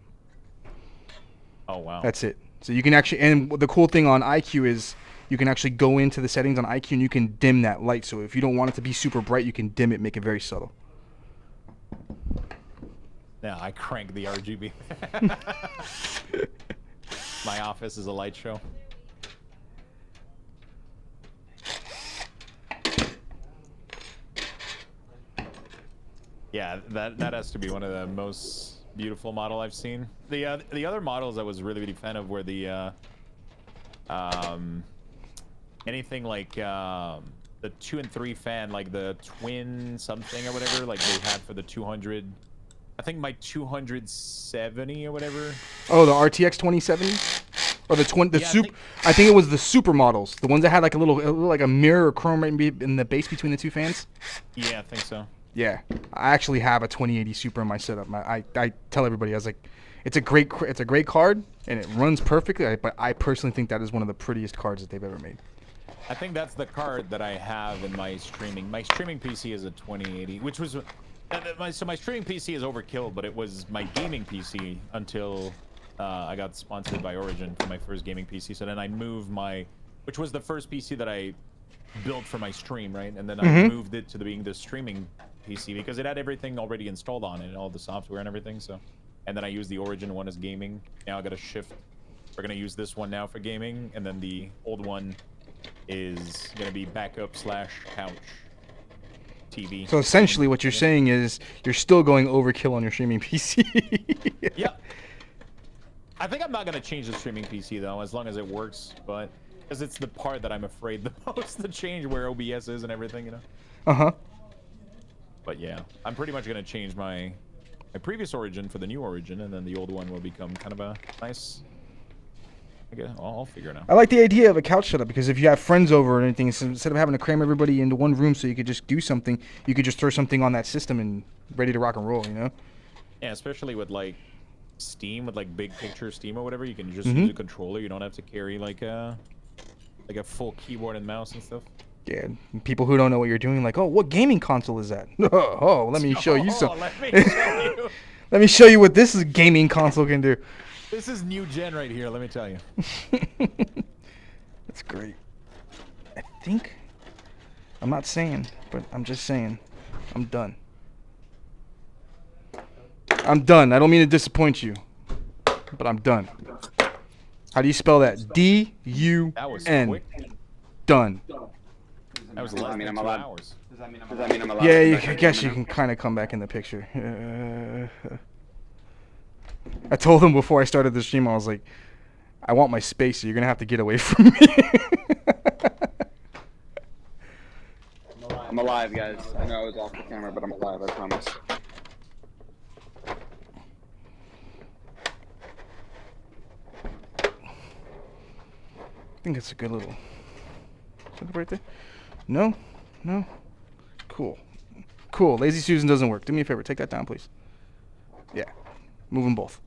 Oh wow. That's it. So you can actually, and the cool thing on iQ is you can actually go into the settings on iQ and you can dim that light. So if you don't want it to be super bright, you can dim it, make it very subtle. Yeah, I crank the RGB. My office is a light show. Yeah, that has to be one of the most beautiful model I've seen. The other models I was really fan of were the anything like the 2 and 3 fan, like the twin something or whatever, like they had for the 200. I think my 270 or whatever. Oh, the RTX 2070, or I think it was the super models, the ones that had like a little like a mirror or chrome right in the base between the two fans. Yeah, I think so. Yeah, I actually have a 2080 Super in my setup. I tell everybody, I was like, it's a great card and it runs perfectly. But I personally think that is one of the prettiest cards that they've ever made. I think that's the card that I have in my streaming. My streaming PC is a 2080, which was so my streaming PC is overkill, but it was my gaming PC until I got sponsored by Origin for my first gaming PC. So then I moved which was the first PC that I built for my stream, right? And then I moved it to being the streaming PC because it had everything already installed on it, all the software and everything. So, and then I used the Origin one as gaming. Now I got to shift. We're gonna use this one now for gaming, and then the old one is gonna be backup / couch TV. So essentially, what you're saying is you're still going overkill on your streaming PC. Yeah. I think I'm not gonna change the streaming PC though, as long as it works, but because it's the part that I'm afraid the most to change, where OBS is and everything, Uh-huh. But yeah, I'm pretty much gonna change my previous Origin for the new Origin, and then the old one will become kind of a nice... I guess I'll figure it out. I like the idea of a couch setup because if you have friends over or anything, so instead of having to cram everybody into one room so you could just do something, you could just throw something on that system and ready to rock and roll, Yeah, especially with like Steam with like big picture Steam or whatever, you can just use a controller. You don't have to carry like a full keyboard and mouse and stuff. Yeah, people who don't know what you're doing, like, oh, what gaming console is that? Oh, let me show you some. Let me show you. Let me show you what this gaming console can do. This is new gen right here. Let me tell you. That's great. I think. I'm not saying, but I'm just saying. I'm done. I'm done. I don't mean to disappoint you, but I'm done. How do you spell that? D-U-N. That was quick. Done. That was less than 2 hours. Does that mean I'm allowed? Yeah, I guess you can kind of come back in the picture. I told him before I started the stream, I was like, I want my space, so you're going to have to get away from me. I'm alive, guys. I know I was off the camera, but I'm alive, I promise. I think it's a good little... Is that right there? No? No? Cool. Cool. Lazy Susan doesn't work. Do me a favor. Take that down, please. Yeah. Move them both.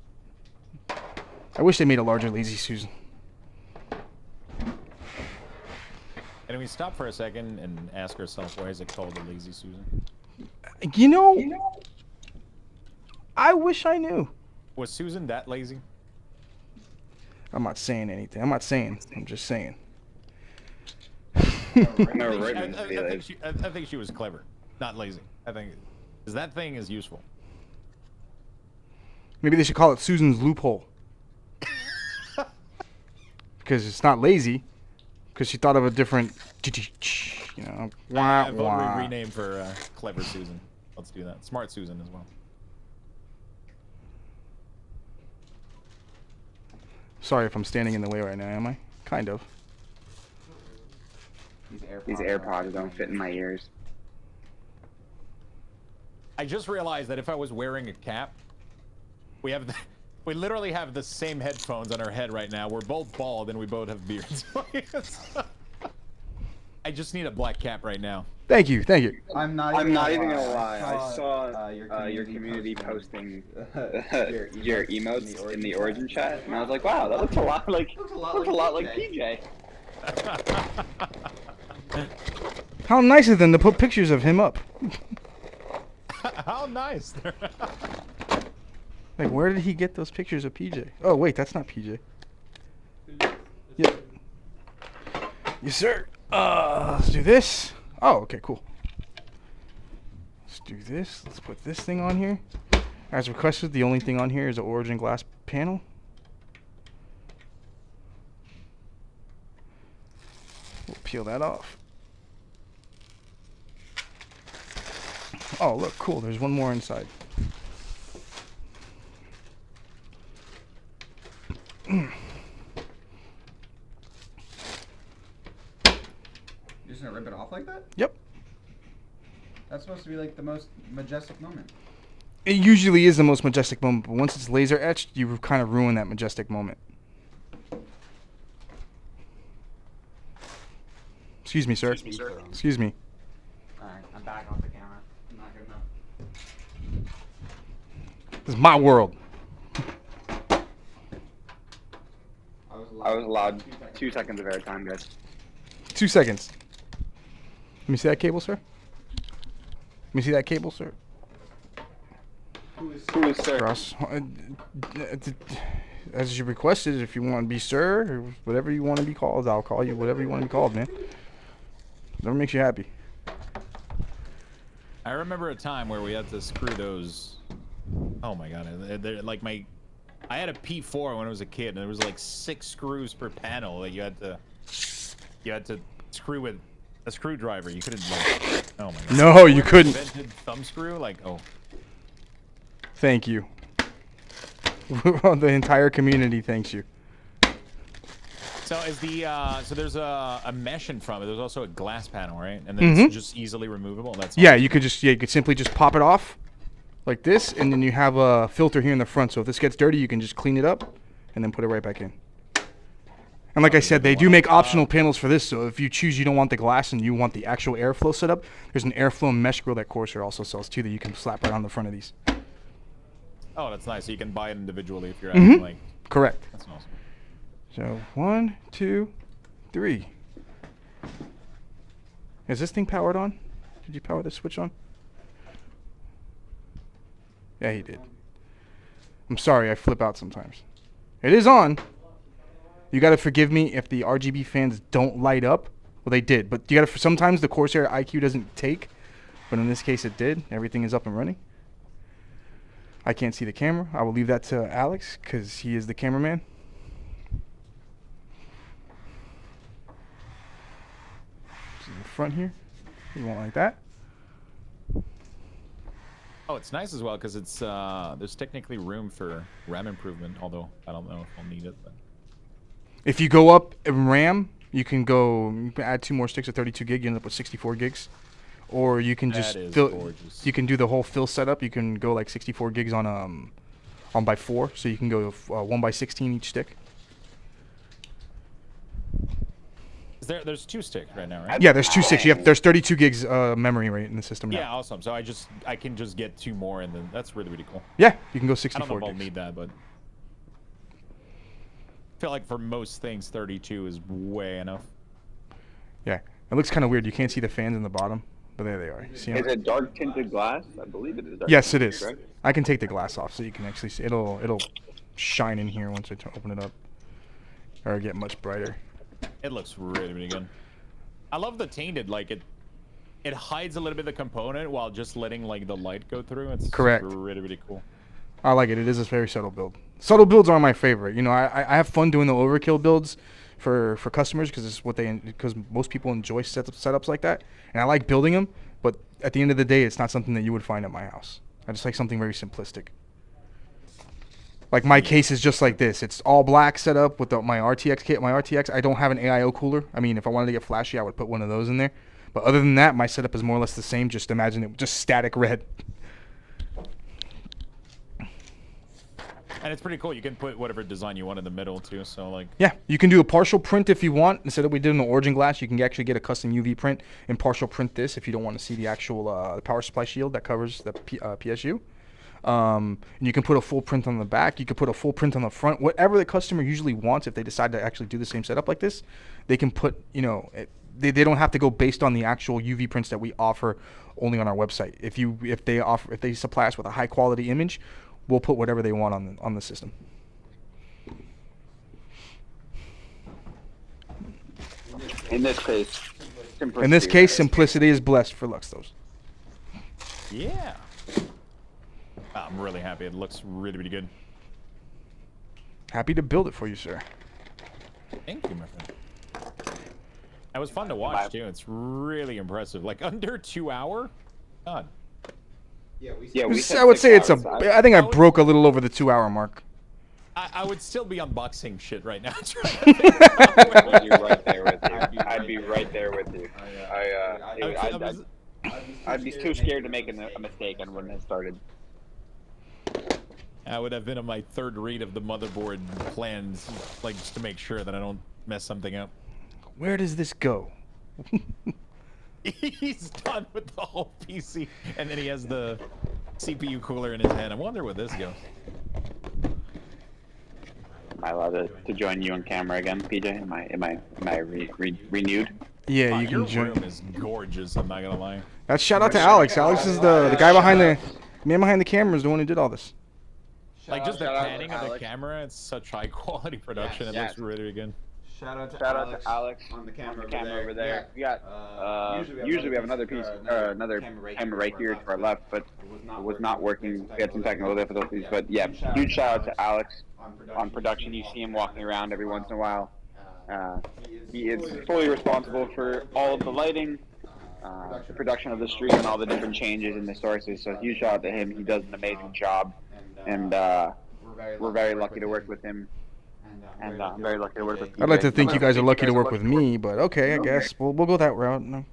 I wish they made a larger Lazy Susan. Can we stop for a second and ask ourselves, why is it called the Lazy Susan? You know, I wish I knew. Was Susan that lazy? I'm not saying anything. I'm not saying. I'm just saying. I think she was clever, not lazy. I think, because that thing is useful. Maybe they should call it Susan's loophole. Because it's not lazy. Because she thought of a different, you know. I vote we rename for Clever Susan. Let's do that. Smart Susan as well. Sorry if I'm standing in the way right now, am I? Kind of. These AirPods don't fit in my ears. I just realized that if I was wearing a cap, we literally have the same headphones on our head right now. We're both bald and we both have beards. I just need a black cap right now. Thank you, thank you. I'm not even gonna lie. I saw your community posting your emotes in the Origin chat, and I was like, wow, that looks a lot like PJ. How nice of them to put pictures of him up. How nice. Like, where did he get those pictures of PJ? Oh, wait, that's not PJ. Yep. Yes, sir. Let's do this. Oh, okay, cool. Let's do this. Let's put this thing on here. As requested, the only thing on here is an Origin glass panel. We'll peel that off. Oh, look, cool. There's one more inside. You're just gonna rip it off like that? Yep. That's supposed to be like the most majestic moment. It usually is the most majestic moment, but once it's laser etched, you kind of ruin that majestic moment. Excuse me, sir. Excuse me. Alright, I'm back off the camera. I'm not good enough. This is my world. I was allowed 2 seconds of airtime, guys. 2 seconds. Let me see that cable, sir. Let me see that cable, sir. Who is sir? Ross, as you requested, if you want to be sir, or whatever you want to be called, I'll call you whatever you want to be called, man. Whatever makes you happy. I remember a time where we had to screw those. Oh my god! Like I had a P4 when I was a kid, and there was like 6 screws per panel that you had to screw with a screwdriver. You couldn't like. Oh my god! No, you couldn't. Invented thumb screw, like oh. Thank you. The entire community thanks you. So is so there's a mesh in front, but there's also a glass panel, right? And then it's just easily removable. That's yeah. You could simply just pop it off, like this, and then you have a filter here in the front. So if this gets dirty, you can just clean it up, and then put it right back in. And like I said, they do make optional panels for this. So if you choose you don't want the glass and you want the actual airflow setup, there's an airflow mesh grill that Corsair also sells too that you can slap right on the front of these. Oh, that's nice. So you can buy it individually if you're Mm-hmm. adding, like. Correct. That's awesome. So 1, 2, 3. Is this thing powered on? Did you power the switch on? Yeah, he did. I'm sorry, I flip out sometimes. It is on. You gotta forgive me if the RGB fans don't light up. Well, they did, but you gotta. Sometimes the Corsair IQ doesn't take, but in this case it did. Everything is up and running. I can't see the camera. I will leave that to Alex because he is the cameraman. In the front here, you want like that. Oh, it's nice as well because it's there's technically room for RAM improvement. Although I don't know if I'll need it. But If you go up in RAM, you can add 2 more sticks of 32 gig. You end up with 64 gigs, or you can just That is fill. gorgeous. You can do the whole fill setup. You can go like 64 gigs on by 4, so you can go 1 by 16 each stick. There's 2 sticks right now, right? Yeah, there's 2 sticks. There's 32 gigs memory rate in the system now. Yeah, awesome. So I can just get 2 more, and then that's really cool. Yeah, you can go I 64 don't know if I'll gigs. need that, but I feel like for most things, 32 is way enough. Yeah, it looks kind of weird. You can't see the fans in the bottom, but there they are. See 'em? Is it dark tinted glass? I believe it is dark. Yes, it tinted, is. correct? I can take the glass off so you can actually see. It'll shine in here once I open it up, or get much brighter. It looks really, really good. I love the tainted, like it hides a little bit of the component while just letting like the light go through. It's Correct. really, really cool. I like it. It is a very subtle build. Subtle builds are my favorite. You know, I have fun doing the overkill builds for customers because it's what because most people enjoy setups like that, and I like building them. But at the end of the day, it's not something that you would find at my house. I just like something very simplistic. Like my case is just like this. It's all black setup with my RTX kit. My RTX, I don't have an AIO cooler. I mean, if I wanted to get flashy, I would put one of those in there. But other than that, my setup is more or less the same. Just imagine it just static red. And it's pretty cool. You can put whatever design you want in the middle too. So like. Yeah, you can do a partial print if you want. Instead of we did in the Origin glass, you can actually get a custom UV print and partial print this if you don't want to see the actual the power supply shield that covers the PSU. And you can put a full print on the back. You can put a full print on the front. Whatever the customer usually wants, if they decide to actually do the same setup like this, they can put, you know, they don't have to go based on the actual UV prints that we offer only on our website. If they supply us with a high quality image, we'll put whatever they want on the system. In this case, simplicity. In this case, simplicity is blessed for Luxthos. Yeah. I'm really happy. It looks really, really good. Happy to build it for you, sir. Thank you, my friend. It was fun to watch too. It's really impressive. Like under 2 hour. God. Yeah, I would say it's I think I broke a little over the 2 hour mark. I would still be unboxing shit right now. I'd be right there with you. I'd be right there with you. I'd be too scared to make a mistake and wouldn't have started. I would have been on my 3rd read of the motherboard plans, like just to make sure that I don't mess something up. Where does this go? He's done with the whole PC, and then he has the CPU cooler in his hand. I wonder where this goes. Am I allowed to join you on camera again, PJ? Am I renewed? Yeah, you Your can join. room is gorgeous. I'm not gonna lie. That's shout out to Alex. Alex is the guy behind the man behind the camera is the one who did all this. Like just the shout out panning to of the Alex. camera, it's such high quality production. Yes, It looks really, really good. Shout out to Alex on the camera, over there. We got usually we have another piece, another camera right here to our left, but it was not working. We had some technical difficulties, but yeah, huge shout out to Alex on production. You see him walking around every once in a while. He is fully responsible for all of the lighting, the production of the stream, and all the different changes in the sources. So huge shout out to him. He does an amazing job, and we're very lucky to work with him. And I'm very lucky to work with you. I'd like to think you guys are lucky to work with me, but okay, I guess we'll go that route. No.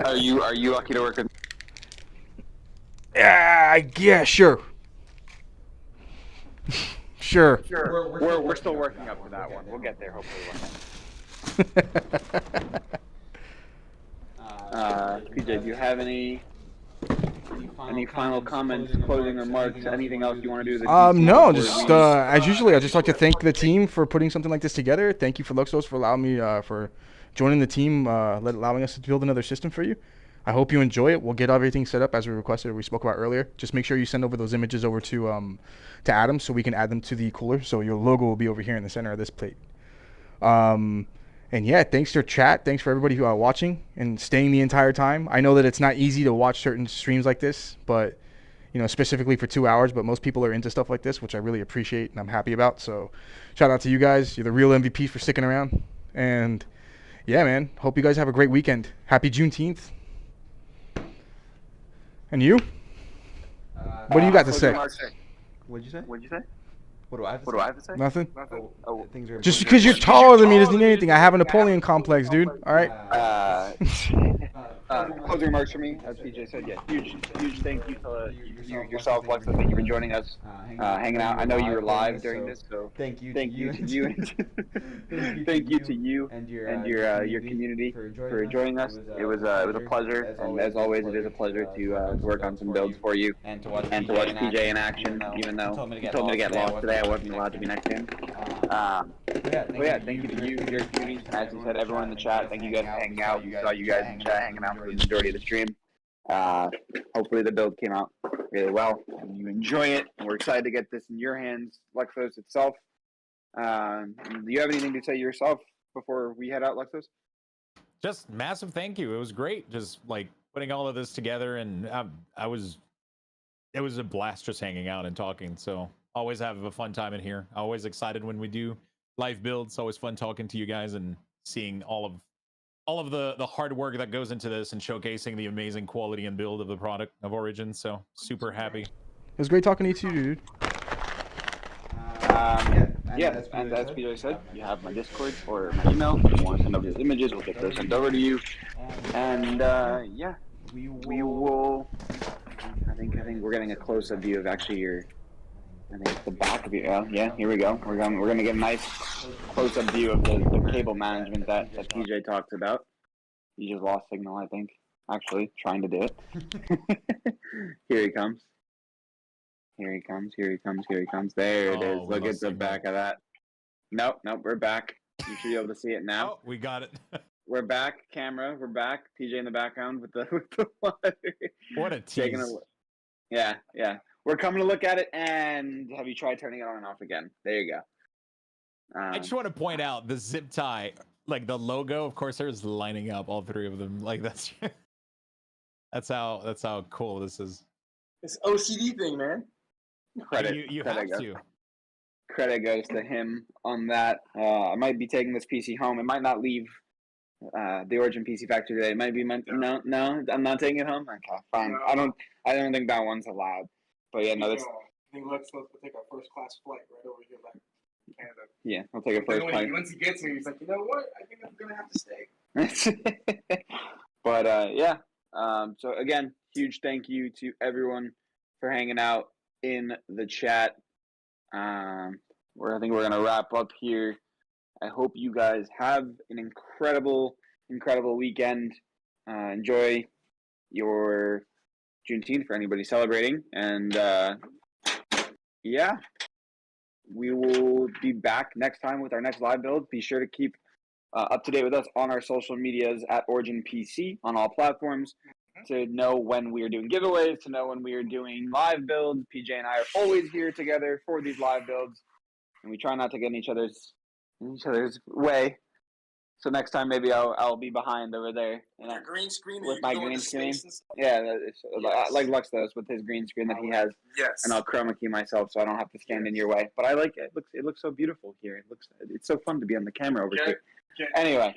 Are you lucky to work with? Yeah, sure. Sure. We're still working up to that one. We'll get there hopefully one day. PJ, do you have any Any final comments, closing remarks, anything else you want to do? No, just as usually, I just like to thank the team for putting something like this together. Thank you for Luxthos for allowing me for joining the team, allowing us to build another system for you. I hope you enjoy it. We'll get everything set up as we requested, we spoke about earlier. Just make sure you send over those images over to Adam so we can add them to the cooler. So your logo will be over here in the center of this plate. And yeah, thanks to chat. Thanks for everybody who are watching and staying the entire time. I know that it's not easy to watch certain streams like this, but specifically for 2 hours, but most people are into stuff like this, which I really appreciate and I'm happy about. So shout out to you guys. You're the real MVPs for sticking around. And yeah, man, hope you guys have a great weekend. Happy Juneteenth. And you? What do you got to say? What'd you say? What'd you say? What do I have to What say? do I have to say? Nothing? Oh, Things are Just because you're taller than me doesn't mean anything. I have a Napoleon complex, dude. All right? Closing remarks for me, as PJ said, yeah, huge thank you to yourself, Luxthos. Thank you for joining us, hanging out. I know you were live during this, so thank you to you, thank you to you and your community for joining us. It was a pleasure, and as always, it is a pleasure to work on some builds for you and to watch PJ in action. Even though he told me to get lost today, I wasn't allowed to be next to him. But yeah, thank you to you, your community. As you said, everyone in the chat, thank you guys for hanging out. We saw you guys in chat hanging out for the majority of the stream. Hopefully the build came out really well and you enjoy it. And we're excited to get this in your hands, Luxthos itself. Do you have anything to say yourself before we head out, Luxthos? Just massive thank you. It was great. Just like putting all of this together, and it was a blast just hanging out and talking. So always have a fun time in here. Always excited when we do live builds. Always fun talking to you guys and seeing all of the hard work that goes into this and showcasing the amazing quality and build of the product of Origin. So super happy. It was great talking to you too, dude. And as PJ said, you have my Discord or my email. If you want to send over those images, we'll get those sent over to you. And yeah, we will. I think we're getting a close-up view of actually your. I think it's the back of your. Yeah, here we go. We're gonna get a nice close-up view of the cable management that PJ talks about. He just lost signal, I think. Actually, trying to do it. Here he comes. Here he comes. There it is. Look at the back of that. Nope, we're back. You should be able to see it now. Oh, we got it. We're back, camera. We're back. PJ in the background with the water. What a tease. Yeah. We're coming to look at it, and have you tried turning it on and off again? There you go. I just want to point out the zip tie, like the logo of Corsairs lining up, all three of them. Like that's how cool this is. It's OCD thing, man. Credit. You credit have to. Credit goes to him on that. I might be taking this PC home. It might not leave the Origin PC factory today. It might be no. I'm not taking it home. Okay, fine. No. I don't think that one's allowed. But yeah, no. That's. I think Luxthos will take a first class flight right over here back to Canada. Yeah, we'll take a first flight. Once he gets here, he's like, you know what? I think I'm gonna have to stay. But yeah. So again, huge thank you to everyone for hanging out in the chat. I think we're gonna wrap up here. I hope you guys have an incredible weekend. Enjoy your Juneteenth for anybody celebrating, and yeah, we will be back next time with our next live build. Be sure to keep up to date with us on our social medias at Origin PC on all platforms to know when we are doing giveaways, to know when we are doing live builds. PJ and I are always here together for these live builds, and we try not to get in each other's way. So next time maybe I'll be behind over there and Your green screen with my green screen. Yeah, like Luxthos with his green screen that he has. Yes. And I'll chroma key myself so I don't have to stand in your way. But I like it. It looks so beautiful here. It's so fun to be on the camera over here. Anyway,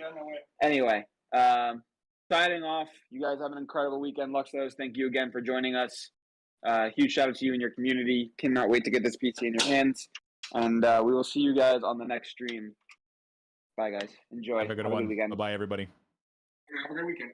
signing off. You guys have an incredible weekend, Luxthos. Thank you again for joining us. Huge shout out to you and your community. Cannot wait to get this PC in your hands. And we will see you guys on the next stream. Bye, guys. Enjoy. Have a good one. Bye, everybody. Have a great weekend.